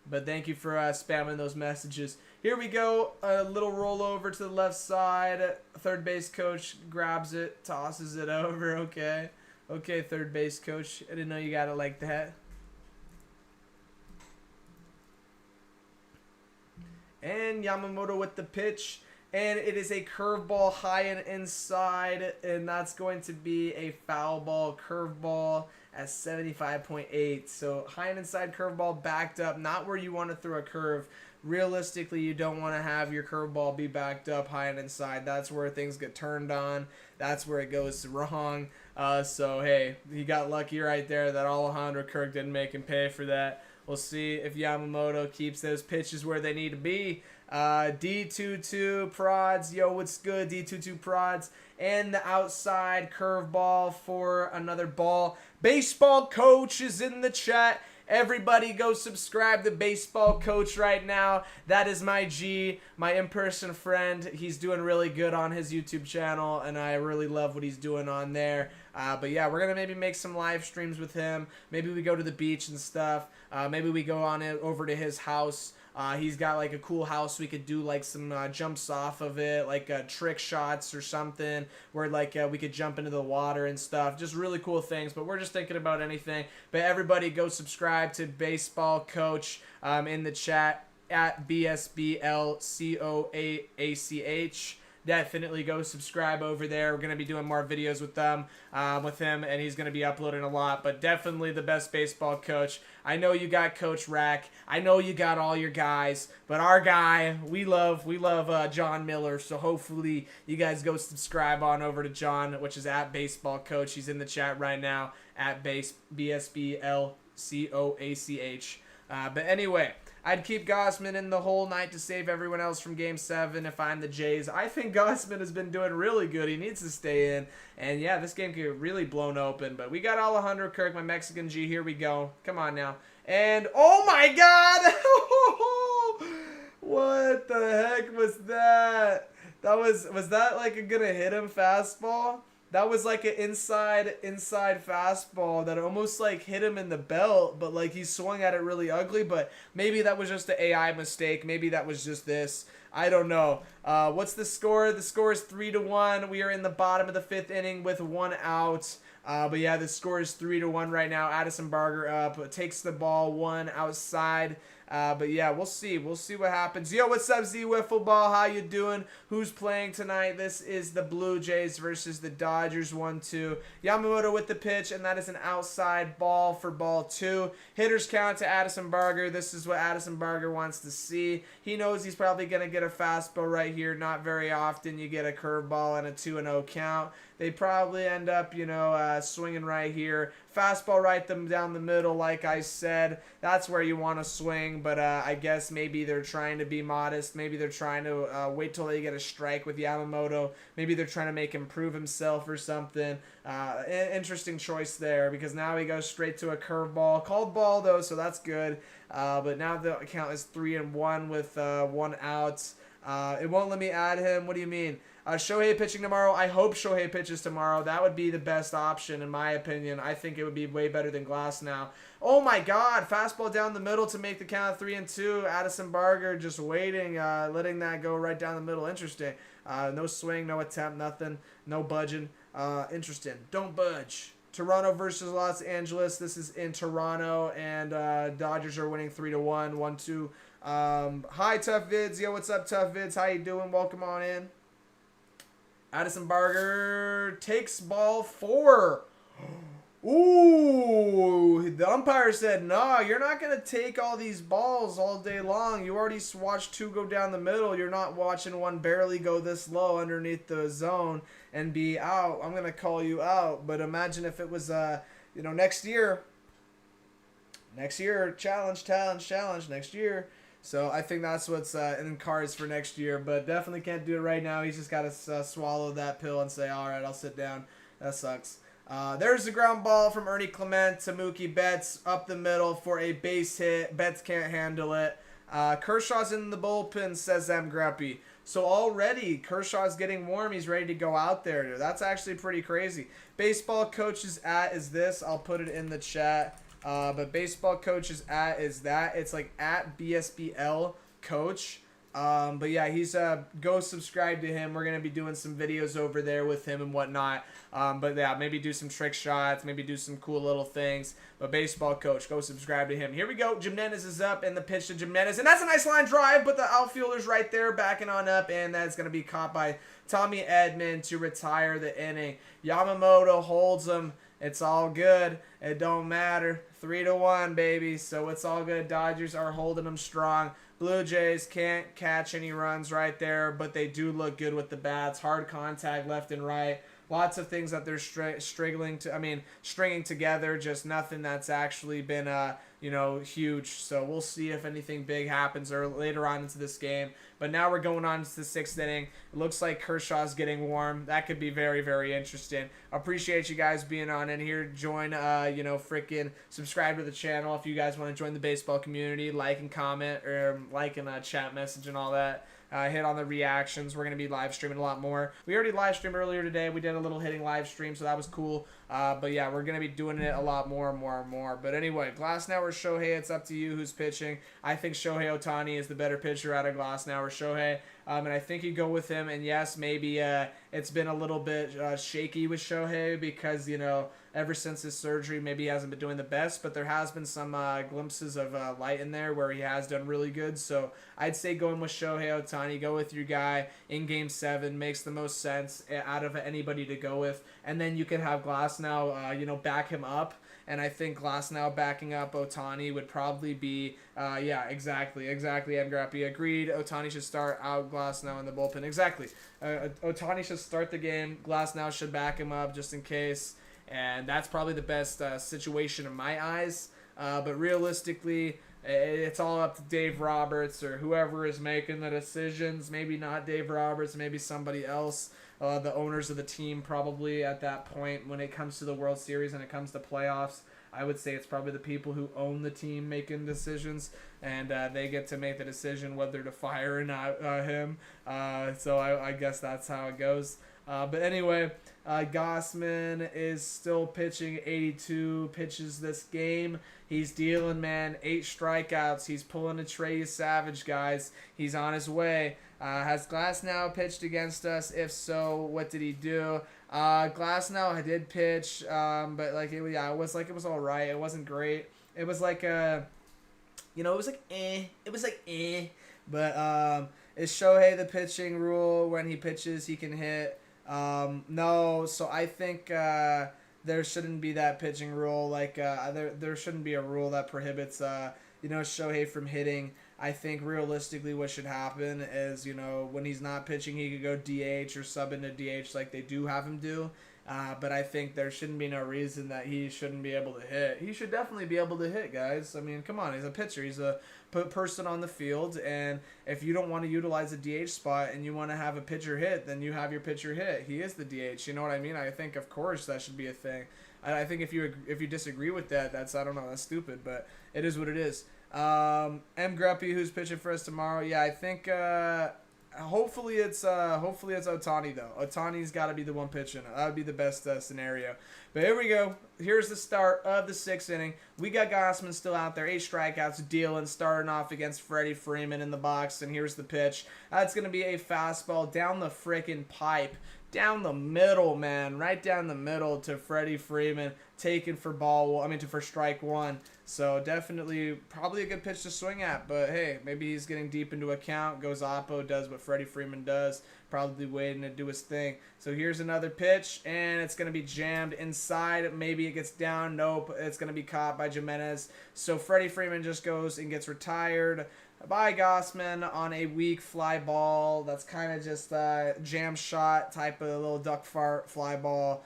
But thank you for spamming those messages. Here we go. A little rollover to the left side. Third base coach grabs it, tosses it over. Okay, third base coach. I didn't know you got it like that. And Yamamoto with the pitch. And it is a curveball high and inside. And that's going to be a foul ball curveball at 75.8. So high and inside curveball backed up. Not where you want to throw a curve. Realistically, you don't want to have your curveball be backed up high and inside. That's where things get turned on. That's where it goes wrong. So, hey, he got lucky right there that Alejandro Kirk didn't make him pay for that. We'll see if Yamamoto keeps those pitches where they need to be. D22 prods. Yo, what's good? D22 prods. And the outside curveball for another ball. Baseball coach is in the chat. Everybody go subscribe to Baseball Coach right now. That is my G, my in-person friend. He's doing really good on his YouTube channel, and I really love what he's doing on there. But yeah, we're going to maybe make some live streams with him. Maybe we go to the beach and stuff. Maybe we go on it over to his house. He's got like a cool house. We could do like some jumps off of it, like trick shots or something where like we could jump into the water and stuff. Just really cool things, but we're just thinking about anything. But everybody go subscribe to Baseball Coach in the chat at BSBLCOAACH. Definitely go subscribe over there. We're going to be doing more videos with him, and he's going to be uploading a lot. But definitely the best baseball coach. I know you got Coach Rack. I know you got all your guys. But our guy, we love John Miller. So hopefully you guys go subscribe on over to John, which is at Baseball Coach. He's in the chat right now at BSBLCOACH. But anyway, I'd keep Gossman in the whole night to save everyone else from Game 7 if I'm the Jays. I think Gossman has been doing really good. He needs to stay in. And yeah, this game could get really blown open. But we got Alejandro Kirk, my Mexican G. Here we go. Come on now. And oh my God! What the heck was that? Was that like gonna hit him fastball? That was like an inside fastball that almost like hit him in the belt, but like he swung at it really ugly. But maybe that was just an AI mistake. Maybe that was just this. I don't know. What's the score? The score is 3-1. We are in the bottom of the 5th inning with 1 out. But yeah, the score is 3-1 right now. Addison Barger up, takes the ball 1 outside. But yeah, we'll see. We'll see what happens. Yo, what's up, Z Wiffle Ball? How you doing? Who's playing tonight? This is the Blue Jays versus the Dodgers. 1-2. Yamamoto with the pitch, and that is an outside ball for ball 2. Hitters count to Addison Barger. This is what Addison Barger wants to see. He knows he's probably going to get a fastball right here. Not very often you get a curveball and a 2-0 count. They probably end up, swinging right here. Fastball right them down the middle, like I said. That's where you want to swing. swing, but I guess maybe they're trying to be modest. Maybe they're trying to wait till they get a strike with Yamamoto. Maybe they're trying to make him prove himself or something. Interesting choice there, because now he goes straight to a curveball. Called ball, though, so that's good. But now the count is 3-1 with 1 out. It won't let me add him. What do you mean? Shohei pitching tomorrow. I hope Shohei pitches tomorrow. That would be the best option, in my opinion. I think it would be way better than Glasnow. Oh, my God. Fastball down the middle to make the count 3-2. Addison Barger just waiting, letting that go right down the middle. Interesting. No swing, no attempt, nothing. No budging. Interesting. Don't budge. Toronto versus Los Angeles. This is in Toronto, and Dodgers are winning 3-1, 1-2. Hi, Tough Vids. Yo, what's up, Tough Vids? How you doing? Welcome on in. Addison Barger takes ball 4. Ooh, the umpire said, nah, you're not going to take all these balls all day long. You already watched 2 go down the middle. You're not watching one barely go this low underneath the zone and be out. I'm going to call you out. But imagine if it was, next year, challenge next year. So I think that's what's in cards for next year, but definitely can't do it right now. He's just got to swallow that pill and say, all right, I'll sit down. That sucks. There's the ground ball from Ernie Clement to Mookie Betts up the middle for a base hit. Betts can't handle it. Kershaw's in the bullpen, says M. Grumpy. So already Kershaw's getting warm. He's ready to go out there. That's actually pretty crazy. Baseball coach's at is this. I'll put it in the chat. But baseball coach's at is that. It's like at BSBL coach. But yeah, he's go subscribe to him. We're gonna be doing some videos over there with him and whatnot. But yeah, maybe do some trick shots, maybe do some cool little things. But baseball coach, go subscribe to him. Here we go. Jimenez is up, and the pitch to Jimenez, and that's a nice line drive. But the outfielder's right there, backing on up, and that's gonna be caught by Tommy Edman to retire the inning. Yamamoto holds him. It's all good. It don't matter. 3-1, baby. So it's all good. Dodgers are holding them strong. Blue Jays can't catch any runs right there, but they do look good with the bats. Hard contact left and right. Lots of things that they're stringing together. Just nothing that's actually been, huge. So we'll see if anything big happens or later on into this game. But now we're going on to the 6th inning. It looks like Kershaw's getting warm. That could be very, very interesting. Appreciate you guys being on in here. Join, freaking subscribe to the channel if you guys want to join the baseball community. Like and comment, or like and chat message and all that. Hit on the reactions. We're going to be live streaming a lot more. We already live streamed earlier today. We did a little hitting live stream, so that was cool. But yeah, we're going to be doing it a lot more and more and more. But anyway, Glasnow or Shohei, it's up to you who's pitching. I think Shohei Ohtani is the better pitcher out of Glasnow or Shohei. And I think you go with him. And yes, maybe it's been a little bit shaky with Shohei because, ever since his surgery, maybe he hasn't been doing the best, but there has been some glimpses of light in there where he has done really good. So I'd say going with Shohei Ohtani, go with your guy in Game 7, makes the most sense out of anybody to go with. And then you can have Glasnow, back him up. And I think Glasnow backing up Ohtani would probably be, exactly, I'm Grappy. Agreed, Ohtani should start out Glasnow in the bullpen. Exactly. Ohtani should start the game. Glasnow should back him up just in case. And that's probably the best situation in my eyes. But realistically, it's all up to Dave Roberts or whoever is making the decisions. Maybe not Dave Roberts, maybe somebody else. The owners of the team probably at that point when it comes to the World Series and it comes to playoffs. I would say it's probably the people who own the team making decisions, and they get to make the decision whether to fire or not him. So I guess that's how it goes. But anyway, Gossman is still pitching 82 pitches this game. He's dealing, man. 8 strikeouts. He's pulling a Trey Savage, guys. He's on his way. Has Glasnow pitched against us? If so, what did he do? Glasnow did pitch, but it was all right. It wasn't great. It was like it was like eh. It was like eh. But is Shohei the pitching rule? When he pitches, he can hit. No. So I think there shouldn't be that pitching rule. There shouldn't be a rule that prohibits Shohei from hitting. I think realistically what should happen is, when he's not pitching, he could go DH or sub into DH like they do have him do. But I think there shouldn't be no reason that he shouldn't be able to hit. He should definitely be able to hit, guys. I mean, come on. He's a pitcher. He's a person on the field. And if you don't want to utilize a DH spot and you want to have a pitcher hit, then you have your pitcher hit. He is the DH. You know what I mean? I think, of course, that should be a thing. I think if you disagree with that, that's stupid. But it is what it is. M. Gruppy, who's pitching for us tomorrow. Yeah, I think... Hopefully it's Ohtani though. Ohtani's got to be the one pitching. That would be the best scenario. But here we go. Here's the start of the 6th inning. We got Gausman still out there. 8 strikeouts dealing, starting off against Freddie Freeman in the box. And here's the pitch. That's going to be a fastball down the frickin' pipe. Down the middle, man. Right down the middle to Freddie Freeman. Taken for for strike 1. So definitely probably a good pitch to swing at. But hey, maybe he's getting deep into a count. Goes Oppo, does what Freddie Freeman does. Probably waiting to do his thing. So here's another pitch, and it's going to be jammed inside. Maybe it gets down. Nope. It's going to be caught by Jimenez. So Freddie Freeman just goes and gets retired by Gausman on a weak fly ball. That's kind of just a jam shot type of little duck fart fly ball.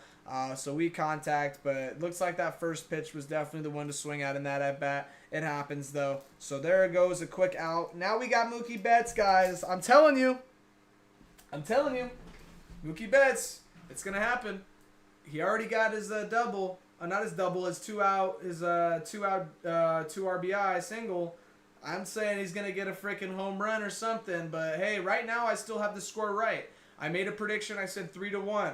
So weak contact, but it looks like that first pitch was definitely the one to swing at in that at bat. It happens though. So there it goes, a quick out. Now we got Mookie Betts, guys. I'm telling you. Mookie Betts, it's gonna happen. He already got his double. Not his double, his 2 out, his 2 RBI single. I'm saying he's going to get a freaking home run or something. But, hey, right now I still have the score right. I made a prediction. I said 3-1.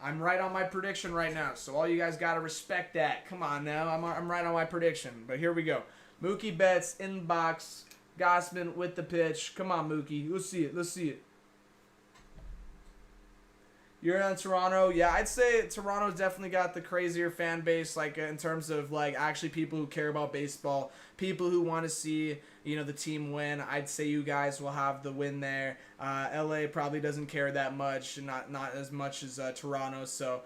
I'm right on my prediction right now. So all you guys got to respect that. Come on now. I'm right on my prediction. But here we go. Mookie Betts in the box. Gausman with the pitch. Come on, Mookie. Let's see it. You're on Toronto. Yeah, I'd say Toronto's definitely got the crazier fan base, like in terms of like actually people who care about baseball, people who want to see the team win. I'd say you guys will have the win there. LA probably doesn't care that much, not as much as Toronto. So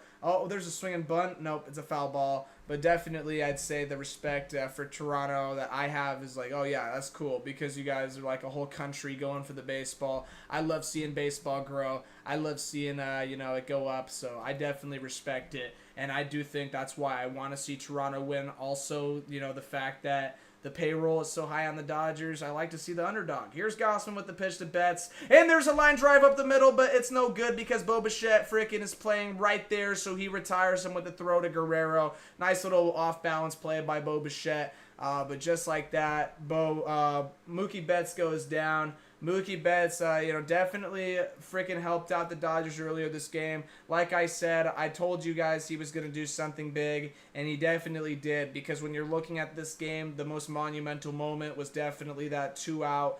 there's a swinging bunt. Nope, it's a foul ball. But definitely, I'd say the respect for Toronto that I have is like, oh yeah, that's cool because you guys are like a whole country going for the baseball. I love seeing baseball grow. I love seeing it go up. So I definitely respect it, and I do think that's why I want to see Toronto win. Also, the fact that the payroll is so high on the Dodgers. I like to see the underdog. Here's Gausman with the pitch to Betts. And there's a line drive up the middle, but it's no good because Bo Bichette freaking is playing right there, so he retires him with the throw to Guerrero. Nice little off-balance play by Bo Bichette. But just like that, Mookie Betts goes down. Mookie Betts, definitely freaking helped out the Dodgers earlier this game. Like I said, I told you guys he was going to do something big, and he definitely did. Because when you're looking at this game, the most monumental moment was definitely that 2 out,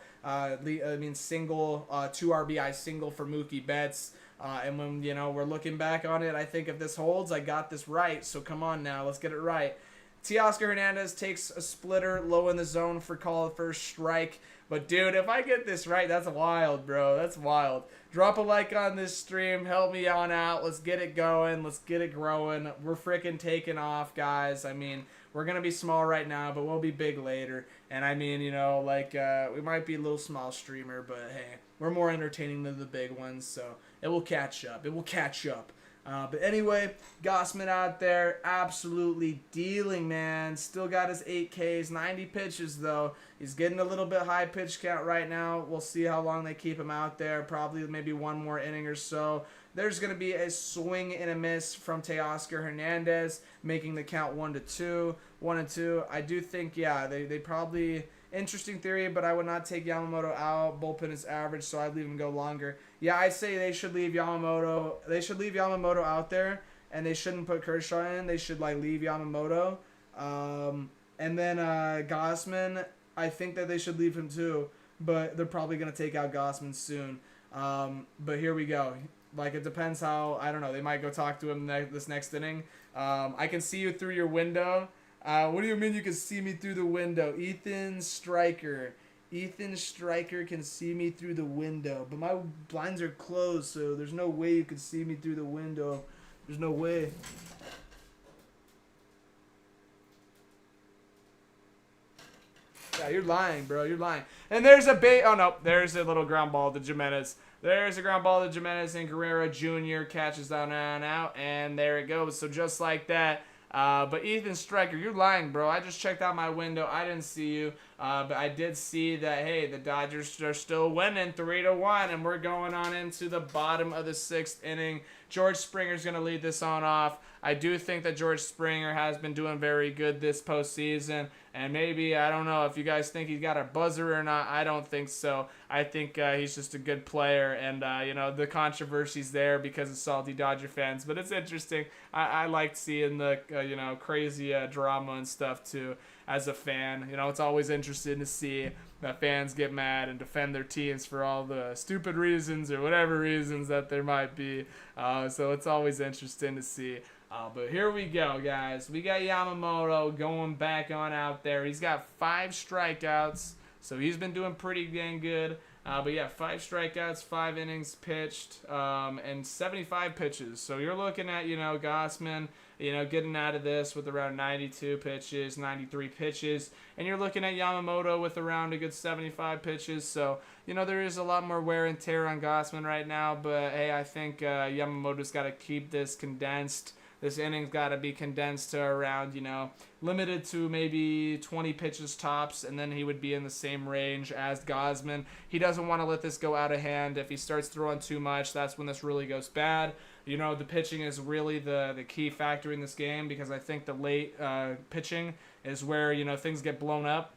single, 2 RBI single for Mookie Betts. And when we're looking back on it, I think if this holds, I got this right. So come on now, let's get it right. Teoscar Hernandez takes a splitter low in the zone for call the first strike. But, dude, if I get this right, that's wild, bro. That's wild. Drop a like on this stream. Help me on out. Let's get it going. Let's get it growing. We're freaking taking off, guys. I mean, we're going to be small right now, but we'll be big later. And, I mean, we might be a little small streamer, but, hey, we're more entertaining than the big ones. So it will catch up. It will catch up. But anyway, Gausman out there absolutely dealing, man. Still got his 8 Ks, 90 pitches, though. He's getting a little bit high pitch count right now. We'll see how long they keep him out there. Probably maybe one more inning or so. There's going to be a swing and a miss from Teoscar Hernandez, making the count 1-2. 1-2. I do think, yeah, they probably... Interesting theory, but I would not take Yamamoto out. Bullpen is average, so I'd leave him go longer. Yeah, I say they should leave Yamamoto. They should leave Yamamoto out there, and they shouldn't put Kershaw in. They should leave Yamamoto. And then Gausman, I think that they should leave him too, but they're probably gonna take out Gausman soon. But here we go. It depends how. I don't know. They might go talk to him this next inning. I can see you through your window. What do you mean you can see me through the window? Ethan Stryker can see me through the window. But my blinds are closed, so there's no way you can see me through the window. There's no way. Yeah, you're lying, bro. You're lying. And there's a bait. Oh, no. There's a little ground ball to Jimenez. There's a ground ball to Jimenez, and Guerrero Jr. catches that and out, and there it goes. So just like that. But Ethan Stryker, you're lying, bro. I just checked out my window. I didn't see you. But I did see that, hey, the Dodgers are still winning 3-1, and we're going on into the bottom of the 6th inning. George Springer's going to lead this on off. I do think that George Springer has been doing very good this postseason. And maybe, I don't know if you guys think he's got a buzzer or not. I don't think so. I think he's just a good player. And, you know, the controversy's there because of salty Dodger fans. But it's interesting. I like seeing the, you know, crazy drama and stuff, too, as a fan. You know, it's always interesting to see that fans get mad and defend their teams for all the stupid reasons or whatever reasons that there might be. So it's always interesting to see. But here we go, guys. We got Yamamoto going back on out there. He's got 5 strikeouts, so he's been doing pretty dang good. But yeah, 5 strikeouts, 5 innings pitched, and 75 pitches. So you're looking at, you know, Gausman, you know, getting out of this with around 92 pitches, 93 pitches. And you're looking at Yamamoto with around a good 75 pitches. So, you know, there is a lot more wear and tear on Gausman right now. But, hey, I think Yamamoto's got to keep this condensed. This inning's got to be condensed to around, you know, limited to maybe 20 pitches tops, and then he would be in the same range as Gausman. He doesn't want to let this go out of hand. If he starts throwing too much, that's when this really goes bad. You know, the pitching is really the key factor in this game because I think the late pitching is where, you know, things get blown up.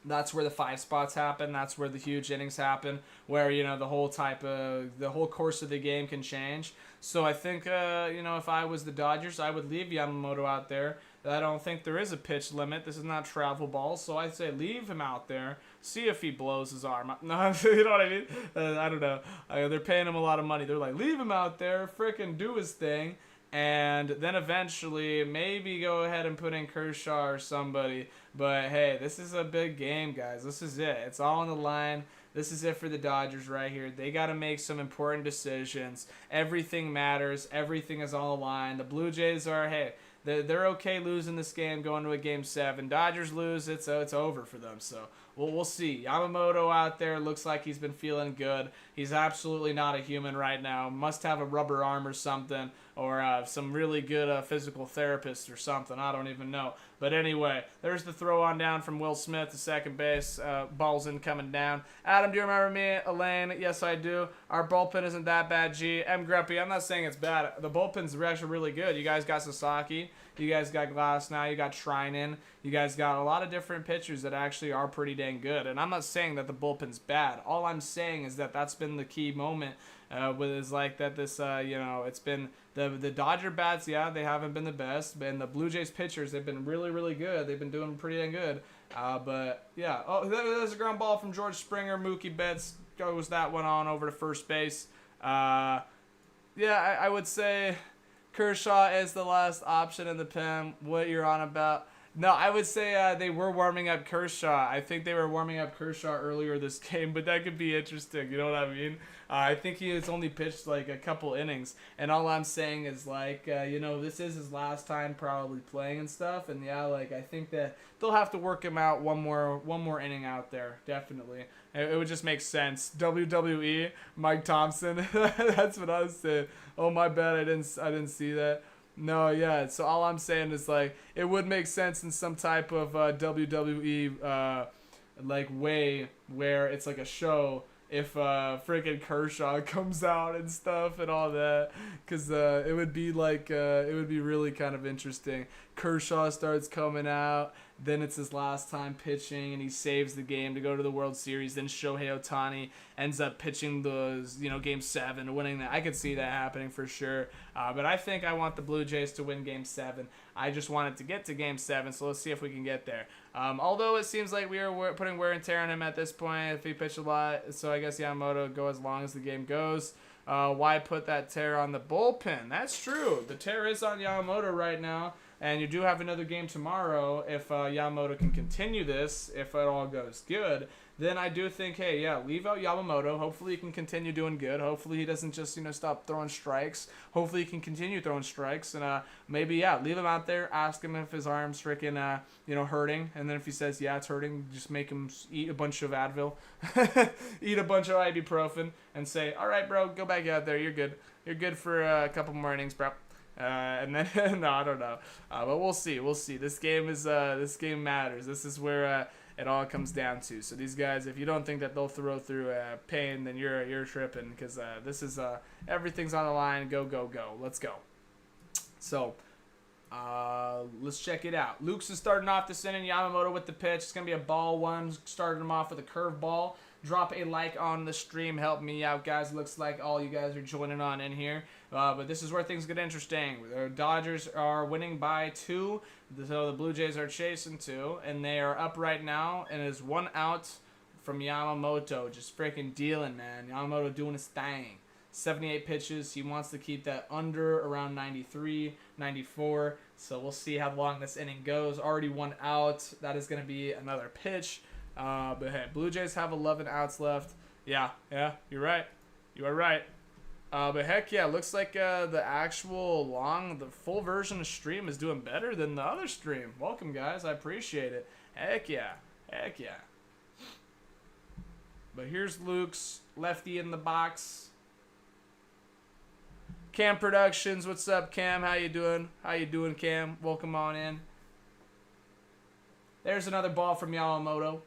That's where the 5 spots happen. That's where the huge innings happen, where, you know, the whole course of the game can change. So I think, you know, if I was the Dodgers, I would leave Yamamoto out there. I don't think there is a pitch limit. This is not travel ball, so I'd say leave him out there. See if he blows his arm up. No, you know what I mean? I don't know. They're paying him a lot of money. They're like, leave him out there, frickin' do his thing. And then eventually maybe go ahead and put in Kershaw or somebody. But, hey, this is a big game, guys. This is it. It's all on the line. This is it for the Dodgers right here. They got to make some important decisions. Everything matters. Everything is on the line. The Blue Jays are, hey, they're okay losing this game going to a Game 7. Dodgers lose, it's over for them. So we'll see. Yamamoto out there looks like he's been feeling good. He's absolutely not a human right now. Must have a rubber arm or something, or some really good physical therapist or something. I don't even know. But anyway, there's the throw on down from Will Smith to second base. Ball's in coming down. Adam, do you remember me? Elaine? Yes, I do. Our bullpen isn't that bad, G. M. Grumpy, I'm not saying it's bad. The bullpen's actually really good. You guys got Sasaki. You guys got Glass now. You got Trinan. You guys got a lot of different pitchers that actually are pretty dang good. And I'm not saying that the bullpen's bad. All I'm saying is that that's been the key moment. Is like that this, you know, it's been the Dodger bats, yeah, they haven't been the best. And the Blue Jays pitchers, they've been really, really good. They've been doing pretty dang good. But, yeah. Oh, there's a ground ball from George Springer. Mookie Betts goes that one on over to first base. Yeah, I would say Kershaw is the last option in the pen. What you're on about? No, I would say they were warming up Kershaw. I think they were warming up Kershaw earlier this game, but that could be interesting. You know what I mean? I think he has only pitched like a couple innings, and all I'm saying is like, you know, this is his last time probably playing and stuff, and yeah, like I think that they'll have to work him out one more inning out there, definitely. It would just make sense. WWE, Mike Thompson. That's what I was saying. Oh my bad, I didn't see that. No, yeah. So all I'm saying is like it would make sense in some type of WWE like way where it's like a show if freaking Kershaw comes out and stuff and all that, because it would be like it would be really kind of interesting. Kershaw starts coming out, then it's his last time pitching, and he saves the game to go to the World Series. Then Shohei Ohtani ends up pitching those, you know, Game 7, winning that. I could see that happening for sure. But I think I want the Blue Jays to win Game 7. I just want it to get to Game 7, so let's see if we can get there. Although it seems like we are putting wear and tear on him at this point if he pitched a lot, so I guess Yamamoto go as long as the game goes. Why put that tear on the bullpen? That's true. The tear is on Yamamoto right now. And you do have another game tomorrow if Yamamoto can continue this, if it all goes good. Then I do think, hey, yeah, leave out Yamamoto. Hopefully he can continue doing good. Hopefully he doesn't just, stop throwing strikes. Hopefully he can continue throwing strikes. And maybe, yeah, leave him out there. Ask him if his arm's freaking, hurting. And then if he says, yeah, it's hurting, just make him eat a bunch of Advil. Eat a bunch of ibuprofen and say, all right, bro, go back out there. You're good. You're good for a couple more innings, bro. And then, no, I don't know. But we'll see. We'll see. This game matters. This is where it all comes down to. So these guys, if you don't think that they'll throw through pain, then you're tripping, because this is everything's on the line. Go, go, go. Let's go. So let's check it out. Luke's is starting off this inning. Yamamoto with the pitch. It's gonna be a ball one. Starting him off with a curve ball. Drop a like on the stream. Help me out, guys. Looks like all you guys are joining on in here. But this is where things get interesting. The Dodgers are winning by 2. So the Blue Jays are chasing 2. And they are up right now. And it is 1 out from Yamamoto. Just freaking dealing, man. Yamamoto doing his thing. 78 pitches. He wants to keep that under around 93, 94. So we'll see how long this inning goes. Already 1 out. That is going to be another pitch. But hey, Blue Jays have 11 outs left. Yeah, you're right. You are right. But heck yeah, looks like the full version of stream is doing better than the other stream. Welcome, guys. I appreciate it. Heck yeah. But here's Luke's lefty in the box. Cam Productions, what's up, Cam? How you doing, Cam? Welcome on in. There's another ball from Yamamoto.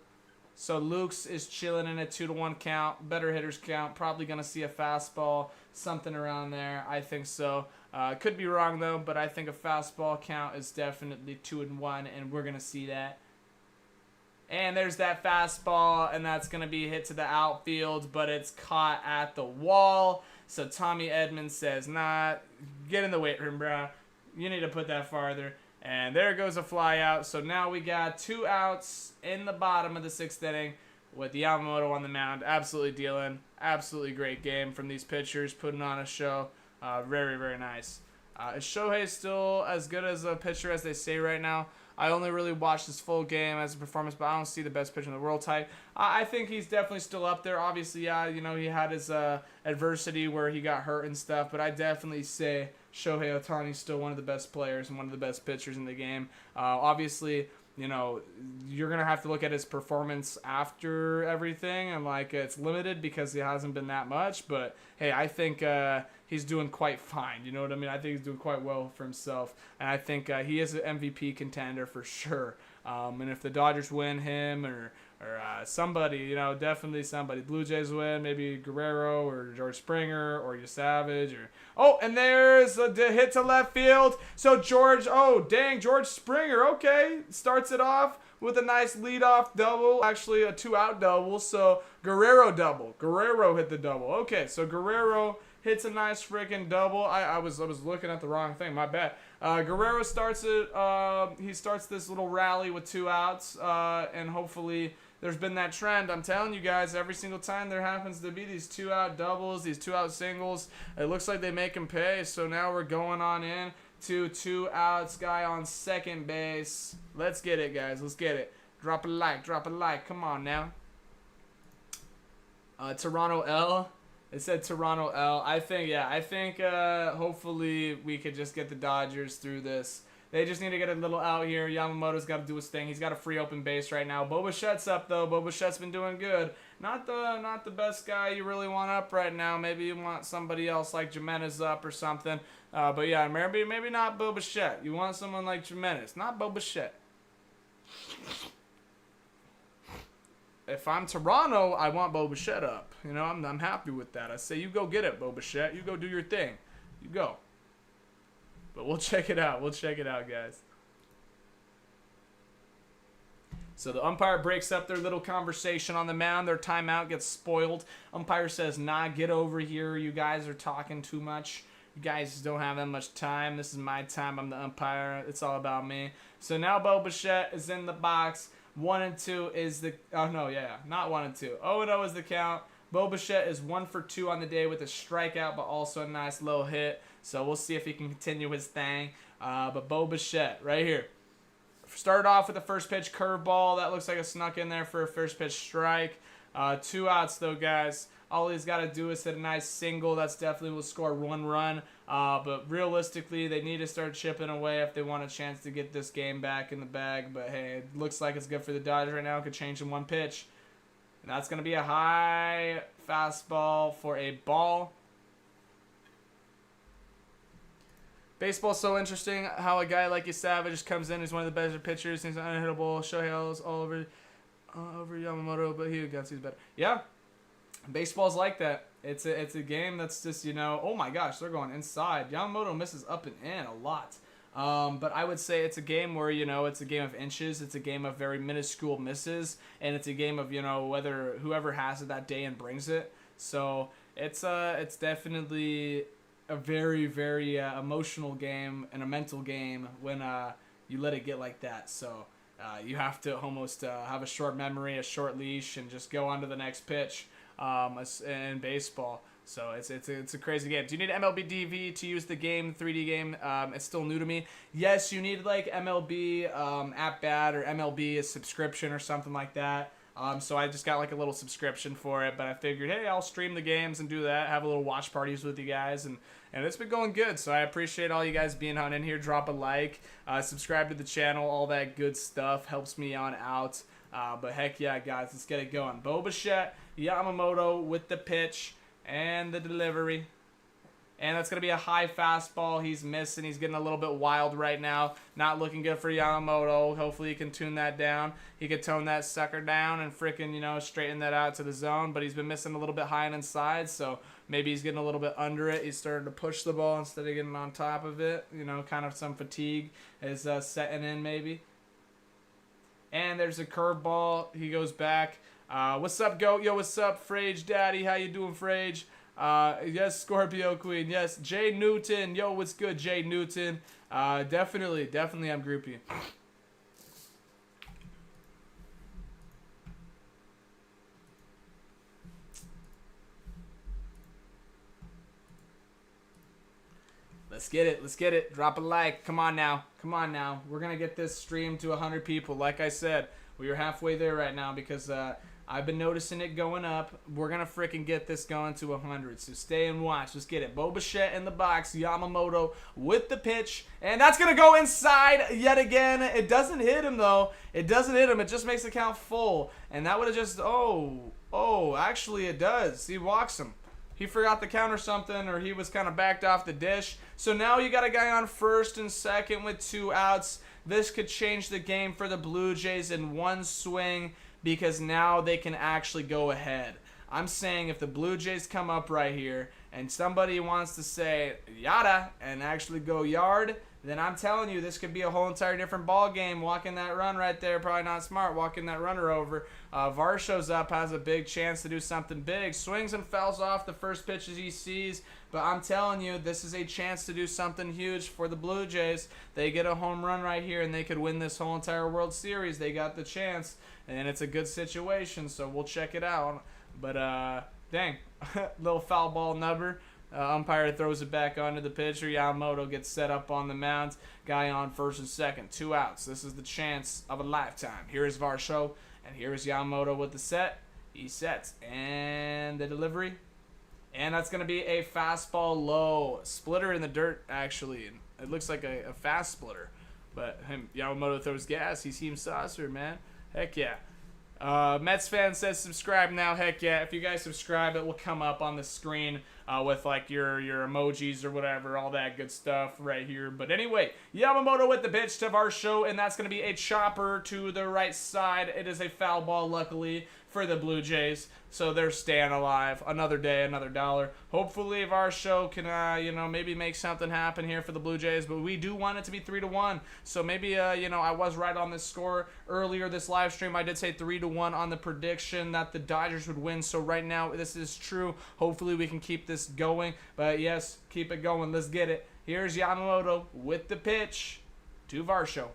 So Luke's is chilling in a 2-1 count. Better hitters count. Probably going to see a fastball. Something around there. I think so. Could be wrong, though. But I think a fastball count is definitely 2-1. And we're going to see that. And there's that fastball. And that's going to be hit to the outfield. But it's caught at the wall. So Tommy Edmonds says, nah, get in the weight room, bro. You need to put that farther. And there goes a fly out. So now we got 2 outs in the bottom of the 6th inning with Yamamoto on the mound. Absolutely dealing. Absolutely great game from these pitchers, putting on a show. Very, very nice. Is Shohei still as good as a pitcher as they say right now? I only really watched his full game as a performance, but I don't see the best pitcher in the world type. I think he's definitely still up there. Obviously, yeah, he had his adversity where he got hurt and stuff, but I definitely say Shohei Ohtani's still one of the best players and one of the best pitchers in the game. Obviously, you're going to have to look at his performance after everything, and it's limited because he hasn't been that much, but hey, I think he's doing quite fine. You know what I mean? I think he's doing quite well for himself, and I think he is an MVP contender for sure. And if the Dodgers win him or somebody, definitely somebody. Blue Jays win, maybe Guerrero or George Springer or Savage and there's a hit to left field. So George Springer, okay, starts it off with a nice leadoff double, actually a 2-out double. So Guerrero hit the double. Okay, so Guerrero hits a nice freaking double. I was looking at the wrong thing. My bad. Guerrero starts it. He starts this little rally with 2 outs, and hopefully there's been that trend. I'm telling you guys, every single time there happens to be these 2-out doubles, these 2-out singles, it looks like they make him pay. So now we're going on in to 2 outs. Guy on second base. Let's get it, guys. Let's get it. Drop a like. Come on now. Toronto L. It said Toronto L. I think hopefully we could just get the Dodgers through this. They just need to get a little out here. Yamamoto's got to do his thing. He's got a free open base right now. Bo Bichette's up, though. Bo Bichette's been doing good. Not the best guy you really want up right now. Maybe you want somebody else like Jimenez up or something. But yeah, maybe not Bo Bichette. You want someone like Jimenez, not Bo Bichette. If I'm Toronto, I want Bo Bichette up. I'm happy with that. I say, you go get it, Bo Bichette. You go do your thing. You go. But we'll check it out. Guys. So the umpire breaks up their little conversation on the mound. Their timeout gets spoiled. Umpire says, nah, get over here. You guys are talking too much. You guys don't have that much time. This is my time. I'm the umpire. It's all about me. So now Bo Bichette is in the box. 1-2 is the... Oh, no, yeah. Not 1-2. 0-0 is the count. Bo Bichette is 1 for 2 on the day with a strikeout, but also a nice low hit. So we'll see if he can continue his thing. But Bo Bichette right here. Started off with the first pitch curveball. That looks like it snuck in there for a first pitch strike. 2 outs though, guys. All he's got to do is hit a nice single. That's definitely will score 1 run. But realistically, they need to start chipping away if they want a chance to get this game back in the bag. But hey, it looks like it's good for the Dodgers right now. Could change in 1 pitch. And that's going to be a high fastball for a ball. Baseball's so interesting how a guy like Savage just comes in. He's one of the better pitchers. He's unhittable. Shohei's all over Yamamoto, but he got better. Yeah, baseball's like that. It's a game that's just, you know, oh my gosh, they're going inside. Yamamoto misses up and in a lot. But I would say it's a game where, you know, it's a game of inches. It's a game of very minuscule misses, and it's a game of, you know, whether whoever has it that day and brings it. So it's definitely a very, very emotional game and a mental game when you let it get like that. So you have to almost have a short memory, a short leash, and just go on to the next pitch in baseball. So it's a crazy game. Do you need MLB DV to use the game, 3D game? It's still new to me. Yes, you need like MLB At Bat or MLB a subscription or something like that. So I just got like a little subscription for it, but I figured, hey, I'll stream the games and do that, have a little watch parties with you guys, and it's been going good. So I appreciate all you guys being on in here. Drop a like, subscribe to the channel, all that good stuff helps me on out. But heck yeah, guys, let's get it going. Bo Bichette, Yamamoto with the pitch and the delivery. And that's going to be a high fastball. He's missing. He's getting a little bit wild right now. Not looking good for Yamamoto. Hopefully he can tune that down. He could tone that sucker down and freaking, you know, straighten that out to the zone. But he's been missing a little bit high and inside, so maybe he's getting a little bit under it. He's starting to push the ball instead of getting on top of it. You know, kind of some fatigue is setting in maybe. And there's a curveball. He goes back. What's up, Goat? Yo, what's up, Frage Daddy? How you doing, Frage? Yes, Scorpio Queen. Yes, Jay Newton. Yo, what's good, Jay Newton? Definitely I'm groupie. Let's get it. Drop a like. Come on now. We're gonna get this stream to 100 people. Like I said, we are halfway there right now because I've been noticing it going up. We're going to freaking get this going to 100. So stay and watch. Let's get it. Bo Bichette in the box. Yamamoto with the pitch. And that's going to go inside yet again. It doesn't hit him, though. It doesn't hit him. It just makes the count full. And that would have just... Oh, actually it does. He walks him. He forgot the count or something, or he was kind of backed off the dish. So now you got a guy on first and second with 2 outs. This could change the game for the Blue Jays in one swing, because now they can actually go ahead. I'm saying if the Blue Jays come up right here and somebody wants to say yada and actually go yard, then I'm telling you this could be a whole entire different ball game. Walking that run right there, probably not smart. Walking that runner over. Var shows up, has a big chance to do something big. Swings and fouls off the first pitches he sees. But I'm telling you, this is a chance to do something huge for the Blue Jays. They get a home run right here, and they could win this whole entire World Series. They got the chance, and it's a good situation, so we'll check it out. But, dang, little foul ball nubber. Umpire throws it back onto the pitcher. Yamamoto gets set up on the mound. Guy on first and second. 2 outs. This is the chance of a lifetime. Here is Varsho, and here is Yamamoto with the set. He sets, and the delivery. And that's going to be a fastball low. Splitter in the dirt, actually. It looks like a fast splitter. But Yamamoto throws gas. He seems saucer, man. Heck yeah. Mets fan says subscribe now. Heck yeah. If you guys subscribe, it will come up on the screen with like your emojis or whatever, all that good stuff right here. But anyway, Yamamoto with the pitch to Varsho, and that's going to be a chopper to the right side. It is a foul ball, luckily, for the Blue Jays. So they're staying alive. Another day, another dollar. Hopefully Varsho can, maybe make something happen here for the Blue Jays. But we do want it to be 3-1. So maybe, I was right on this score earlier this live stream. I did say 3-1 on the prediction that the Dodgers would win. So right now, this is true. Hopefully we can keep this going. But yes, keep it going. Let's get it. Here's Yamamoto with the pitch to Varsho.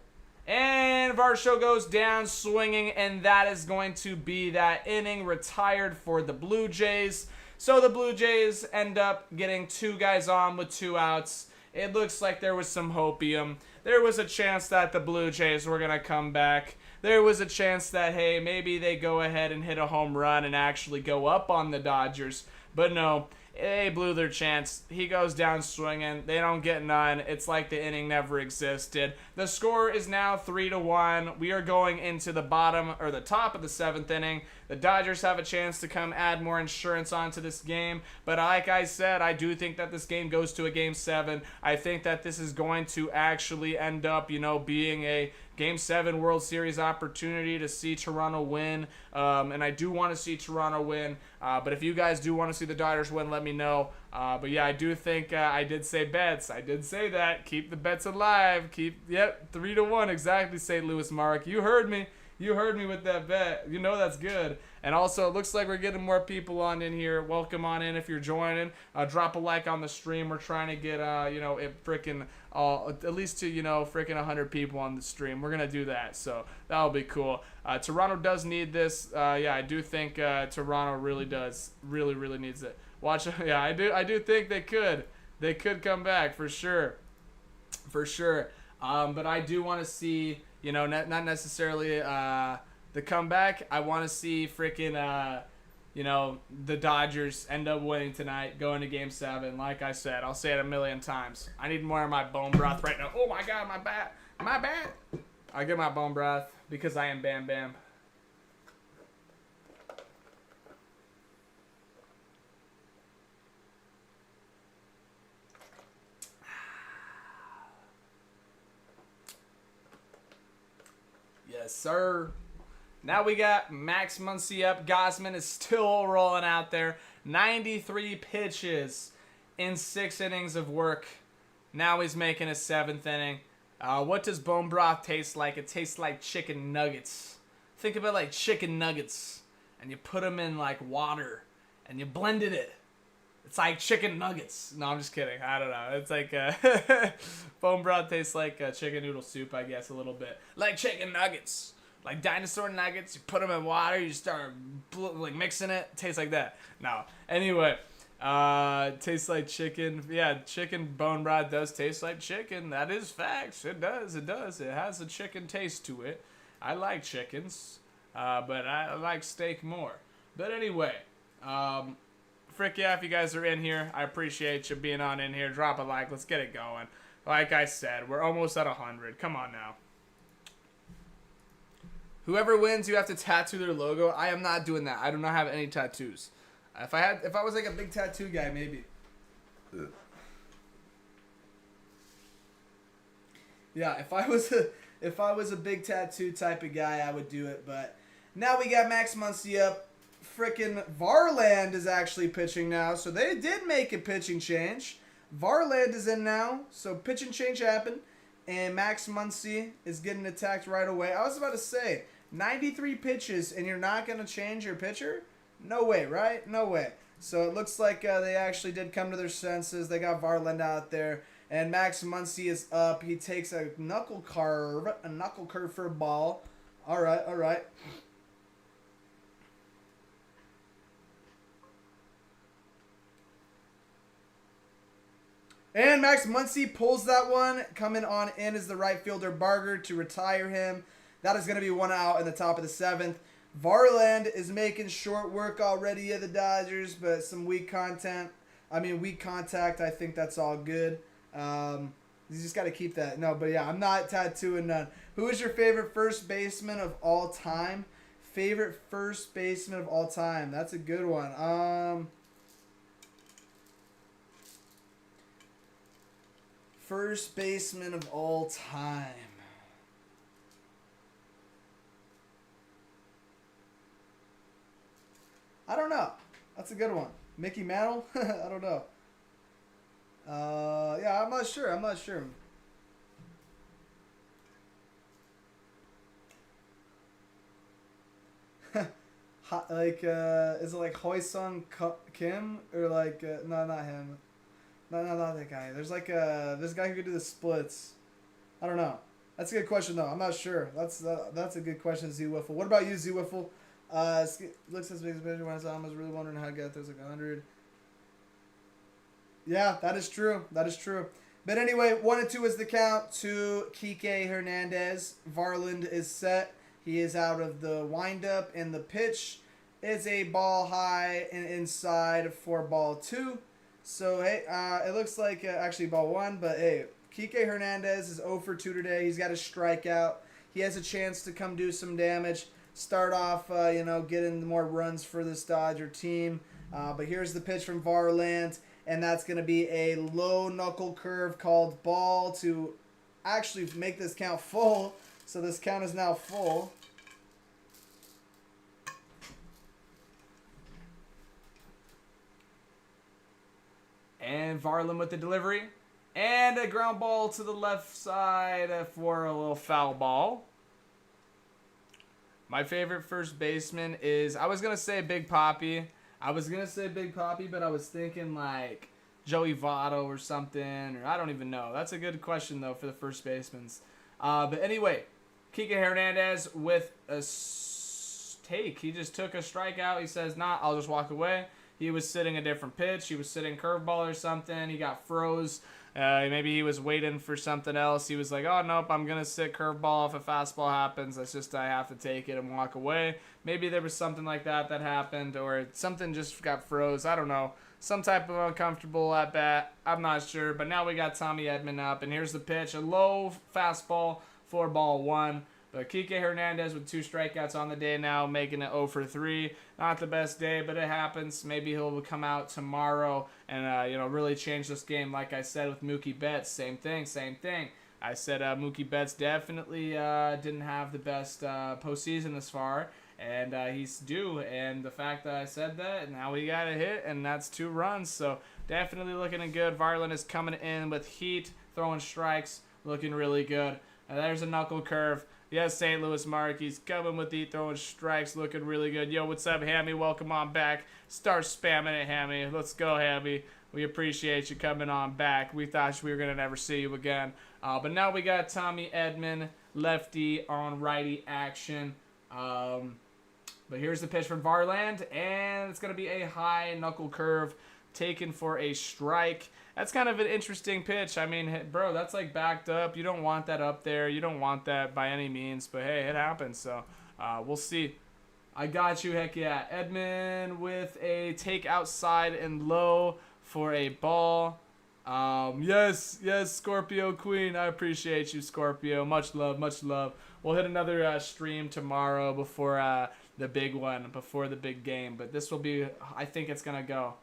And Varsho goes down swinging, and that is going to be that inning retired for the Blue Jays. So the Blue Jays end up getting 2 guys on with 2 outs. It looks like there was some hopium. There was a chance that the Blue Jays were going to come back. There was a chance that, hey, maybe they go ahead and hit a home run and actually go up on the Dodgers. But no, they blew their chance. He goes down swinging. They don't get none. It's like the inning never existed. The score is now 3-1. We are going into the top of the 7th inning. The Dodgers have a chance to come add more insurance onto this game. But like I said, I do think that this game goes to a Game 7. I think that this is going to actually end up, being a Game 7 World Series opportunity to see Toronto win. And I do want to see Toronto win. But if you guys do want to see the Dodgers win, let me know. But yeah, I do think I did say bets. I did say that. Keep the bets alive. 3-1 exactly, St. Louis Mark. You heard me. You heard me with that bet. You know that's good. And also, it looks like we're getting more people on in here. Welcome on in if you're joining. Drop a like on the stream. We're trying to get, at least to, freaking 100 people on the stream. We're going to do that. So that'll be cool. Toronto does need this. Yeah, I do think Toronto really does. Really, really needs it. Watch. Yeah, I do think they could. They could come back for sure. For sure. But I do want to see, not necessarily the comeback. I want to see freaking, the Dodgers end up winning tonight, going to Game 7. Like I said, I'll say it a million times. I need more of my bone broth right now. Oh my God, my bad. I get my bone broth because I am Bam Bam. Yes, sir. Now we got Max Muncy up. Gosman is still rolling out there. 93 pitches in 6 innings of work. Now he's making his 7th inning. What does bone broth taste like? It tastes like chicken nuggets. Think of it like chicken nuggets. And you put them in like water. And you blended it. It's like chicken nuggets. No, I'm just kidding. I don't know. It's like bone broth tastes like chicken noodle soup, I guess, a little bit. Like chicken nuggets. Like dinosaur nuggets. You put them in water. You start mixing it. Tastes like that. No. Anyway. Tastes like chicken. Yeah, chicken bone broth does taste like chicken. That is facts. It does. It does. It has a chicken taste to it. I like chickens. But I like steak more. But anyway. Frick yeah, if you guys are in here, I appreciate you being on in here. Drop a like. Let's get it going. Like I said, we're almost at 100. Come on now. Whoever wins, you have to tattoo their logo. I am not doing that. I do not have any tattoos. If I was like a big tattoo guy, maybe. Yeah, if I was a big tattoo type of guy, I would do it. But now we got Max Muncy up. Frickin' Varland is actually pitching now, so they did make a pitching change. Varland is in now, so pitching change happened, and Max Muncy is getting attacked right away. I was about to say, 93 pitches, and you're not going to change your pitcher? No way, right? No way. So it looks like they actually did come to their senses. They got Varland out there, and Max Muncy is up. He takes a knuckle curve for a ball. All right. And Max Muncy pulls that one. Coming on in is the right fielder Barger to retire him. That is going to be 1 out in the top of the 7th. Varland is making short work already of the Dodgers, but some weak contact. I think that's all good. You just got to keep that. No, but yeah, I'm not tattooing none. Who is your favorite first baseman of all time? Favorite first baseman of all time. That's a good one. First baseman of all time. I don't know. That's a good one. Mickey Mantle? I don't know. Yeah, I'm not sure. Is it like Hoi-Sung Kim? Or like, no, not him. No, not that guy. There's like this guy who could do the splits. I don't know. That's a good question though. I'm not sure. That's a good question, Z Wiffle. What about you, Z Wiffle? Looks as big as when I saw him. I was really wondering how I got those like 100. Yeah, that is true. That is true. But anyway, 1-2 is the count to Kike Hernandez. Varland is set. He is out of the windup, and the pitch is a ball high and inside for ball 2. So, hey, it looks like actually ball 1, but hey, Kike Hernandez is 0 for 2 today. He's got a strikeout. He has a chance to come do some damage, start off, getting more runs for this Dodger team. But here's the pitch from Varland, and that's going to be a low knuckle curve called ball to actually make this count full. So this count is now full. And Varland with the delivery. And a ground ball to the left side for a little foul ball. My favorite first baseman is, I was going to say Big Papi. But I was thinking like Joey Votto or something. Or I don't even know. That's a good question, though, for the first basemen. But anyway, Kike Hernandez with a take. He just took a strikeout. He says, nah, I'll just walk away. He was sitting a different pitch. He was sitting curveball or something. He got froze. Maybe he was waiting for something else. He was like, oh, nope, I'm going to sit curveball. If a fastball happens, that's just I have to take it and walk away. Maybe there was something like that happened, or something just got froze. I don't know. Some type of uncomfortable at bat. I'm not sure. But now we got Tommy Edman up, and here's the pitch. A low fastball for ball 1. But Kike Hernandez with 2 strikeouts on the day now, making it 0 for 3. Not the best day, but it happens. Maybe he'll come out tomorrow and really change this game. Like I said with Mookie Betts, same thing. I said Mookie Betts definitely didn't have the best postseason this far, and he's due. And the fact that I said that, now he got a hit, and that's 2 runs. So definitely looking good. Varland is coming in with heat, throwing strikes, looking really good. There's a knuckle curve. Yes, St. Louis Mark, he's coming with the throwing strikes, looking really good. Yo, what's up, Hammy? Welcome on back. Start spamming it, Hammy. Let's go, Hammy. We appreciate you coming on back. We thought we were going to never see you again. But now we got Tommy Edman, lefty on righty action. But here's the pitch from Varland, and it's going to be a high knuckle curve taken for a strike. That's kind of an interesting pitch. I mean, bro, that's like backed up. You don't want that up there. You don't want that by any means. But, hey, it happens. So, we'll see. I got you. Heck yeah. Edman with a take outside and low for a ball. Yes, Scorpio Queen. I appreciate you, Scorpio. Much love, much love. We'll hit another stream tomorrow before the big one, before the big game. But this will be, I think it's going to go.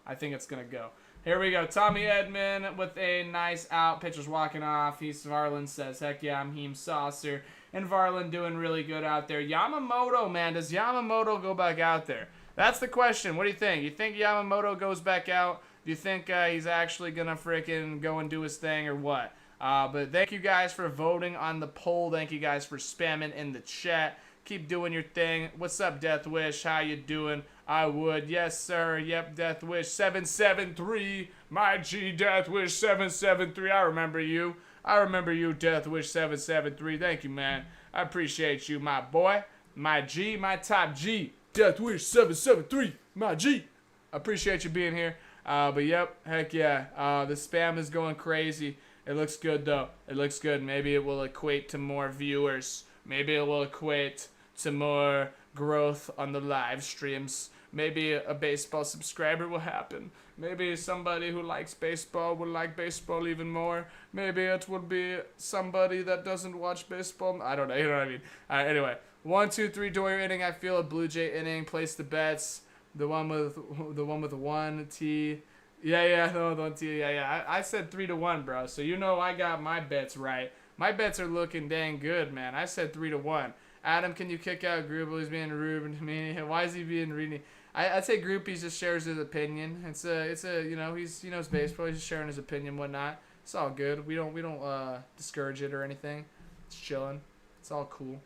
Here we go. Tommy Edman with a nice out. Pitcher's walking off. Varland says, heck yeah, I'm Heem Saucer. And Varland doing really good out there. Yamamoto, man. Does Yamamoto go back out there? That's the question. What do you think? You think Yamamoto goes back out? Do you think he's actually going to freaking go and do his thing or what? But thank you guys for voting on the poll. Thank you guys for spamming in the chat. Keep doing your thing. What's up, Death Wish? How you doing? I would. Yes, sir. Yep, Death Wish 773. My G, Death Wish 773. I remember you. Death Wish 773. Thank you, man. I appreciate you, my boy. My G, my top G. Death Wish 773. My G. Appreciate you being here. But yep, heck yeah. The spam is going crazy. It looks good, though. It looks good. Maybe it will equate to more viewers. Maybe it will equate to more growth on the live streams. Maybe a baseball subscriber will happen. Maybe somebody who likes baseball will like baseball even more. Maybe it will be somebody that doesn't watch baseball. I don't know. You know what I mean? Anyway, 1, 2, 3 Doyer inning. I feel a Blue Jay inning. Place the bets. The one with 1 T. Yeah, the 1 T. Yeah. I said 3-1, bro. So you know I got my bets right. My bets are looking dang good, man. I said 3-1. Adam, can you kick out Grubel? He's being rude to me. Why is he being rude? I'd say Groupie just shares his opinion. It's a he knows baseball. He's just sharing his opinion, whatnot. It's all good. We don't discourage it or anything. It's chilling. It's all cool.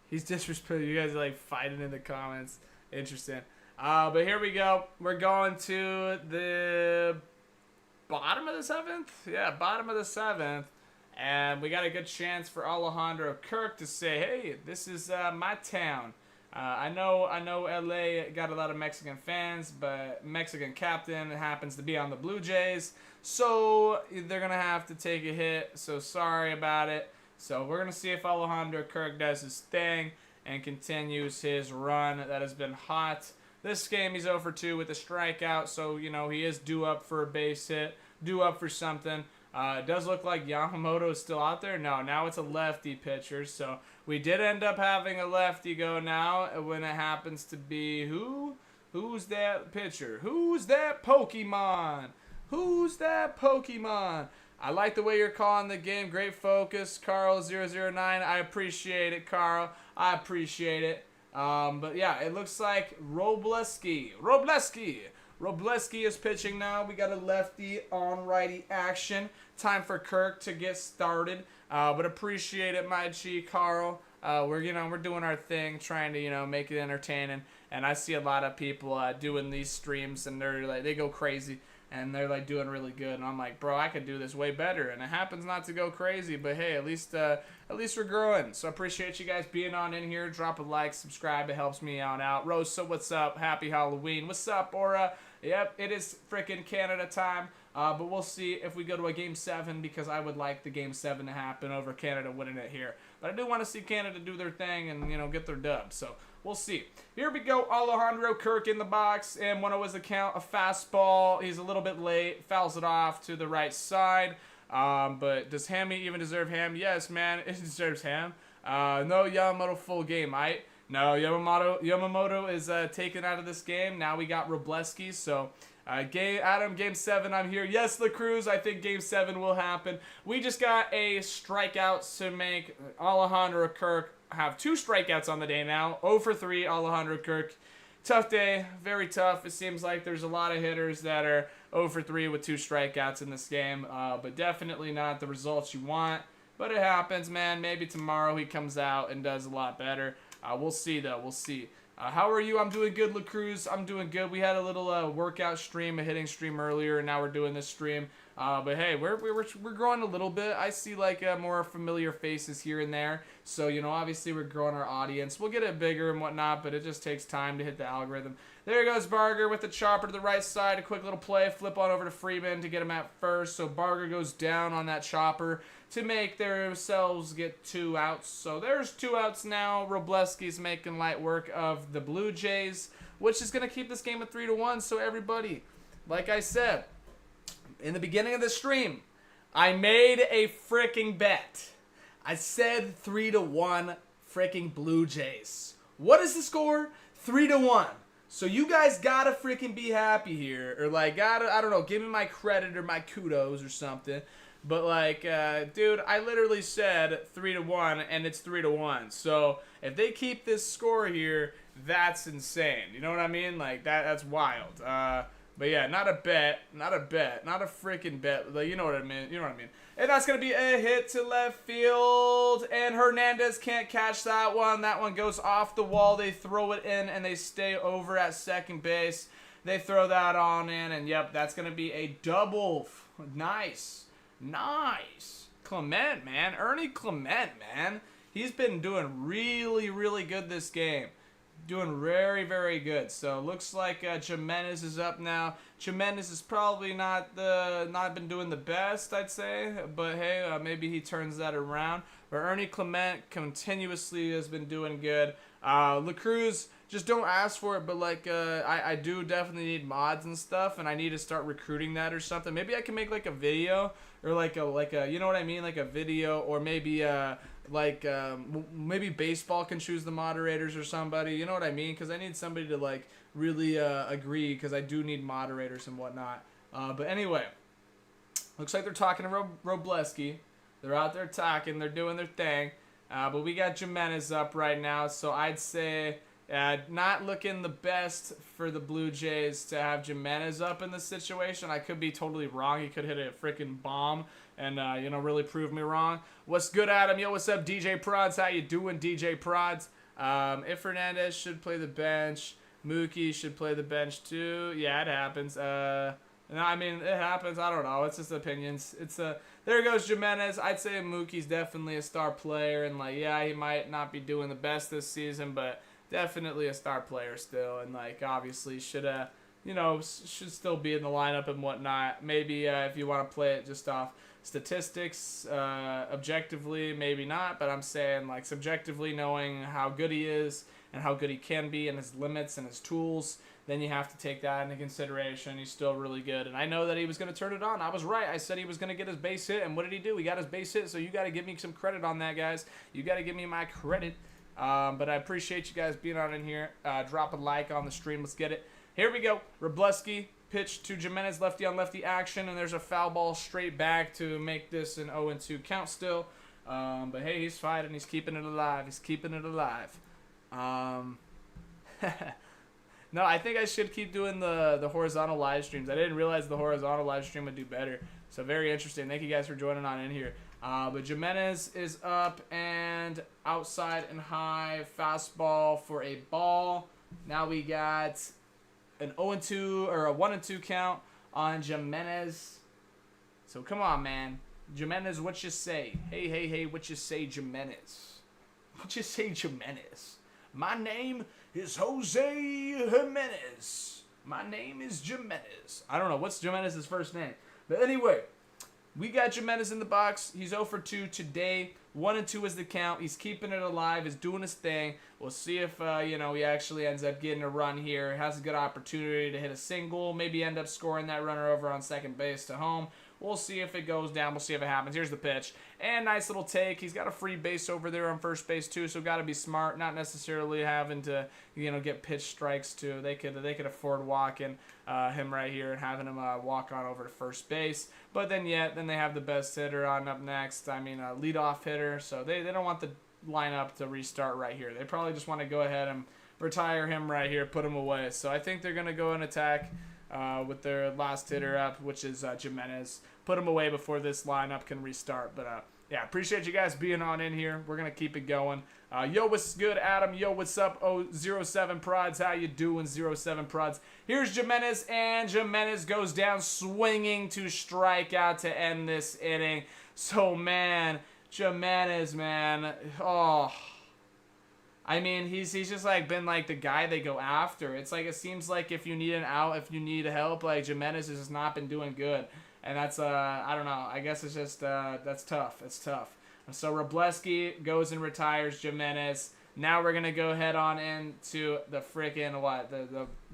He's disrespectful. You guys are like fighting in the comments. Interesting. But here we go. We're going to the bottom of the 7th? Yeah, bottom of the 7th. And we got a good chance for Alejandro Kirk to say, hey, this is my town. I know LA got a lot of Mexican fans, but Mexican captain happens to be on the Blue Jays. So they're going to have to take a hit. So sorry about it. So we're going to see if Alejandro Kirk does his thing and continues his run that has been hot. This game he's 0 for 2 with a strikeout. So, you know, he is due up for a base hit, due up for something. It does look like Yamamoto is still out there. No, now it's a lefty pitcher. So we did end up having a lefty go now when it happens to be who? Who's that pitcher? Who's that Pokemon? Who's that Pokemon? I like the way you're calling the game. Great focus, Carl009. I appreciate it, Carl. I appreciate it. But yeah, it looks like Robleski is pitching now. We got a lefty on righty action. Time for Kirk to get started. But appreciate it, my G, Carl. We're doing our thing, trying to make it entertaining. And I see a lot of people doing these streams, and they go crazy, and they're like doing really good. And I'm like, bro, I could do this way better. And it happens not to go crazy, but hey, at least we're growing. So I appreciate you guys being on in here. Drop a like, subscribe. It helps me out. Rosa, what's up? Happy Halloween. What's up, Aura? Yep, it is freaking Canada time. But we'll see if we go to a Game 7, because I would like the Game 7 to happen over Canada winning it here. But I do want to see Canada do their thing and, get their dub. So we'll see. Here we go. Alejandro Kirk in the box. And 1-0 is the count. A fastball. He's a little bit late. Fouls it off to the right side. But does Hammy even deserve ham? Yes, man. It deserves ham. No Yamamoto full game, right? No, Yamamoto is taken out of this game. Now we got Robleski. So, Game 7, I'm here. Yes, La Cruz, I think Game 7 will happen. We just got a strikeout to make Alejandro Kirk have 2 strikeouts on the day now. 0 for 3, Alejandro Kirk. Tough day, very tough. It seems like there's a lot of hitters that are 0 for 3 with 2 strikeouts in this game, but definitely not the results you want. But it happens, man. Maybe tomorrow he comes out and does a lot better. We'll see, though. We'll see. How are you? I'm doing good, La Cruz. I'm doing good. We had a little workout stream, a hitting stream earlier, and now we're doing this stream. But hey, we're growing a little bit. I see like more familiar faces here and there. So, obviously we're growing our audience. We'll get it bigger and whatnot, but it just takes time to hit the algorithm. There goes Barger with the chopper to the right side. A quick little play. Flip on over to Freeman to get him at first. So Barger goes down on that chopper to make themselves get 2 outs. So there's 2 outs now. Robleski's making light work of the Blue Jays, which is going to keep this game at 3-1. So everybody, like I said in the beginning of the stream, I made a freaking bet. I said 3-1 freaking Blue Jays. What is the score? 3-1. So you guys gotta freaking be happy here, or like I don't know, give me my credit or my kudos or something. But like, dude, I literally said 3-1, and it's 3-1. So if they keep this score here, that's insane. You know what I mean? Like that's wild. But yeah, not a freaking bet. Like, you know what I mean? And that's gonna be a hit to left field, and Hernandez can't catch that one. That one goes off the wall. They throw it in, and they stay over at second base. They throw that on in, and yep, that's gonna be a double. Nice. Clement, man. Ernie Clement, man. He's been doing really, really good this game. Doing very, very good. So looks like Jimenez is up now. Jimenez is probably not been doing the best, I'd say. But hey, maybe he turns that around. But Ernie Clement continuously has been doing good. La Cruz, just don't ask for it, but like I do definitely need mods and stuff, and I need to start recruiting that or something. Maybe I can make like a video, or like a you know what I mean, like a video, or maybe maybe baseball can choose the moderators or somebody, you know what I mean? Because I need somebody to like really agree, because I do need moderators and whatnot. But anyway, looks like they're talking to Robleski. They're out there talking. They're doing their thing. But we got Jimenez up right now, so I'd say not looking the best for the Blue Jays to have Jimenez up in this situation. I could be totally wrong. He could hit a freaking bomb and, really prove me wrong. What's good, Adam? Yo, what's up, DJ Prods? How you doing, DJ Prods? If Fernandez should play the bench, Mookie should play the bench too. Yeah, it happens. And I mean, it happens. I don't know. It's just opinions. There goes Jimenez. I'd say Mookie's definitely a star player, and like, yeah, he might not be doing the best this season, but definitely a star player still, and like, obviously should still be in the lineup and whatnot. Maybe if you want to play it just off statistics, objectively, maybe not, but I'm saying like subjectively, knowing how good he is and how good he can be and his limits and his tools, then you have to take that into consideration. He's still really good, and I know that he was going to turn it on. I was right. I said he was going to get his base hit, and what did he do? He got his base hit, so you got to give me some credit on that, guys. You got to give me my credit. But I appreciate you guys being on in here. Drop a like on the stream. Let's get it. Here we go. Wroblewski pitch to Jimenez, lefty on lefty action, and there's a foul ball straight back to make this an 0-2 count still. But hey, he's fighting. He's keeping it alive. He's keeping it alive. No, I think I should keep doing the horizontal live streams. I didn't realize the horizontal live stream would do better. So very interesting. Thank you guys for joining on in here. But Jimenez is up and outside and high. Fastball for a ball. Now we got an 0-2 or a 1-2 count on Jimenez. So come on, man. Jimenez, what you say? Hey, what you say, Jimenez? What you say, Jimenez? My name is Jose Jimenez. My name is Jimenez. I don't know. What's Jimenez's first name? But anyway, we got Jimenez in the box. He's 0 for 2 today. 1-2 is the count. He's keeping it alive. He's doing his thing. We'll see if, he actually ends up getting a run here. Has a good opportunity to hit a single. Maybe end up scoring that runner over on second base to home. We'll see if it goes down. We'll see if it happens. Here's the pitch. And nice little take. He's got a free base over there on first base, too, so got to be smart. Not necessarily having to, get pitch strikes, too. They could afford walking him right here and having him walk on over to first base. But then they have the best hitter on up next. I mean, a leadoff hitter. So they don't want the lineup to restart right here. They probably just want to go ahead and retire him right here, put him away. So I think they're going to go and attack with their last hitter up, which is Jimenez. Put him away before this lineup can restart. But, appreciate you guys being on in here. We're going to keep it going. Yo, what's good, Adam? Yo, what's up? 07 Prods. How you doing, 07 Prods? Here's Jimenez, and Jimenez goes down swinging to strike out to end this inning. So, man, Jimenez, man. Oh, I mean, he's just like been like the guy they go after. It's like it seems like if you need an out, if you need help, like Jimenez has just not been doing good. And that's I don't know. I guess it's just that's tough. It's tough. So Wroblewski goes and retires Jimenez. Now we're gonna go head on into the freaking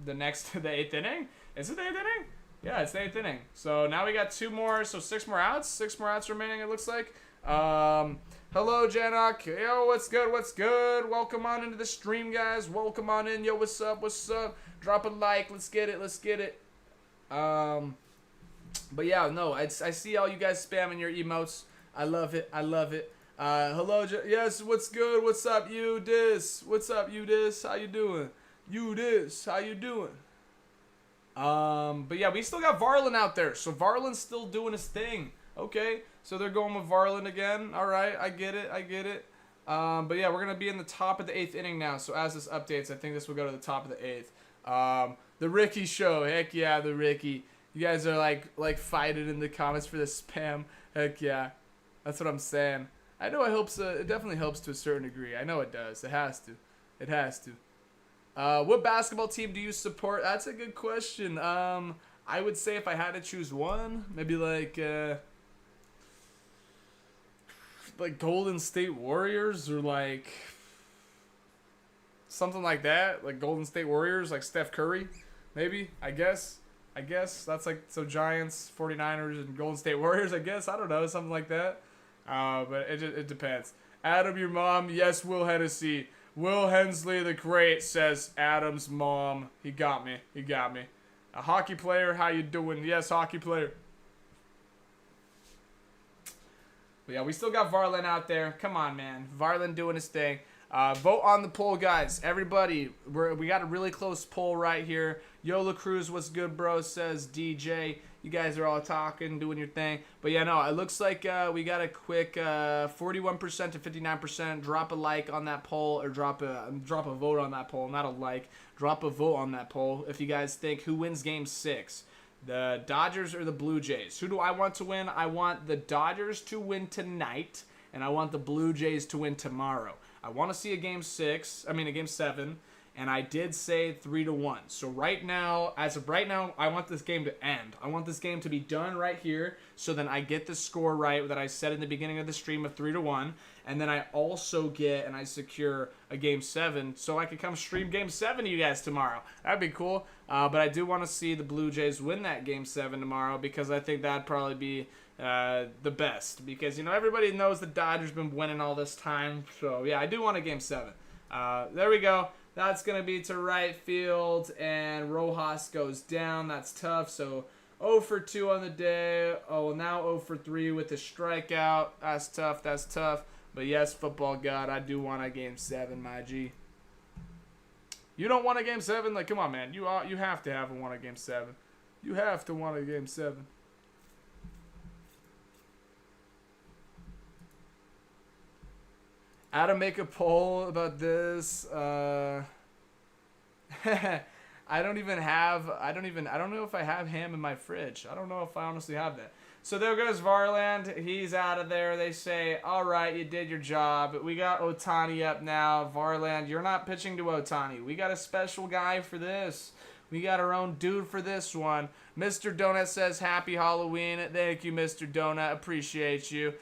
the next the 8th inning. Is it the 8th inning? Yeah, it's the 8th inning. So now we got 2 more. So 6 more outs. 6 more outs remaining. It looks like. Hello, Janok. Yo, what's good? What's good? Welcome on into the stream, guys. Welcome on in. Yo, what's up? What's up? Drop a like. Let's get it. Let's get it. But yeah, no, I see all you guys spamming your emotes. I love it. I love it. Hello, yes, what's good? What's up, you dis? What's up, you dis? How you doing? You dis? How you doing? But yeah, we still got Varlin out there, so Varlin's still doing his thing. Okay, so they're going with Varlin again. All right, I get it. I get it. But yeah, we're gonna be in the top of the 8th inning now. So as this updates, I think this will go to the top of the 8th. The Ricky Show. Heck yeah, the Ricky. You guys are like fighting in the comments for the spam. Heck yeah, that's what I'm saying. I know it helps. It definitely helps to a certain degree. I know it does. It has to. It has to. What basketball team do you support? That's a good question. I would say if I had to choose one, maybe like Golden State Warriors or like something like that. Like Golden State Warriors, like Steph Curry, maybe. I guess that's like so Giants, 49ers, and Golden State Warriors, I guess. I don't know, something like that. But it depends. Adam, your mom, yes, Will Hennessy. Will Hensley the Great says Adam's mom. He got me. He got me. A hockey player, how you doing? Yes, hockey player. But yeah, we still got Varlin out there. Come on, man. Varlin doing his thing. Vote on the poll, guys. Everybody, we got a really close poll right here. Yola Cruz, what's good, bro? Says DJ. You guys are all talking, doing your thing. But yeah, no, it looks like we got a quick 41% to 59%. Drop a like on that poll, or drop a vote on that poll. Not a like. Drop a vote on that poll if you guys think who wins Game 6. The Dodgers or the Blue Jays? Who do I want to win? I want the Dodgers to win tonight, and I want the Blue Jays to win tomorrow. I want to see a game 7, and I did say 3-1. So right now, as of right now, I want this game to end. I want this game to be done right here, so then I get the score right that I said in the beginning of the stream of 3-1, and then I also get and I secure a game 7, so I could come stream game 7 to you guys tomorrow. That'd be cool. But I do want to see the Blue Jays win that game 7 tomorrow, because I think that'd probably be the best, because everybody knows the Dodgers been winning all this time. So yeah, I do want a game 7. There we go. That's going to be to right field, and Rojas goes down. That's tough. So 0 for 2 on the day. Oh, now 0 for 3 with the strikeout. That's tough. That's tough. But yes, football god, I do want a game 7, my G. You don't want a game 7? Like, come on, man. You have to have a game 7. You have to want a game 7. Adam, make a poll about this. I don't know if I have ham in my fridge. I don't know if I honestly have that. So there goes Varland. He's out of there. They say, all right, you did your job. We got Ohtani up now. Varland, you're not pitching to Ohtani. We got a special guy for this. We got our own dude for this one. Mr. Donut says, happy Halloween. Thank you, Mr. Donut. Appreciate you.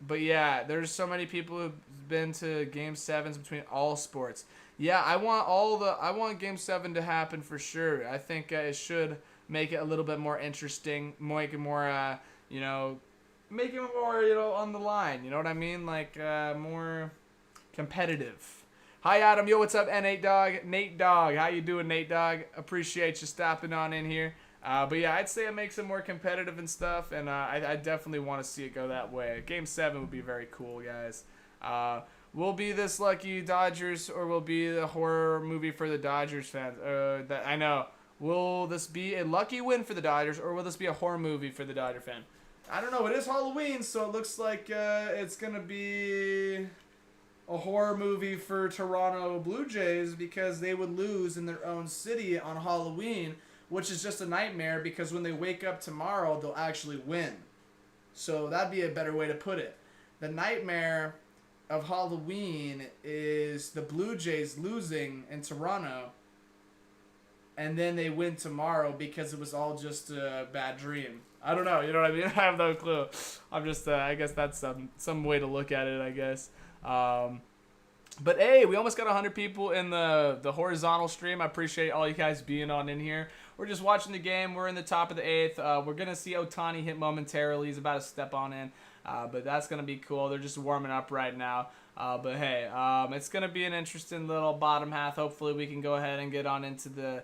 But yeah, there's so many people who've been to Game 7s between all sports. Yeah, I want Game 7 to happen for sure. I think it should make it a little bit more interesting, make it more, make it more, on the line. You know what I mean? Like, more competitive. Hi, Adam. Yo, what's up, N8 Dog? Nate Dog. How you doing, Nate Dog? Appreciate you stopping on in here. But yeah, I'd say it makes it more competitive and stuff, and I definitely want to see it go that way. Game 7 would be very cool, guys. Will be this lucky Dodgers, or will be the horror movie for the Dodgers fans? I know. Will this be a lucky win for the Dodgers, or will this be a horror movie for the Dodger fan? I don't know. It is Halloween, so it looks like it's going to be a horror movie for Toronto Blue Jays, because they would lose in their own city on Halloween, which is just a nightmare, because when they wake up tomorrow, they'll actually win. So that'd be a better way to put it. The nightmare of Halloween is the Blue Jays losing in Toronto, and then they win tomorrow because it was all just a bad dream. I don't know, you know what I mean? I have no clue. I'm just, I guess that's some way to look at it, I guess. But hey, we almost got 100 people in the horizontal stream. I appreciate all you guys being on in here. We're just watching the game. We're in the top of the 8th. We're going to see Ohtani hit momentarily. He's about to step on in. But that's going to be cool. They're just warming up right now. But hey, it's going to be an interesting little bottom half. Hopefully we can go ahead and get on into the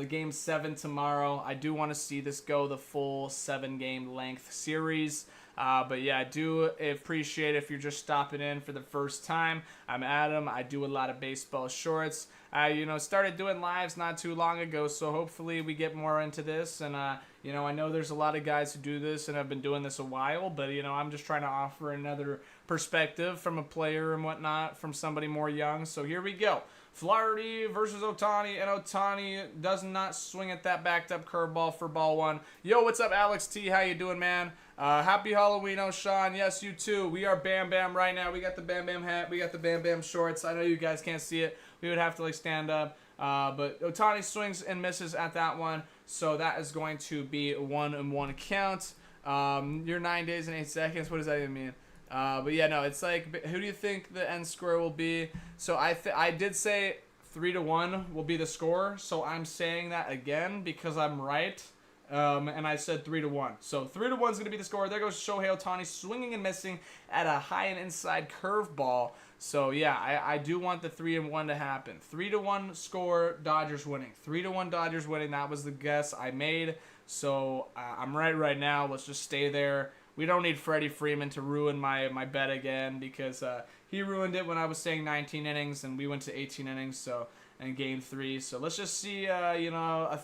game 7 tomorrow. I do want to see this go the full 7-game length series. But yeah, I do appreciate if you're just stopping in for the first time. I'm Adam. I do a lot of baseball shorts. I started doing lives not too long ago, so hopefully we get more into this. And I know there's a lot of guys who do this and have been doing this a while, but I'm just trying to offer another perspective from a player and whatnot, from somebody more young. So here we go. Flaherty versus Ohtani, and Ohtani does not swing at that backed up curveball for ball 1. Yo, what's up, Alex T? How you doing, man? Happy Halloween, O'Shawn. Yes, you too. We are Bam Bam right now. We got the Bam Bam hat. We got the Bam Bam shorts. I know you guys can't see it. We would have to stand up. But Ohtani swings and misses at that one. So that is going to be 1-1 count. You're 9 days and 8 seconds. What does that even mean? But yeah, no, it's like, who do you think the end score will be? So I did say 3-1 will be the score. So I'm saying that again because I'm right. And I said 3-1. So 3-1 is going to be the score. There goes Shohei Ohtani swinging and missing at a high and inside curveball. So yeah, I do want the 3-1 to happen. 3-1 score, Dodgers winning. 3-1 Dodgers winning. That was the guess I made. So I'm right now. Let's just stay there. We don't need Freddie Freeman to ruin my bet again, because he ruined it when I was saying 19 innings and we went to 18 innings. So in game 3. So let's just see a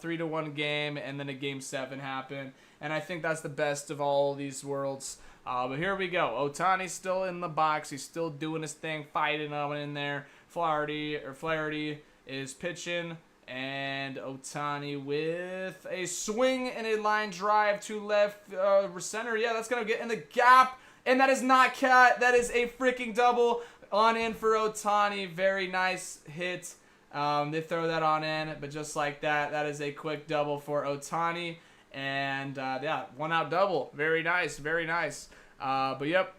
3-1 game and then a game 7 happen. And I think that's the best of all these worlds. But here we go. Ohtani's still in the box. He's still doing his thing, fighting on in there. Flaherty is pitching, And Ohtani with a swing and a line drive to left center. Yeah, that's going to get in the gap. And that is not cat. That is a freaking double on in for Ohtani. Very nice hit. They throw that on in. But just like that, that is a quick double for Ohtani. And, yeah, 1 out double. Very nice. Very nice. But, yep,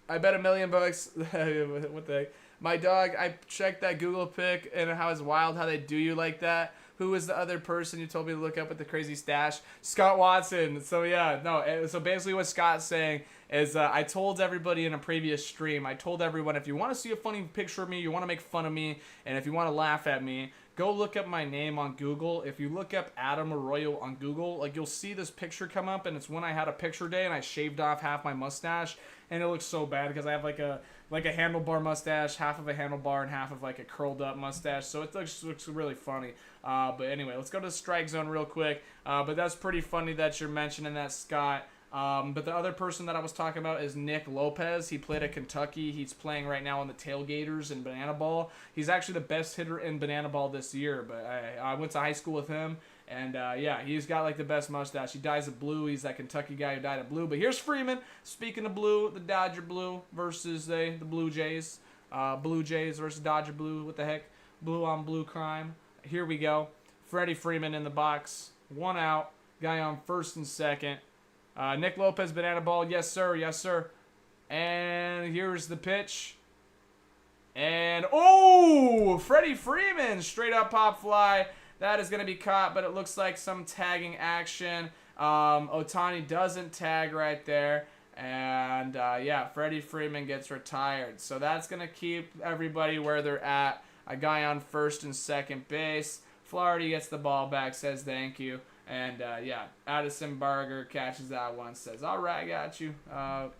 I bet $1 million. What the heck? My dog, I checked that Google pic, and how it's wild how they do you like that. Who was the other person you told me to look up with the crazy stash? Scott Watson. So, yeah, no. So, basically what Scott's saying is I told everybody in a previous stream, I told everyone, if you want to see a funny picture of me, you want to make fun of me, and if you want to laugh at me, go look up my name on Google. If you look up Adam Arroyo on Google, like, you'll see this picture come up, and it's when I had a picture day, and I shaved off half my mustache, and it looks so bad because I have, like a handlebar mustache, half of a handlebar, and half of, like, a curled up mustache, so it looks really funny. But anyway, let's go to the strike zone real quick. But that's pretty funny that you're mentioning that, Scott. But the other person that I was talking about is Nick Lopez. He played at Kentucky. He's playing right now on the Tailgaters in Banana Ball. He's actually the best hitter in Banana Ball this year, but I went to high school with him. And, yeah, he's got, like, the best mustache. He dyes it blue. He's that Kentucky guy who dyed it blue. But here's Freeman. Speaking of blue, the Dodger blue versus the Blue Jays. Blue Jays versus Dodger blue. What the heck? Blue on blue crime. Here we go. Freddie Freeman in the box. 1 out. Guy on first and second. Nick Lopez, banana ball. Yes, sir. Yes, sir. And here's the pitch. And, oh! Freddie Freeman. Straight up pop fly. That is going to be caught, but it looks like some tagging action. Ohtani doesn't tag right there. And, yeah, Freddie Freeman gets retired. So that's going to keep everybody where they're at. A guy on first and second base. Flaherty gets the ball back, says thank you. And, yeah, Addison Barger catches that one, says, all right, got you.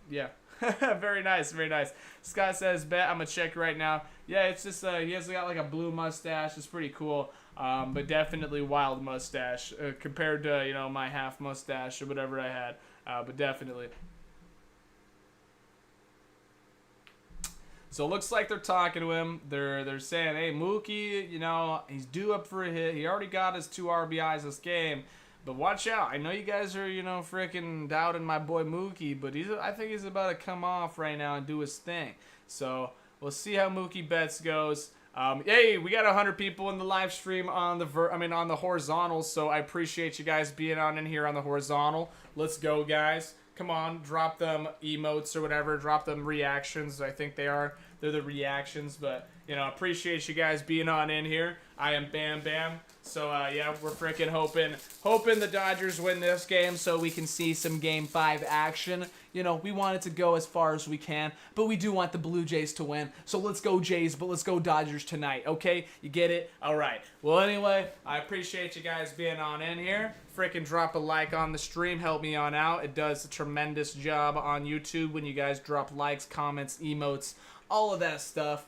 Yeah. Very nice, very nice. Scott says, bet, I'm going to check right now. Yeah, it's just, he has got like a blue mustache. It's pretty cool. But definitely wild mustache compared to, you know, my half mustache or whatever I had. But definitely. So it looks like they're talking to him. They're saying, hey, Mookie, you know, he's due up for a hit. He already got his 2 RBIs this game. But watch out. I know you guys are, you know, freaking doubting my boy Mookie, but I think he's about to come off right now and do his thing. So we'll see how Mookie Betts goes. Hey, we got 100 people in the live stream on the horizontal, so I appreciate you guys being on in here on the horizontal. Let's go, guys. Come on, drop them emotes or whatever. Drop them reactions. I think they're the reactions, but, you know, appreciate you guys being on in here. I am Bam Bam. So, yeah, we're freaking hoping the Dodgers win this game so we can see some Game 5 action. You know, we want it to go as far as we can, but we do want the Blue Jays to win. So let's go Jays, but let's go Dodgers tonight, okay? You get it? All right. Well, anyway, I appreciate you guys being on in here. Freaking drop a like on the stream. Help me on out. It does a tremendous job on YouTube when you guys drop likes, comments, emotes, all of that stuff.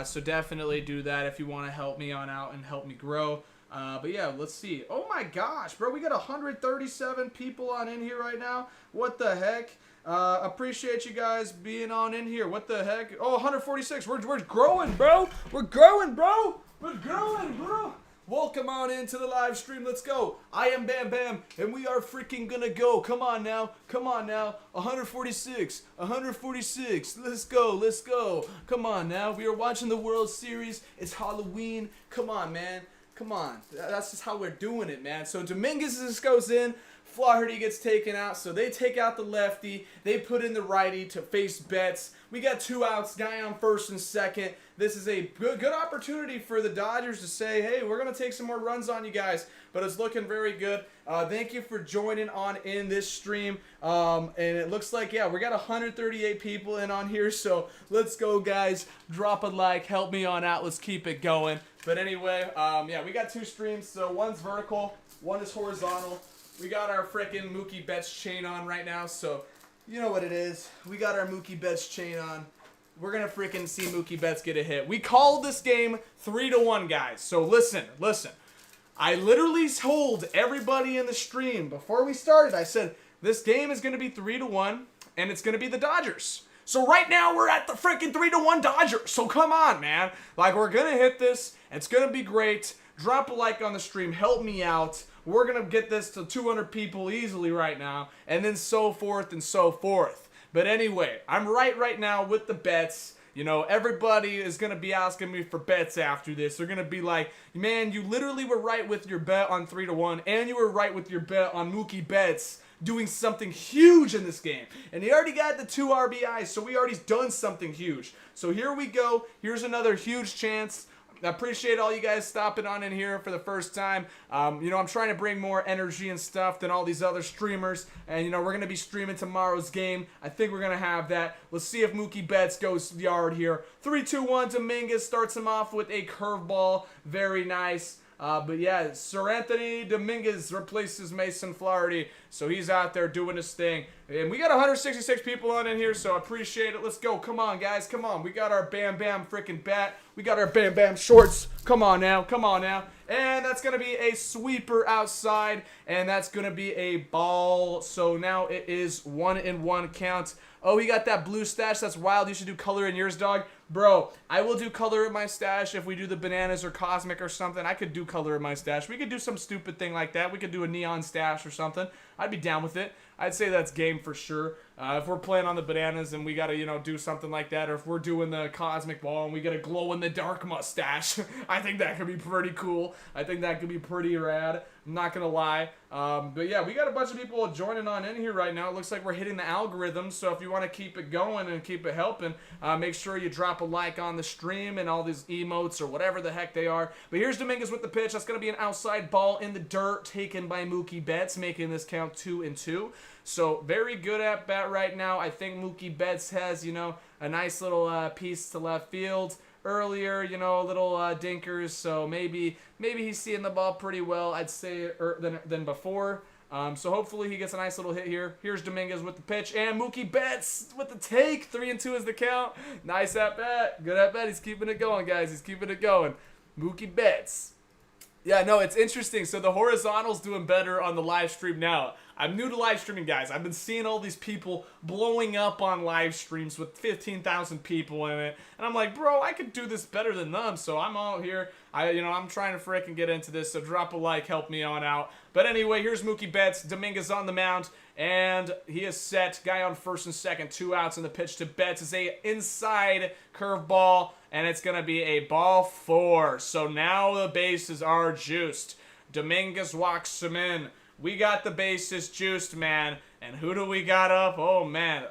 So definitely do that if you want to help me on out and help me grow. But yeah, let's see. Oh my gosh, bro, we got 137 people on in here right now. What the heck? Appreciate you guys being on in here. What the heck? Oh, 146. We're growing, bro. We're growing, bro. We're growing, bro. Welcome on into the live stream. Let's go. I am Bam Bam, and we are freaking gonna go. Come on now. Come on now. 146. 146. Let's go. Let's go. Come on now. We are watching the World Series. It's Halloween. Come on, man. Come on. That's just how we're doing it, man. So Dominguez just goes in. Flaherty gets taken out, so they take out the lefty. They put in the righty to face Betts. We got 2 outs, guy on first and second. This is a good opportunity for the Dodgers to say, hey, we're going to take some more runs on you guys. But it's looking very good. Thank you for joining on in this stream. And it looks like, yeah, we got 138 people in on here. So let's go, guys. Drop a like. Help me on out. Let's keep it going. But anyway, yeah, we got 2 streams. So one's vertical, one is horizontal. We got our frickin' Mookie Betts chain on right now, so you know what it is. We got our Mookie Betts chain on. We're gonna frickin' see Mookie Betts get a hit. We called this game 3-1, guys. So listen. I literally told everybody in the stream before we started, I said, this game is gonna be 3-1, and it's gonna be the Dodgers. So right now, we're at the freaking 3-1 Dodgers. So come on, man. Like, we're gonna hit this. It's gonna be great. Drop a like on the stream. Help me out. We're going to get this to 200 people easily right now. And then so forth and so forth. But anyway, I'm right now with the bets. You know, everybody is going to be asking me for bets after this. They're going to be like, man, you literally were right with your bet on 3-1, and you were right with your bet on Mookie Betts doing something huge in this game. And he already got the 2 RBIs, so we already done something huge. So here we go. Here's another huge chance. I appreciate all you guys stopping on in here for the first time. You know, I'm trying to bring more energy and stuff than all these other streamers. And, you know, we're going to be streaming tomorrow's game. I think we're going to have that. Let's see if Mookie Betts goes yard here. 3-2-1, Dominguez starts him off with a curveball. Very nice. But yeah, Sir Anthony Dominguez replaces Mason Flaherty, so he's out there doing his thing. And we got 166 people on in here, so I appreciate it. Let's go. Come on, guys. Come on. We got our Bam Bam freaking bat. We got our Bam Bam shorts. Come on now. Come on now. And that's going to be a sweeper outside, and that's going to be a ball. So now it is 1-1 count. Oh, he got that blue stash. That's wild. You should do color in yours, dog. Bro, I will do color in my stash if we do the bananas or cosmic or something. I could do color in my stash. We could do some stupid thing like that. We could do a neon stash or something. I'd be down with it. I'd say that's game for sure. If we're playing on the bananas and we got to, you know, do something like that, or if we're doing the cosmic ball and we get a glow-in-the-dark mustache, I think that could be pretty cool. I think that could be pretty rad. I'm not going to lie. But yeah, we got a bunch of people joining on in here right now. It looks like we're hitting the algorithm, so if you want to keep it going and keep it helping, make sure you drop a like on the stream and all these emotes or whatever the heck they are. But here's Dominguez with the pitch. That's going to be an outside ball in the dirt taken by Mookie Betts, making this count 2-2. So very good at bat right now. I think Mookie Betts has, you know, a nice little piece to left field earlier, you know, little dinkers. So maybe he's seeing the ball pretty well, I'd say, than before. So hopefully he gets a nice little hit here. Here's Dominguez with the pitch, and Mookie Betts with the take. 3-2 is the count. Nice at bat. Good at bat. He's keeping it going, guys. He's keeping it going. Mookie Betts. Yeah, no, it's interesting. So the horizontal's doing better on the live stream now. I'm new to live streaming, guys. I've been seeing all these people blowing up on live streams with 15,000 people in it. And I'm like, bro, I could do this better than them. So I'm out here. I'm trying to frickin' get into this. So drop a like, help me on out. But anyway, here's Mookie Betts. Dominguez on the mound. And he is set. Guy on first and second. 2 outs, and the pitch to Betts is a inside curveball. And it's going to be a ball 4. So now the bases are juiced. Dominguez walks him in. We got the bases juiced, man. And who do we got up? Oh, man.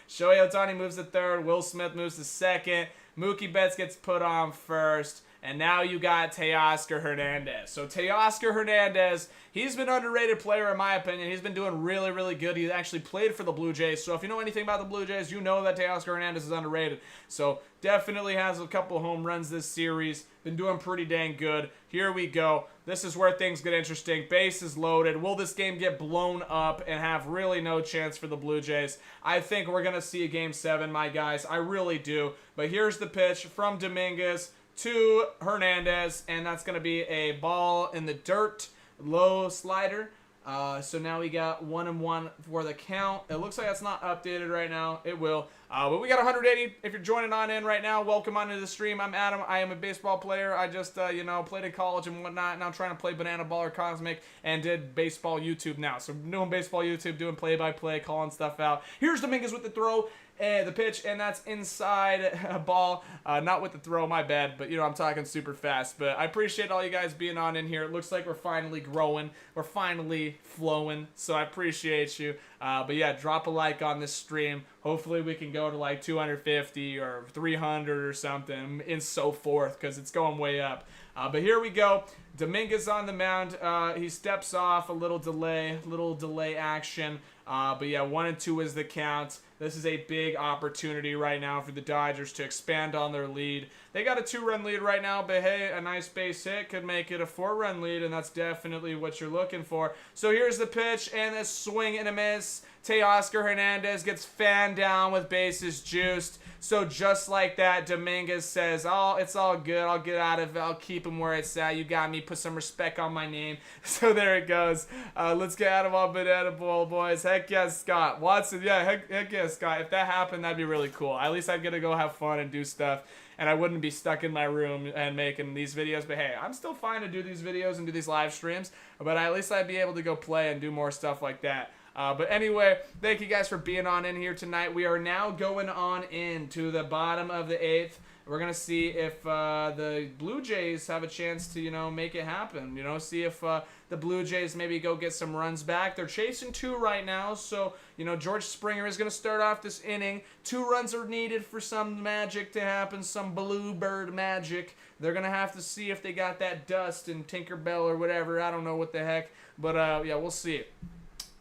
Shohei Ohtani moves to third. Will Smith moves to second. Mookie Betts gets put on first. And now you got Teoscar Hernandez. So Teoscar Hernandez, he's been an underrated player in my opinion. He's been doing really, really good. He actually played for the Blue Jays. So if you know anything about the Blue Jays, you know that Teoscar Hernandez is underrated. So definitely has a couple home runs this series. Been doing pretty dang good. Here we go. This is where things get interesting. Base is loaded. Will this game get blown up and have really no chance for the Blue Jays? I think we're going to see a Game 7, my guys. I really do. But here's the pitch from Dominguez to Hernandez, and that's going to be a ball in the dirt, low slider. So now we got 1-1 for the count. It looks like that's not updated right now. It will. But we got 180. If you're joining on in right now, welcome on to the stream. I'm Adam. I am a baseball player. I just, played in college and whatnot. Now I'm trying to play Banana Ball or Cosmic and did baseball YouTube now. So doing baseball YouTube, doing play-by-play, calling stuff out. Here's Dominguez with the throw. And the pitch, and that's inside a ball. Not with the throw, my bad, but, I'm talking super fast. But I appreciate all you guys being on in here. It looks like we're finally growing. We're finally flowing, so I appreciate you. But, yeah, drop a like on this stream. Hopefully we can go to, like, 250 or 300 or something and so forth, because it's going way up. But here we go. Dominguez on the mound. He steps off, a little delay action. But yeah, 1-2 is the count. This is a big opportunity right now for the Dodgers to expand on their lead. They got a 2-run lead right now, but hey, a nice base hit could make it a 4-run lead, and that's definitely what you're looking for. So here's the pitch, and a swing and a miss. Teoscar Hernandez gets fanned down with bases juiced. So just like that, Dominguez says, oh, it's all good. I'll get out of it. I'll keep him where it's at. You got me. Put some respect on my name. So there it goes. Let's get out of all banana ball, boys. Heck yes, Scott. Watson, yeah, heck yes, Scott. If that happened, that'd be really cool. At least I'm going to go have fun and do stuff. and I wouldn't be stuck in my room and making these videos. But hey, I'm still fine to do these videos and do these live streams, but at least I'd be able to go play and do more stuff like that. But anyway, thank you guys for being on in here tonight. We are now going on into the bottom of the 8th. We're going to see if the Blue Jays have a chance to, make it happen. See if the Blue Jays maybe go get some runs back. They're chasing 2 right now, so, George Springer is going to start off this inning. 2 runs are needed for some magic to happen, some bluebird magic. They're going to have to see if they got that dust and Tinkerbell or whatever. I don't know what the heck, but yeah, we'll see.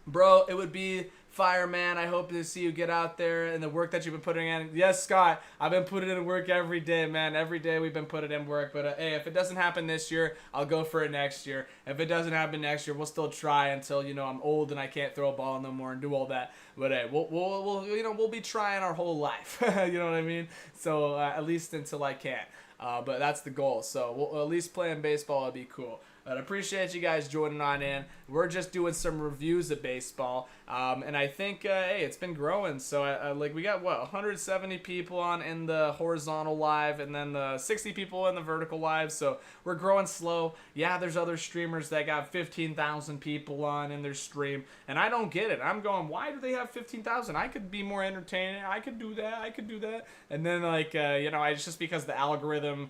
Bro, it would be fire, man. I hope to see you get out there and the work that you've been putting in. Yes, Scott, I've been putting in work every day, man. Every day we've been putting in work. But hey, if it doesn't happen this year, I'll go for it next year. If it doesn't happen next year, we'll still try until I'm old and I can't throw a ball no more and do all that. But hey, we'll be trying our whole life. You know what I mean? So at least until I can. But that's the goal. So we'll at least playing baseball would be cool. But I appreciate you guys joining on in. We're just doing some reviews of baseball. And I think, hey, it's been growing. So, we got, 170 people on in the horizontal live and then the 60 people in the vertical live. So we're growing slow. Yeah, there's other streamers that got 15,000 people on in their stream. And I don't get it. I'm going, why do they have 15,000? I could be more entertaining. I could do that. And then, it's just because the algorithm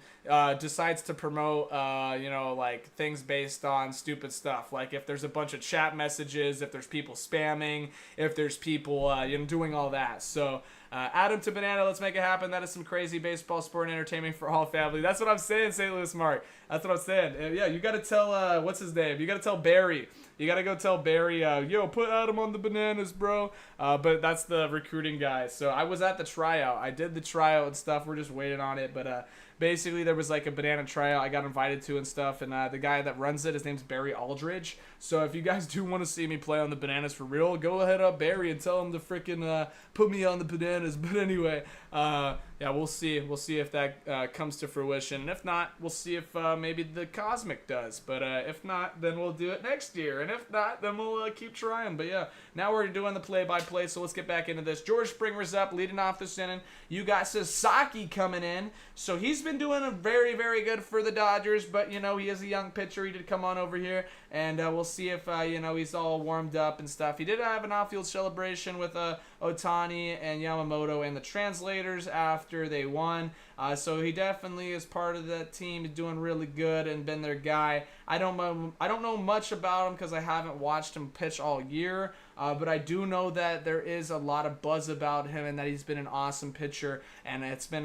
decides to promote, things based on stupid stuff. Like if there's a bunch of chat messages, if there's people spamming, if there's people doing all that. So Adam to Banana, let's make it happen. That is some crazy baseball, sport, and entertainment for all family. That's what I'm saying, St. Louis Mark. That's what I'm saying. Yeah, you got to tell, what's his name? You got to tell Barry. You got to go tell Barry, yo, put Adam on the bananas, bro. But that's the recruiting guy. So I was at the tryout. I did the tryout and stuff. We're just waiting on it. But basically, there was like a banana tryout I got invited to and stuff. And the guy that runs it, his name's Barry Aldridge. So if you guys do want to see me play on the bananas for real, go ahead up Barry and tell him to freaking put me on the bananas. But anyway, yeah, we'll see. We'll see if that comes to fruition. And if not, we'll see if maybe the Cosmic does. But if not, then we'll do it next year. And if not, then we'll keep trying. But yeah, now we're doing the play-by-play, so let's get back into this. George Springer's up, leading off this inning. You got Sasaki coming in. So he's been doing very, very good for the Dodgers. But, he is a young pitcher. He did come on over here. And we'll see if, he's all warmed up and stuff. He did have an off-field celebration with Otani and Yamamoto and the translators after they won. So he definitely is part of that team, doing really good and been their guy. I don't know much about him because I haven't watched him pitch all year. But I do know that there is a lot of buzz about him and that he's been an awesome pitcher. And it's been,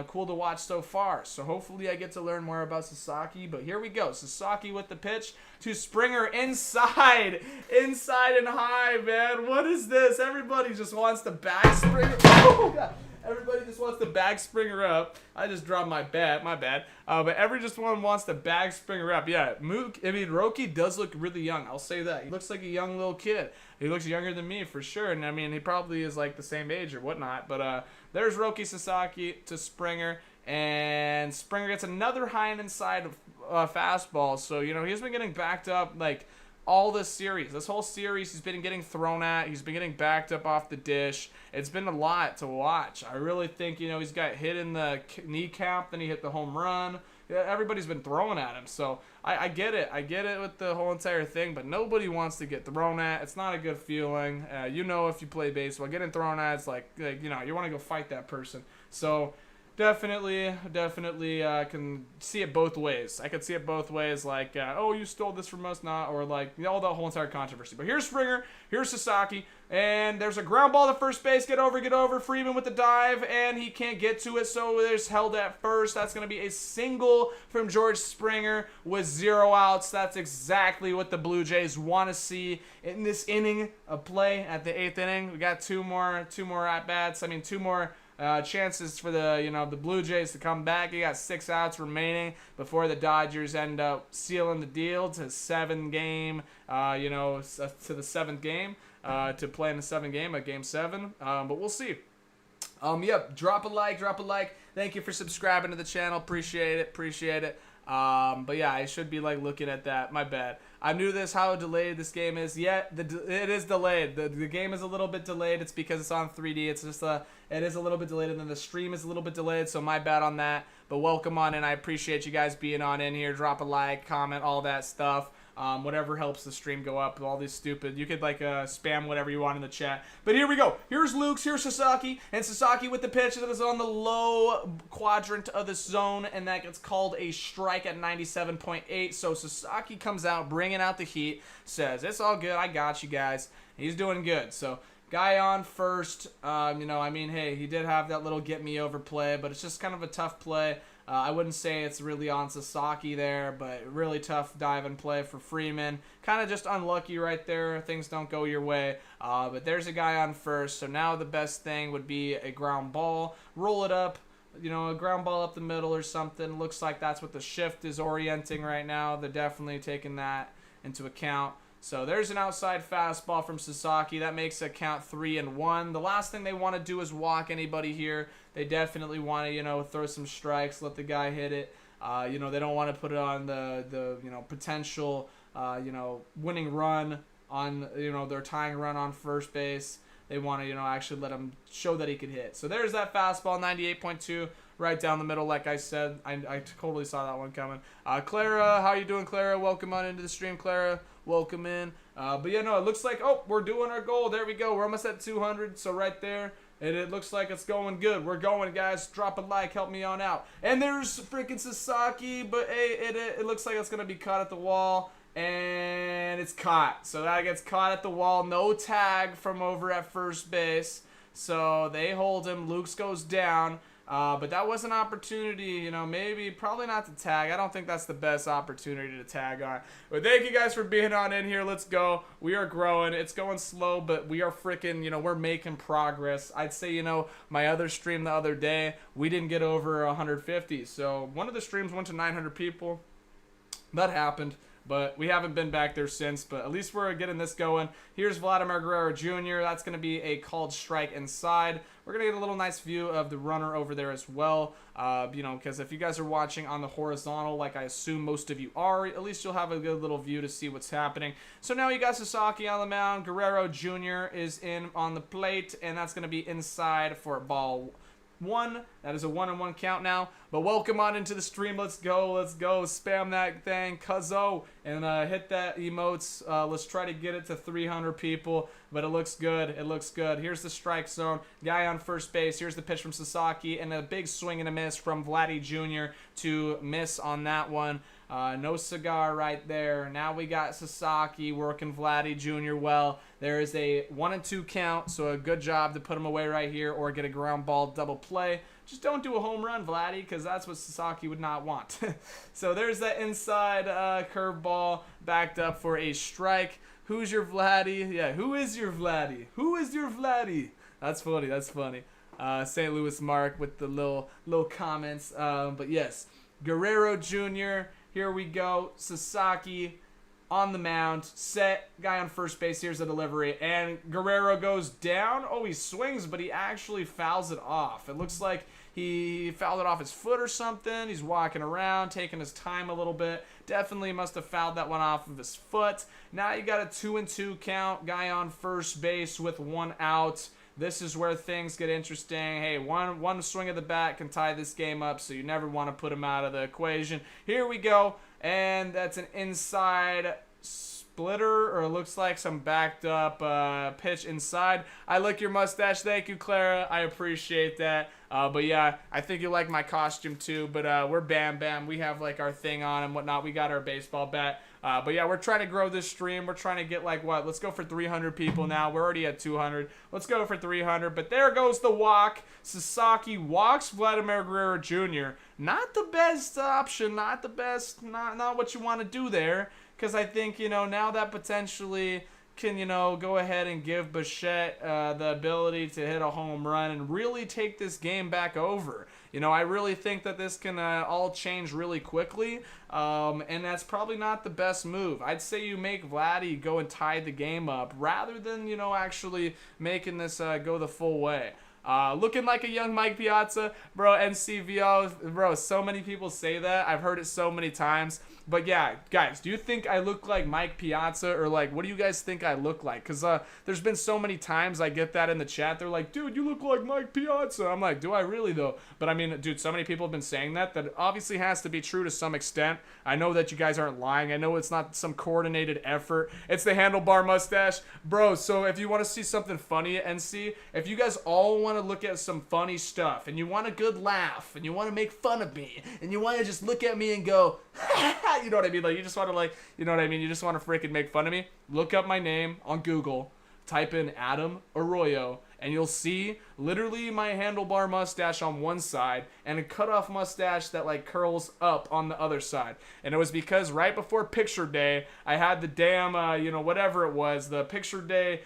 cool to watch so far. So hopefully I get to learn more about Sasaki. But here we go. Sasaki with the pitch to Springer inside and high, man. What is this? Everybody just wants to bag Springer. Oh, God. Everybody just wants to bag Springer up. I just dropped my bat. My bad. But everyone wants to bag Springer up. Yeah, Roki does look really young. I'll say that. He looks like a young little kid. He looks younger than me for sure. And, he probably is like the same age or whatnot. But there's Roki Sasaki to Springer. And Springer gets another high and inside fastball. So, he's been getting backed up all this series. This whole series, he's been getting thrown at. He's been getting backed up off the dish. It's been a lot to watch. I really think, he's got hit in the kneecap, then he hit the home run. Everybody's been throwing at him. So I get it. I get it with the whole entire thing, but nobody wants to get thrown at. It's not a good feeling. If you play baseball, getting thrown at, it's you want to go fight that person. So Definitely can see it both ways. I could see it both ways, oh, you stole this from us, not, or all the whole entire controversy. But here's Springer, here's Sasaki, and there's a ground ball to first base. Get over. Freeman with the dive, and he can't get to it, so there's held at first. That's going to be a single from George Springer with 0 outs. That's exactly what the Blue Jays want to see in this inning of play at the 8th inning. We got two more at-bats. Two more chances for the Blue Jays to come back. You got 6 outs remaining before the Dodgers end up sealing the deal to 7 game, to the 7th game, to play in the 7th game at Game 7. But we'll see. Drop a like. Thank you for subscribing to the channel. Appreciate it. But yeah, I should be like looking at that. My bad. I knew this, how delayed this game is. Yet it is delayed. The game is a little bit delayed. It's because it's on 3D. It's just it is a little bit delayed, and then the stream is a little bit delayed. So my bad on that. But welcome on in. I appreciate you guys being on in here. Drop a like, comment, all that stuff. Whatever helps the stream go up. All these stupid. You could like spam whatever you want in the chat. But here we go. Here's Luke's. Here's Sasaki. And Sasaki with the pitch that is on the low quadrant of the zone. And that gets called a strike at 97.8. So Sasaki comes out, bringing out the heat. Says, it's all good. I got you guys. He's doing good. So guy on first. Hey, he did have that little get me over play. But it's just kind of a tough play. I wouldn't say it's really on Sasaki there, but really tough dive and play for Freeman. Kind of just unlucky right there. Things don't go your way. But there's a guy on first. So now the best thing would be a ground ball. Roll it up. A ground ball up the middle or something. Looks like that's what the shift is orienting right now. They're definitely taking that into account. So there's an outside fastball from Sasaki. That makes it count 3-1. The last thing they want to do is walk anybody here. They definitely want to, throw some strikes, let the guy hit it. They don't want to put it on the potential, winning run on, their tying run on first base. They want to, actually let him show that he could hit. So there's that fastball, 98.2, right down the middle. Like I said, I totally saw that one coming. Clara, how you doing, Clara? Welcome on into the stream, Clara. Welcome in. But yeah, no, it looks like, we're doing our goal. There we go. We're almost at 200. So right there, it looks like it's going good. We're going, guys. Drop a like. Help me on out. And there's freaking Sasaki. But hey, it looks like it's going to be caught at the wall. And it's caught. So that gets caught at the wall. No tag from over at first base. So they hold him. Luke's goes down. But that was an opportunity, probably not to tag. I don't think that's the best opportunity to tag on. But thank you guys for being on in here. Let's go. We are growing. It's going slow, but we are freaking, we're making progress. I'd say, my other stream the other day, we didn't get over 150. So one of the streams went to 900 people. That happened. But we haven't been back there since, but at least we're getting this going. Here's Vladimir Guerrero Jr. That's going to be a called strike inside. We're going to get a little nice view of the runner over there as well, because if you guys are watching on the horizontal, like I assume most of you are, at least you'll have a good little view to see what's happening. So now you got Sasaki on the mound. Guerrero Jr. is in on the plate, and that's going to be inside for ball 1. That is a 1-1 count now. But welcome on into the stream. Let's go. Spam that thing, cuzzo, and hit that emotes. Let's try to get it to 300 people. But it looks good. Here's the strike zone. Guy on first base. Here's the pitch from Sasaki, and a big swing and a miss from Vladdy Jr. to miss on that one. No cigar right there. Now we got Sasaki working Vladdy Jr. well. There is a 1-2 count, so a good job to put him away right here or get a ground ball double play. Just don't do a home run, Vladdy, because that's what Sasaki would not want. So there's that inside curveball backed up for a strike. Who's your Vladdy? Yeah, who is your Vladdy? That's funny. St. Louis Mark with the little comments. But yes, Guerrero Jr., here we go. Sasaki on the mound. Set. Guy on first base. Here's the delivery. And Guerrero goes down. Oh, he swings, but he actually fouls it off. It looks like he fouled it off his foot or something. He's walking around, taking his time a little bit. Definitely must have fouled that one off of his foot. Now you got a 2-2 count. Guy on first base with 1 out. This is where things get interesting. Hey, one swing of the bat can tie this game up, so you never want to put him out of the equation. Here we go, and that's an inside splitter, or it looks like some backed up pitch inside. I like your mustache. Thank you, Clara. I appreciate that. But yeah, I think you like my costume too. But we're Bam Bam. We have like our thing on and whatnot. We got our baseball bat. But yeah, we're trying to grow this stream. We're trying to get like what? Let's go for 300 people now. We're already at 200. Let's go for 300. But there goes the walk. Sasaki walks Vladimir Guerrero Jr. Not the best option. Not the best. Not what you want to do there. Because I think, now that potentially can, go ahead and give Bichette the ability to hit a home run and really take this game back over. I really think that this can all change really quickly, and that's probably not the best move. I'd say you make Vladdy go and tie the game up rather than, actually making this go the full way. Looking like a young Mike Piazza, bro. NCVO, bro. So many people say that. I've heard it so many times. But yeah, guys, do you think I look like Mike Piazza, or like, what do you guys think I look like? Because there's been so many times I get that in the chat. They're like, dude, you look like Mike Piazza. I'm like, do I really though? But I mean, dude, so many people have been saying that it obviously has to be true to some extent. I know that you guys aren't lying. I know it's not some coordinated effort. It's the handlebar mustache, bro. So if you want to see something funny at NC, if you guys all want to look at some funny stuff, and you want a good laugh, and you want to make fun of me, and you want to just look at me and go, you know what I mean? Like, you just want to, like, you know what I mean? You just want to freaking make fun of me. Look up my name on Google, type in Adam Arroyo, and you'll see literally my handlebar mustache on one side and a cutoff mustache that like curls up on the other side. And it was because right before picture day, I had the damn, you know, whatever it was, the picture day,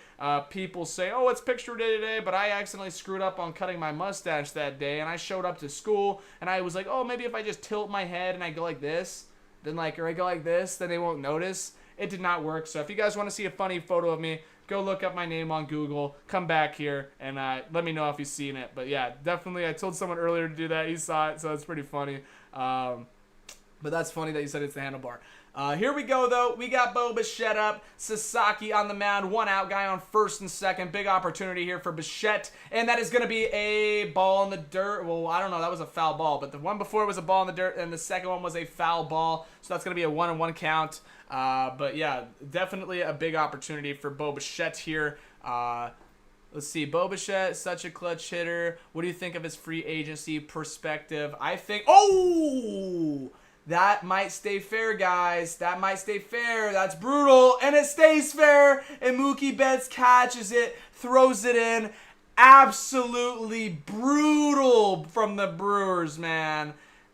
people say, oh, it's picture day today, but I accidentally screwed up on cutting my mustache that day, and I showed up to school, and I was like, oh, maybe if I just tilt my head and I go like this, then like, or I go like this, then they won't notice. It did not work. So if you guys want to see a funny photo of me, go look up my name on Google, come back here, and let me know if you've seen it. But yeah, definitely, I told someone earlier to do that. He saw it, so it's pretty funny. But that's funny that you said it's the handlebar. Here we go, though. We got Bo Bichette up. Sasaki on the mound. 1 out. Guy on first and second. Big opportunity here for Bichette. And that is going to be a ball in the dirt. Well, I don't know. That was a foul ball. But the one before was a ball in the dirt, and the second one was a foul ball. So that's going to be a 1-1 count. But yeah, definitely a big opportunity for Bo Bichette here. Let's see. Bo Bichette, such a clutch hitter. What do you think of his free agency perspective? I think... Oh! That might stay fair, guys. That might stay fair. That's brutal. And it stays fair. And Mookie Betts catches it, throws it in. Absolutely brutal from the Brewers, man.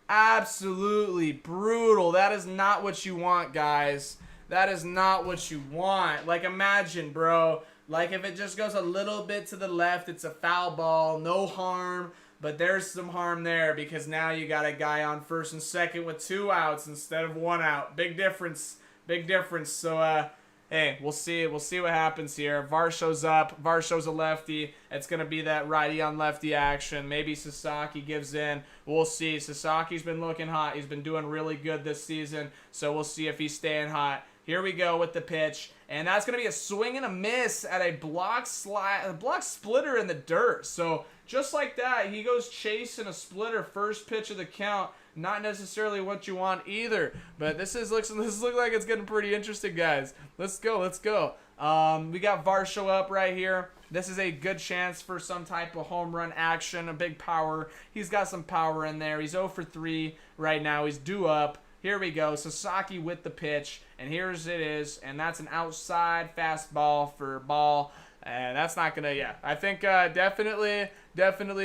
Absolutely brutal. That is not what you want, guys. That is not what you want. Like, imagine, bro. Like, if it just goes a little bit to the left, it's a foul ball. No harm. But there's some harm there because now you got a guy on first and second with 2 outs instead of 1 out. Big difference. Big difference. So, hey, we'll see. We'll see what happens here. Varsho's up. Varsho's a lefty. It's going to be that righty on lefty action. Maybe Sasaki gives in. We'll see. Sasaki's been looking hot. He's been doing really good this season. So we'll see if he's staying hot. Here we go with the pitch. And that's going to be a swing and a miss at a block splitter in the dirt. So just like that, he goes chasing a splitter, first pitch of the count. Not necessarily what you want either. But this looks like it's getting pretty interesting, guys. Let's go. Let's go. We got Varsho up right here. This is a good chance for some type of home run action, a big power. He's got some power in there. He's 0 for 3 right now. He's due up. Here we go. Sasaki with the pitch. And here's it is. And that's an outside fastball for ball. And that's not going to, yeah. I think definitely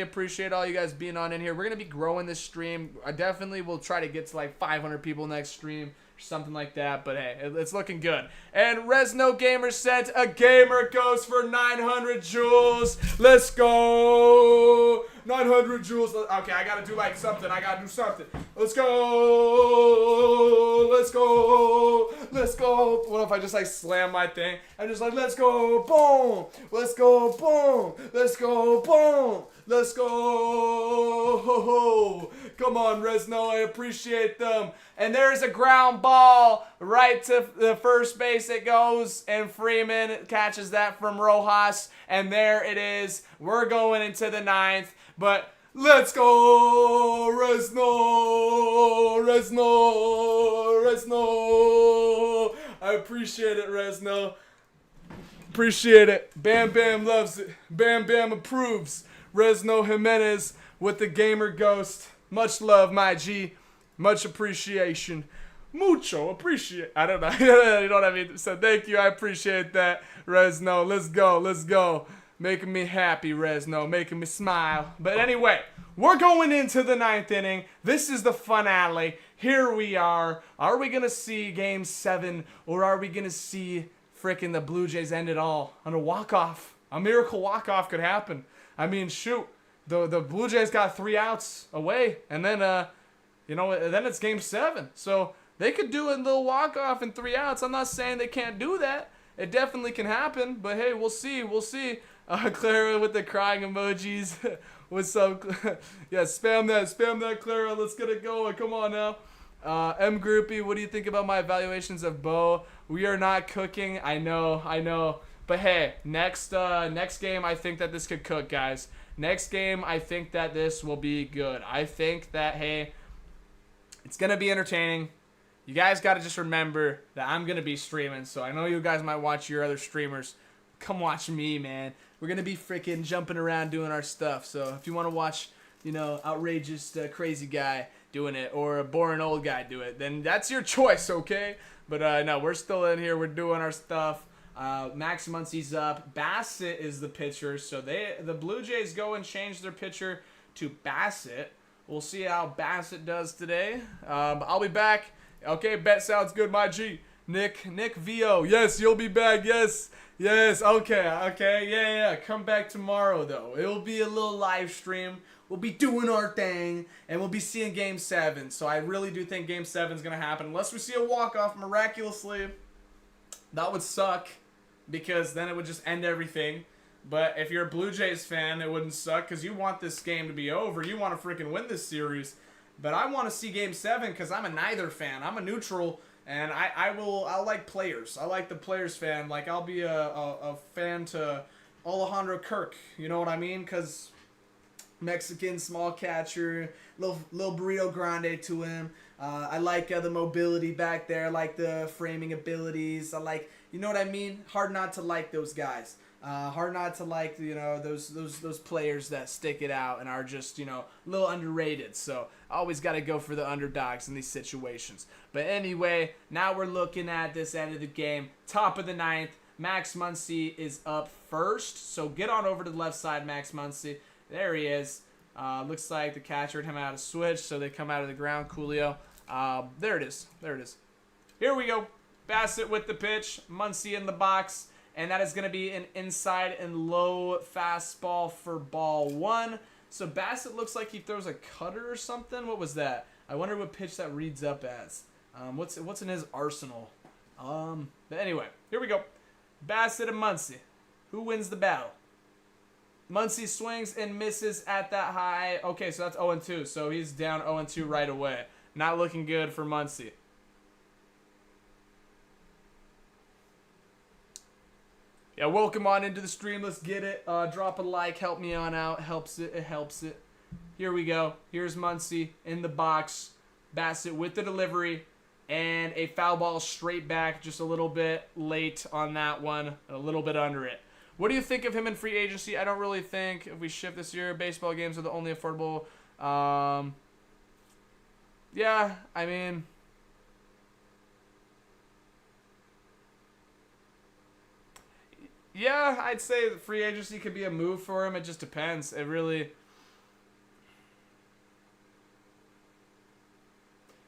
appreciate all you guys being on in here. We're going to be growing this stream. I definitely will try to get to like 500 people next stream. Something like that, but hey, it's looking good. And Resno Gamer sent a gamer goes for 900 joules. Let's go. 900 joules. Okay, I gotta do like something. I gotta do something. Let's go. Let's go. Let's go. What if I just like slam my thing? I'm just like, let's go. Boom. Let's go. Boom. Let's go. Boom. Let's go. Come on, Resno. I appreciate them. And there's a ground ball right to the first base it goes. And Freeman catches that from Rojas. And there it is. We're going into the 9th. But let's go, Resno. Resno. Resno. I appreciate it, Resno. Appreciate it. Bam Bam loves it. Bam Bam approves. Resno Jimenez with the Gamer Ghost. Much love, my G. Much appreciation. Mucho appreciate. I don't know. You know what I mean? So thank you. I appreciate that, Resno. Let's go. Let's go. Making me happy, Resno. Making me smile. But anyway, we're going into the 9th inning. This is the finale. Here we are. Are we going to see Game 7? Or are we going to see frickin' the Blue Jays end it all on a walk-off? A miracle walk-off could happen. I mean, shoot. The Blue Jays got 3 outs away. And then, you know, then it's Game 7. So they could do a little walk-off in 3 outs. I'm not saying they can't do that. It definitely can happen. But, hey, we'll see. We'll see. Clara with the crying emojis. What's up? Yeah, spam that, Clara. Let's get it going. Come on now. M Groupie, what do you think about my evaluations of Bo? We are not cooking. I know. But hey, next game, I think that this could cook, guys. Next game, I think that this will be good. I think that, hey, it's going to be entertaining. You guys got to just remember that I'm going to be streaming. So I know you guys might watch your other streamers. Come watch me, man. We're going to be freaking jumping around doing our stuff. So if you want to watch, outrageous crazy guy doing it or a boring old guy do it, then that's your choice, okay? But no, we're still in here. We're doing our stuff. Max Muncy's up. Bassett is the pitcher. So the Blue Jays go and change their pitcher to Bassett. We'll see how Bassett does today. I'll be back. Okay, bet sounds good, my G. Nick Vio. Yes, you'll be back. Yes. Okay. Yeah. Come back tomorrow, though. It'll be a little live stream. We'll be doing our thing, and we'll be seeing Game 7. So I really do think Game 7 is going to happen. Unless we see a walk-off miraculously. That would suck, because then it would just end everything. But if you're a Blue Jays fan, it wouldn't suck, because you want this game to be over. You want to freaking win this series. But I want to see Game 7, because I'm a neither fan. I'm a neutral, and I'll like players. I like the players fan. Like, I'll be a fan to Alejandro Kirk. You know what I mean? Because Mexican small catcher, little burrito grande to him. I like the mobility back there. I like the framing abilities. I like, you know what I mean? Hard not to like those guys. Hard not to like, those players that stick it out and are just, a little underrated. So I always got to go for the underdogs in these situations. But anyway, now we're looking at this end of the game. Top of the ninth. Max Muncy is up first. So get on over to the left side, Max Muncy. There he is. Looks like the catcher had him out of switch, so they come out of the ground. Coolio. There it is. Here we go. Bassett with the pitch. Muncy in the box. And that is going to be an inside and low fastball for ball one. So Bassett looks like he throws a cutter or something. What was that? I wonder what pitch that reads up as. What's in his arsenal? But anyway, here we go. Bassett and Muncy. Who wins the battle? Muncy swings and misses at that high. Okay, so that's 0-2. So he's down 0-2 right away. Not looking good for Muncy. Yeah, welcome on into the stream. Let's get it. Drop a like. Help me on out. Helps it. It helps it. Here we go. Here's Muncy in the box. Bassett with the delivery. And a foul ball straight back. Just a little bit late on that one. A little bit under it. What do you think of him in free agency? I don't really think if we shift this year, baseball games are the only affordable. Yeah, I mean, yeah, I'd say free agency could be a move for him. It just depends. It really.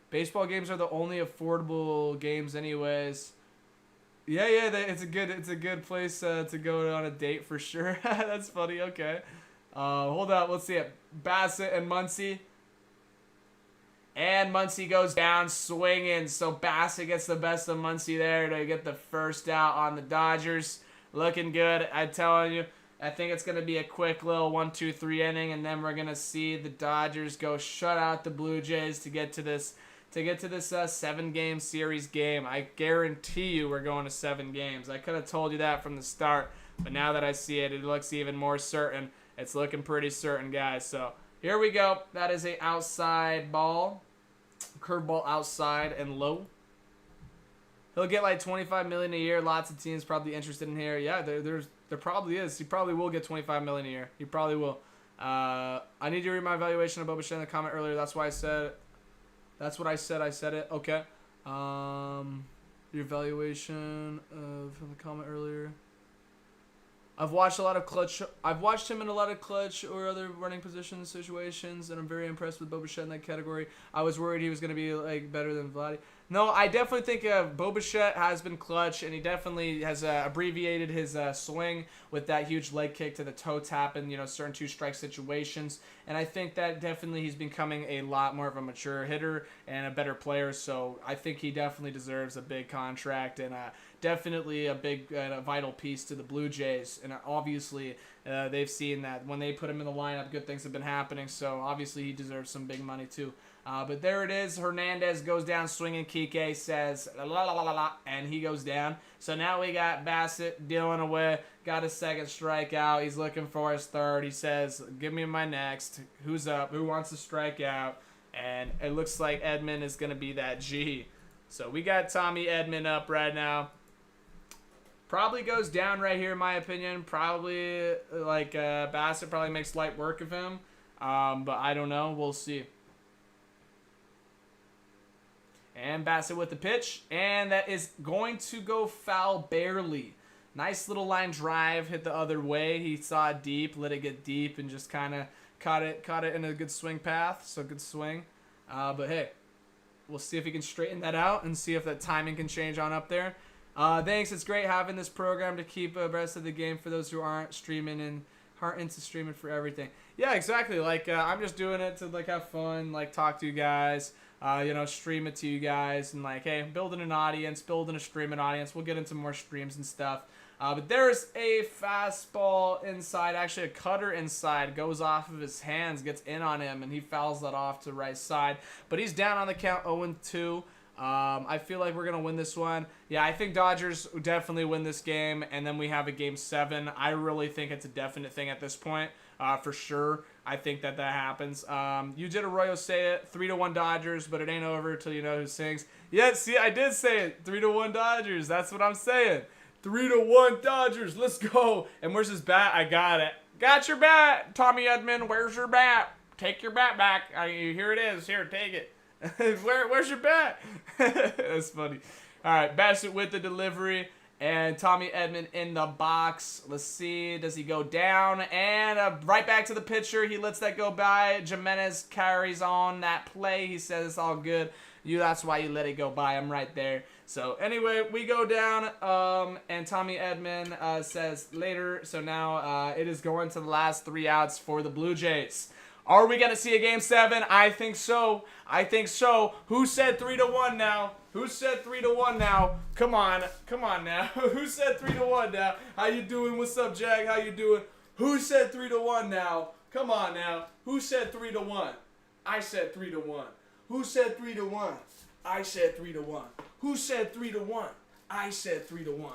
Baseball games are the only affordable games, anyways. Yeah, it's a good place to go on a date for sure. That's funny. Okay, hold up. Let's see it. Bassett and Muncy. And Muncy goes down swinging. So Bassett gets the best of Muncy there to get the first out on the Dodgers. Looking good. I'm telling you. I think it's going to be a quick little 1-2-3 inning. And then we're going to see the Dodgers go shut out the Blue Jays to get to this 7-game series game. I guarantee you we're going to 7 games. I could have told you that from the start. But now that I see it, it looks even more certain. It's looking pretty certain, guys. So here we go. That is a outside ball. Curveball outside and low. He'll get like $25 million a year. Lots of teams probably interested in here. Yeah, there probably is. He probably will get $25 million a year. He probably will. I need to read my evaluation of Boba Shen in the comment earlier. That's why I said it. That's what I said. I said it. Okay. Your evaluation of the comment earlier. I've watched him in a lot of clutch or other running position situations, and I'm very impressed with Bo Bichette in that category. I was worried he was going to be like better than Vladdy. No, I definitely think Bo Bichette has been clutch, and he definitely has abbreviated his swing with that huge leg kick to the toe tap in certain 2-strike situations. And I think that definitely he's becoming a lot more of a mature hitter and a better player. So I think he definitely deserves a big contract and definitely a big a vital piece to the Blue Jays. And obviously, they've seen that when they put him in the lineup, good things have been happening. So obviously, he deserves some big money too. But there it is. Hernandez goes down swinging. Kike says, la, la, la, la, la, and he goes down. So now we got Bassett dealing away. Got his second strikeout. He's looking for his third. He says, give me my next. Who's up? Who wants to strike out? And it looks like Edman is going to be that G. So we got Tommy Edman up right now. Probably goes down right here, in my opinion. Probably, like, Bassett probably makes light work of him. But I don't know. We'll see. And Bassett with the pitch. And that is going to go foul barely. Nice little line drive. Hit the other way. He saw it deep. Let it get deep. And just kind of caught it in a good swing path. So good swing. But hey, we'll see if he can straighten that out. And see if that timing can change on up there. Thanks. It's great having this program to keep abreast of the game for those who aren't streaming and aren't into streaming for everything. Yeah, exactly. Like, I'm just doing it to, like, have fun, like, talk to you guys. Stream it to you guys, and like, hey, building an audience, building a streaming audience. We'll get into more streams and stuff. But there's a fastball inside, actually a cutter inside, goes off of his hands, gets in on him, and he fouls that off to right side. But he's down on the count 0-2. I feel like we're going to win this one. Yeah, I think Dodgers definitely win this game, and then we have a Game 7. I really think it's a definite thing at this point, for sure. I think that happens. You did Arroyo say it, 3-1 Dodgers, but it ain't over till you know who sings. Yeah, see, I did say it, 3-1 Dodgers. That's what I'm saying. 3-1 Dodgers. Let's go. And where's his bat? I got it. Got your bat, Tommy Edman. Where's your bat? Take your bat back. Here it is. Here, take it. Where's your bat? That's funny. All right, Bassett with the delivery. And Tommy Edman in the box. Let's see. Does he go down? And right back to the pitcher. He lets that go by. Jimenez carries on that play. He says it's all good. That's why you let it go by. I'm right there. So anyway, we go down. And Tommy Edman says later. So now it is going to the last 3 outs for the Blue Jays. Are we going to see a Game 7? I think so. I think so. Who said 3-1 now? Who said 3-1 now? Come on. Come on now. Who said 3-1 now? How you doing? What's up, Jack? How you doing? Who said 3-1 now? Come on now. Who said 3-1? I said 3-1. Who said 3-1? I said 3-1. Who said 3-1? I said 3-1.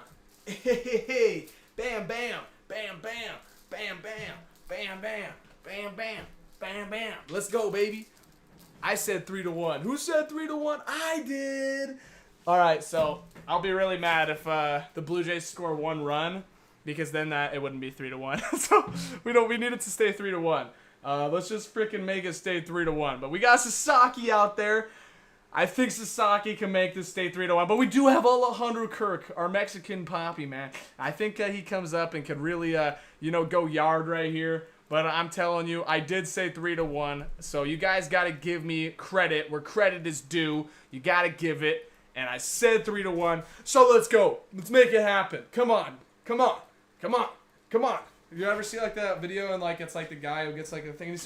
Hey, bam, bam, bam, bam, bam, bam, bam, bam, bam, bam. Bam, bam. Let's go, baby. I said 3-1. Who said 3-1? I did. All right, so I'll be really mad if the Blue Jays score 1 run, because then it wouldn't be 3-1. So we need it to stay 3-1. Let's just freaking make it stay 3-1. But we got Sasaki out there. I think Sasaki can make this stay 3-1. But we do have Alejandro Kirk, our Mexican poppy, man. I think he comes up and could really, go yard right here. But I'm telling you, I did say 3-1. So you guys got to give me credit where credit is due. You got to give it. And I said 3-1. So let's go. Let's make it happen. Come on. Come on. Come on. Come on. You ever see like that video and like it's like the guy who gets like a thing and he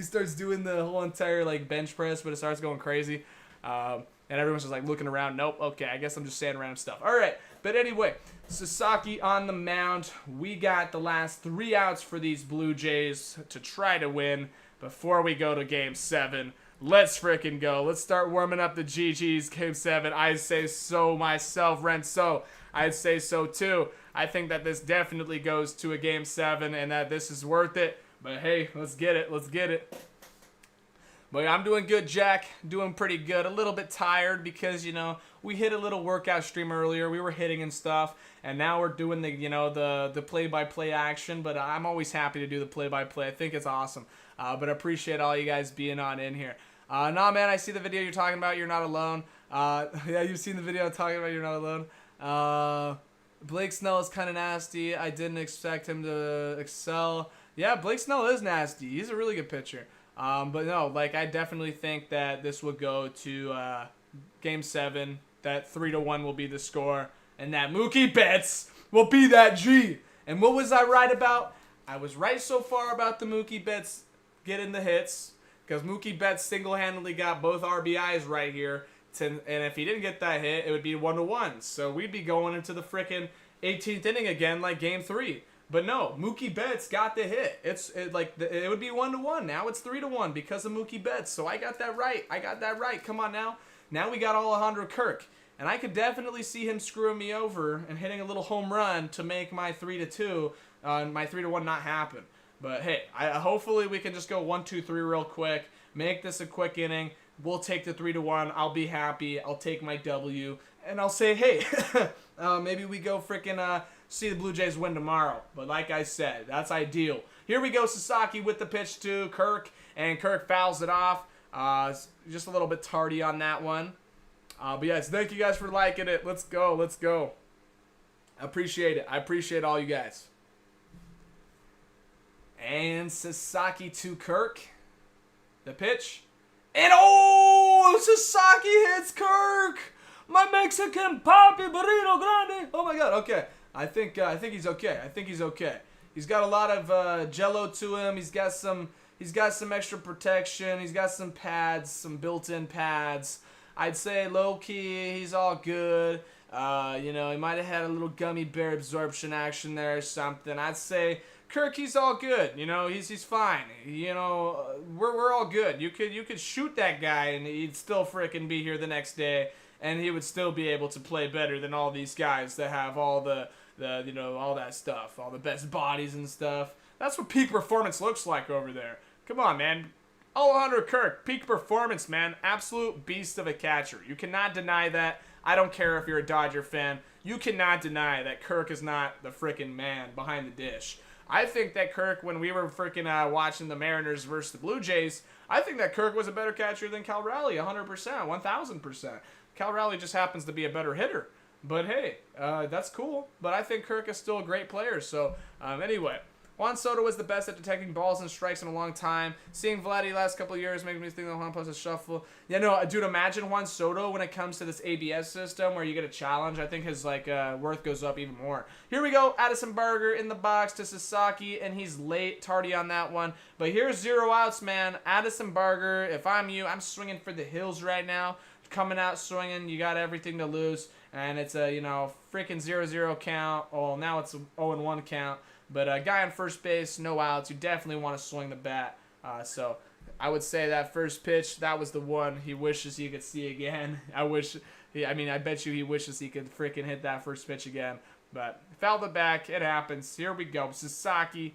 starts doing the whole entire like bench press, but it starts going crazy. And everyone's just like looking around. Nope. Okay. I guess I'm just saying random stuff. All right. But anyway, Sasaki on the mound. We got the last 3 outs for these Blue Jays to try to win before we go to Game 7. Let's freaking go. Let's start warming up the GGs. Game 7. I'd say so myself, Renzo. I'd say so too. I think that this definitely goes to a Game 7 and that this is worth it. But hey, let's get it. Let's get it. But I'm doing good, Jack. Doing pretty good. A little bit tired because, we hit a little workout stream earlier. We were hitting and stuff. And now we're doing the play-by-play action. But I'm always happy to do the play-by-play. I think it's awesome. But I appreciate all you guys being on in here. Nah, man, I see the video you're talking about. You're not alone. Yeah, you've seen the video I'm talking about. You're not alone. Blake Snell is kind of nasty. I didn't expect him to excel. Yeah, Blake Snell is nasty. He's a really good pitcher. But no, I definitely think that this will go to Game 7. That 3-1 will be the score. And that Mookie Betts will be that G. And what was I right about? I was right so far about the Mookie Betts getting the hits. Because Mookie Betts single-handedly got both RBIs right here And if he didn't get that hit, it would be 1-1. So we'd be going into the frickin' 18th inning again, like Game 3. But no, Mookie Betts got the hit. It would be 1-1. Now it's 3-1 because of Mookie Betts. So I got that right. Come on now. Now we got Alejandro Kirk. And I could definitely see him screwing me over and hitting a little home run to make my 3-2, my 3-1 not happen. But hey, hopefully we can just go 1-2-3 real quick, make this a quick inning. We'll take the 3-1. I'll be happy. I'll take my W, and I'll say, hey, maybe we go freaking see the Blue Jays win tomorrow. But like I said, that's ideal. Here we go, Sasaki with the pitch to Kirk, and Kirk fouls it off. Just a little bit tardy on that one. But yes, thank you guys for liking it. Let's go. I appreciate it. I appreciate all you guys. And Sasaki to Kirk. The pitch. And Sasaki hits Kirk. My Mexican papi burrito grande. Oh my God. Okay. I think he's okay. He's got a lot of jello to him. He's got some extra protection. He's got some pads, some built-in pads. I'd say low-key, he's all good. He might have had a little gummy bear absorption action there or something. I'd say Kirk, he's all good. He's fine. We're all good. You could shoot that guy and he'd still frickin' be here the next day, and he would still be able to play better than all these guys that have all the all that stuff, all the best bodies and stuff. That's what peak performance looks like over there. Come on, man. Alejandro Kirk, peak performance, man. Absolute beast of a catcher. You cannot deny that. I don't care if you're a Dodger fan. You cannot deny that Kirk is not the freaking man behind the dish. I think that Kirk, when we were freaking watching the Mariners versus the Blue Jays, I think that Kirk was a better catcher than Cal Raleigh, 100%, 1,000%. Cal Raleigh just happens to be a better hitter. But hey, that's cool. But I think Kirk is still a great player. So anyway, Juan Soto was the best at detecting balls and strikes in a long time. Seeing Vladdy last couple of years makes me think that Juan Post is shuffle. Yeah, no, dude, imagine Juan Soto when it comes to this ABS system where you get a challenge. I think his worth goes up even more. Here we go, Addison Barger in the box to Sasaki, and he's late, tardy on that one. But here's 0 outs, man. Addison Barger, if I'm you, I'm swinging for the hills right now. Coming out swinging, you got everything to lose, and it's a freaking 0-0 count. Oh, now it's a 0-1 count. But a guy on first base, no outs. You definitely want to swing the bat. So I would say that first pitch, that was the one he wishes he could see again. I bet you he wishes he could freaking hit that first pitch again. But fouled it back. It happens. Here we go. Sasaki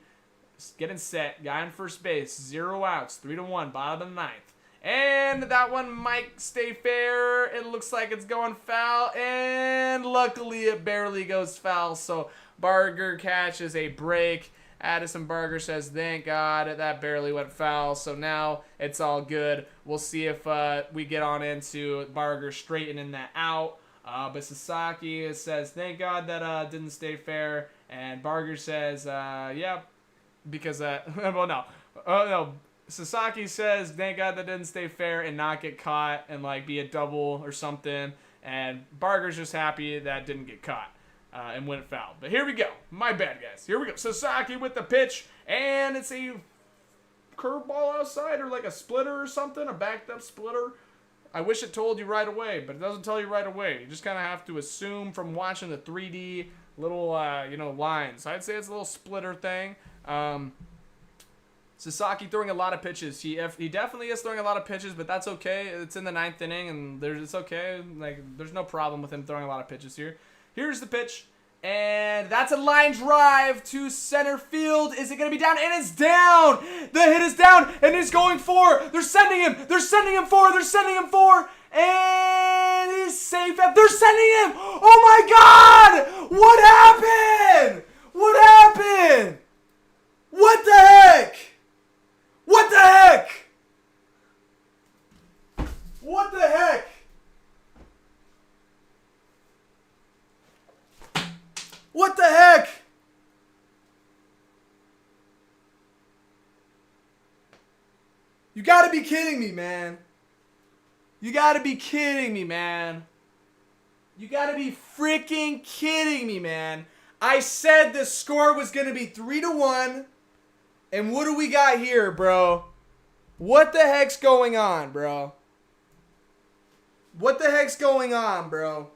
getting set. Guy on first base. 0 outs. 3-1. Bottom of the ninth. And that one might stay fair. It looks like it's going foul. And luckily it barely goes foul. So Barger catches a break. Addison Barger says, thank God that barely went foul. So now it's all good. We'll see if we get on into Barger straightening that out. But Sasaki says, thank God that didn't stay fair. And Barger says, yeah, because well, no. Oh, no. Sasaki says, thank God that didn't stay fair and not get caught and be a double or something. And Barger's just happy that didn't get caught and went foul. But here we go. My bad, guys. Here we go. Sasaki with the pitch. And it's a curveball outside or a splitter or something. A backed up splitter. I wish it told you right away, but it doesn't tell you right away. You just kind of have to assume from watching the 3D little, lines. I'd say it's a little splitter thing. Sasaki throwing a lot of pitches. He definitely is throwing a lot of pitches, but that's okay. It's in the 9th inning, and it's okay. There's no problem with him throwing a lot of pitches here. Here's the pitch, and that's a line drive to center field. Is it going to be down? And it's down. The hit is down, and it's going for. They're sending him for. And he's safe. They're sending him. Oh my God! What happened? What the heck? What the heck? What the heck? What the heck? You gotta be kidding me, man. You gotta be kidding me, man. You gotta be freaking kidding me, man. I said the score was gonna be 3-1. And what do we got here, bro? What the heck's going on, bro? What the heck's going on, bro?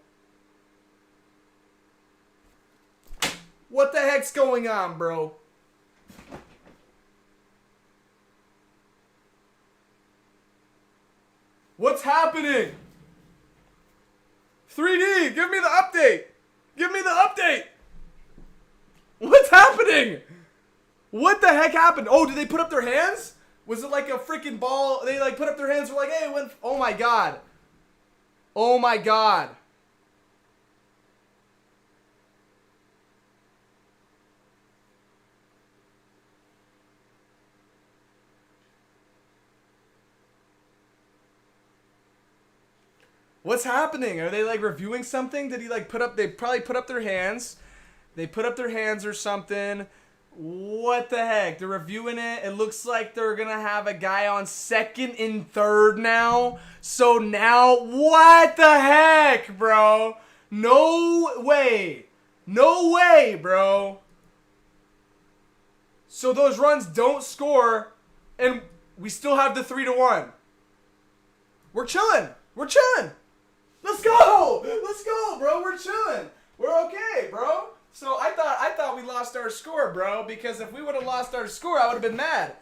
What the heck's going on, bro? What's happening? 3D, give me the update. Give me the update. What's happening? What the heck happened? Oh, did they put up their hands? Was it like a freaking ball? They like put up their hands. Were like, hey, when? Oh my god. Oh my god. What's happening? Are they like reviewing something? Did he like put up? They probably put up their hands. They put up their hands or something. What the heck? They're reviewing it. It looks like they're gonna have a guy on second and third now. So now, what the heck, bro? No way. No way, bro. So those runs don't score, and we still have the 3-1. We're chilling. We're chilling. Let's go! Let's go, bro. We're chilling. We're okay, bro. So I thought we lost our score, bro, because if we would have lost our score, I would have been mad.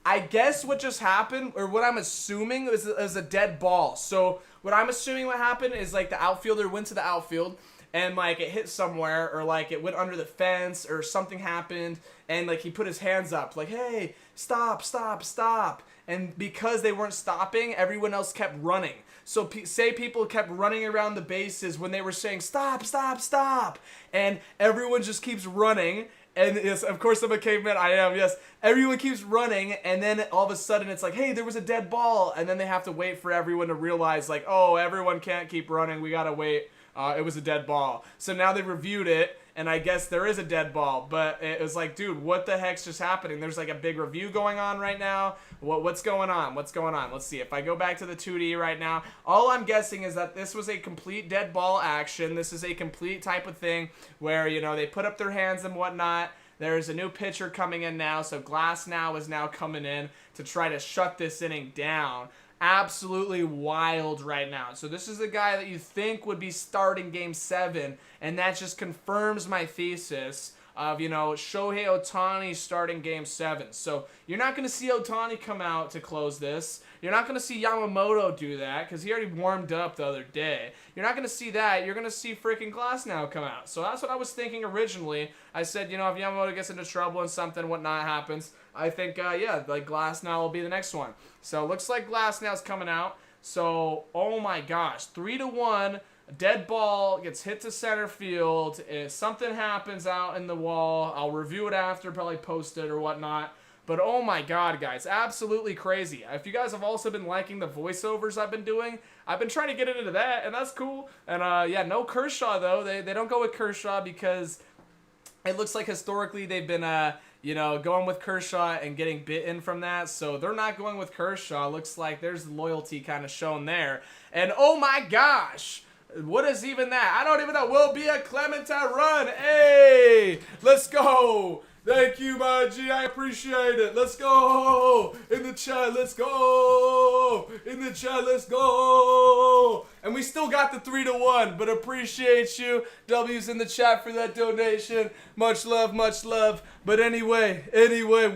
I guess what just happened, or what I'm assuming, is a dead ball. So what I'm assuming what happened is like the outfielder went to the outfield and like it hit somewhere, or like it went under the fence, or something happened, and like he put his hands up like, hey, stop, stop, stop. And because they weren't stopping, everyone else kept running. So say people kept running around the bases when they were saying, stop, stop, stop. And everyone just keeps running. And yes, of course I'm a caveman, I am, yes. Everyone keeps running, and then all of a sudden it's like, hey, there was a dead ball. And then they have to wait for everyone to realize, like, oh, everyone can't keep running, we gotta wait. It was a dead ball. So now they reviewed it, and I guess there is a dead ball. But it was like, dude, what the heck's just happening? There's like a big review going on right now. What's going on? What's going on? Let's see. If I go back to the 2D right now, all I'm guessing is that this was a complete dead ball action. This is a complete type of thing where, you know, they put up their hands and whatnot. There's a new pitcher coming in now, so Glasnow is now coming in to try to shut this inning down. Absolutely wild right now. So this is the guy that you think would be starting Game 7, and that just confirms my thesis of, you know, Shohei Ohtani starting Game 7. So you're not going to see Ohtani come out to close this. You're not going to see Yamamoto do that because he already warmed up the other day. You're not going to see that. You're going to see freaking Glasnow come out. So that's what I was thinking originally. I said, you know, if Yamamoto gets into trouble and something, whatnot happens, I think, yeah, like Glasnow will be the next one. So it looks like Glasnow's coming out. So, oh my gosh, 3-1. A dead ball gets hit to center field. If something happens out in the wall, I'll review it after, probably post it or whatnot. But oh my god, guys, absolutely crazy. If you guys have also been liking the voiceovers I've been doing, I've been trying to get into that, and that's cool. And yeah, no Kershaw, though. They don't go with Kershaw because it looks like historically they've been, you know, going with Kershaw and getting bitten from that. So they're not going with Kershaw. Looks like there's loyalty kind of shown there. And oh my gosh, what is even that? I don't even know. Will be a Clementine run. Hey, let's go. Thank you, my G. I appreciate it. Let's go. In the chat, let's go. In the chat, let's go. And we still got the 3-1, but appreciate you. W's in the chat for that donation. Much love, much love. But anyway,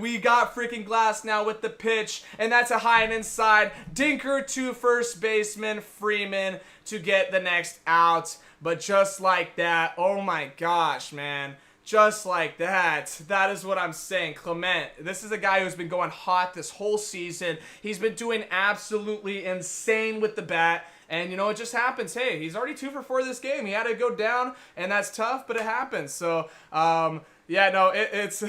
we got freaking Glasnow with the pitch, and that's a high and inside. Dinker to first baseman Freeman to get the next out. But just like that, oh my gosh, man. Just like that. That is what I'm saying. Clement, this is a guy who's been going hot this whole season. He's been doing absolutely insane with the bat. And, you know, it just happens. Hey, he's already 2 for 4 this game. He had to go down, and that's tough, but it happens. So, yeah, no, it's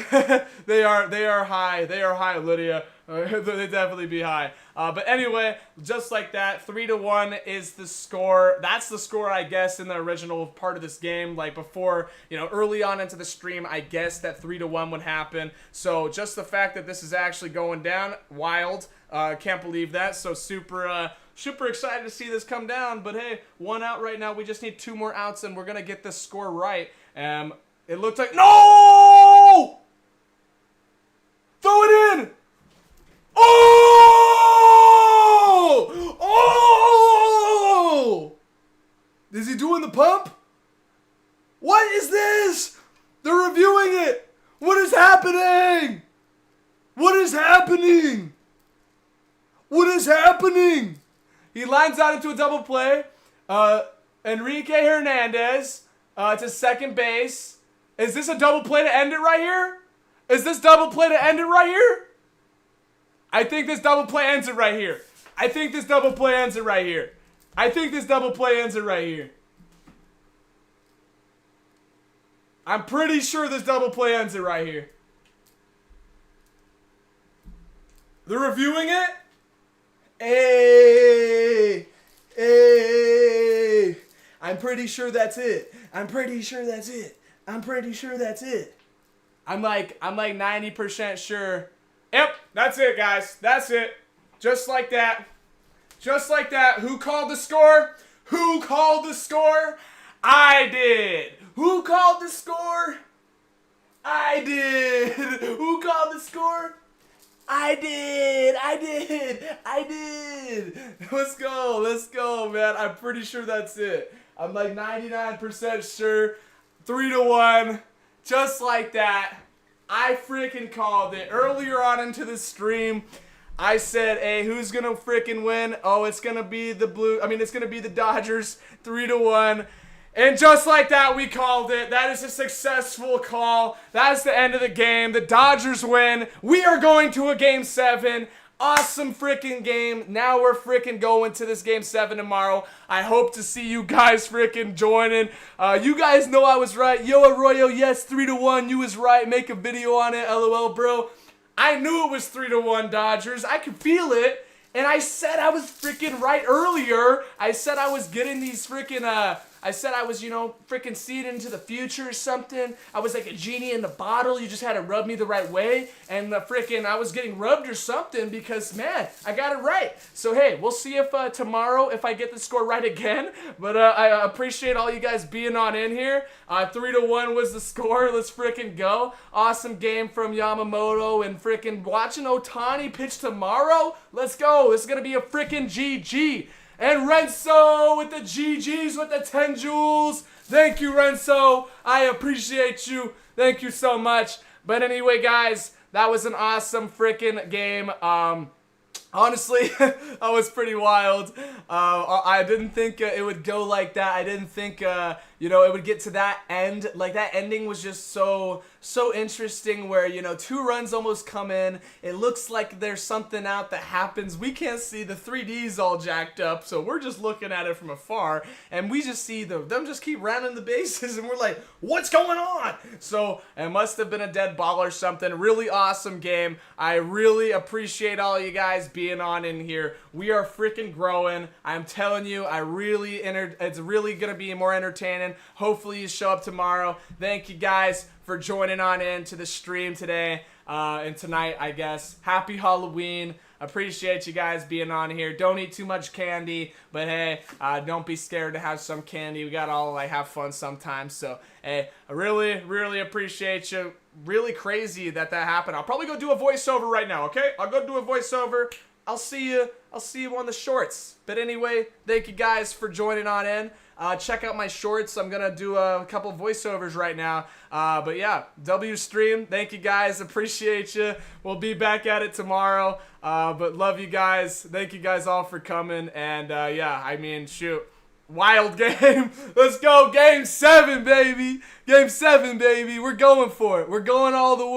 they are high. They are high, Lydia. They definitely be high. But anyway, just like that, 3-1 is the score. That's the score, I guess, in the original part of this game. Like before, you know, early on into the stream, I guessed that 3-1 would happen. So just the fact that this is actually going down, wild. Can't believe that. So super excited to see this come down. But hey, 1 out right now. We just need 2 more outs, and we're gonna get this score right. It looked like no. Throw it in. Oh! What is this? They're reviewing it. What is happening? What is happening? What is happening? He lines out into a double play. Enrique Hernandez to second base. Is this a double play to end it right here? Is this double play to end it right here? I think this double play ends it right here. I think this double play ends it right here. I think this double play ends it right here. I'm pretty sure this double play ends it right here. They're reviewing it? Hey! Hey! I'm pretty sure that's it. I'm pretty sure that's it. I'm pretty sure that's it. I'm like 90% sure. Yep, that's it, guys. That's it. Just like that. Just like that. Who called the score? Who called the score? I did. Who called the score? I did. Who called the score? I did. I did. I did. Let's go, man. I'm pretty sure that's it. I'm like 99% sure. 3-1. Just like that. I freaking called it. Earlier on into the stream, I said, hey, who's going to freaking win? Oh, it's going to be it's going to be the Dodgers. 3-1. And just like that, we called it. That is a successful call. That is the end of the game. The Dodgers win. We are going to a Game 7. Awesome freaking game. Now we're freaking going to this Game 7 tomorrow. I hope to see you guys freaking joining. You guys know I was right. Yo, Arroyo, yes, 3-1. You was right. Make a video on it. LOL, bro. I knew it was 3-1 Dodgers. I could feel it. And I said I was freaking right earlier. I said I was getting these freaking, I said I was, freaking seeing into the future or something. I was like a genie in the bottle. You just had to rub me the right way. And I was getting rubbed or something because, man, I got it right. So, hey, we'll see if tomorrow, if I get the score right again. But I appreciate all you guys being on in here. 3-1 was the score. Let's freaking go. Awesome game from Yamamoto and freaking watching Ohtani pitch tomorrow. Let's go. It's going to be a freaking GG. And Renzo with the GGs with the 10 jewels. Thank you, Renzo. I appreciate you. Thank you so much. But anyway, guys, that was an awesome freaking game. Honestly, that was pretty wild. I didn't think it would go like that. I didn't think, it would get to that end. Like, that ending was just so interesting where, 2 runs almost come in. It looks like there's something out that happens. We can't see. The 3D's all jacked up, so we're just looking at it from afar, and we just see them just keep rounding the bases, and we're like, what's going on? So, it must have been a dead ball or something. Really awesome game. I really appreciate all you guys being on in here. We are freaking growing. I'm telling you, it's really gonna be more entertaining. Hopefully you show up tomorrow. Thank you guys for joining on in to the stream today and tonight, I guess. Happy Halloween. Appreciate you guys being on here. Don't eat too much candy, but hey, don't be scared to have some candy. We got all have fun sometimes. So hey, I really appreciate you. Really crazy that happened. I'll probably go do a voiceover right now. Okay, I'll go do a voiceover. I'll see you on the shorts. But anyway, thank you guys for joining on in. Check out my shorts. I'm gonna do a couple voiceovers right now. But yeah, W stream. Thank you guys. Appreciate you. We'll be back at it tomorrow. But love you guys. Thank you guys all for coming. And shoot. Wild game. Let's go. Game 7, baby. Game 7, baby. We're going for it. We're going all the way.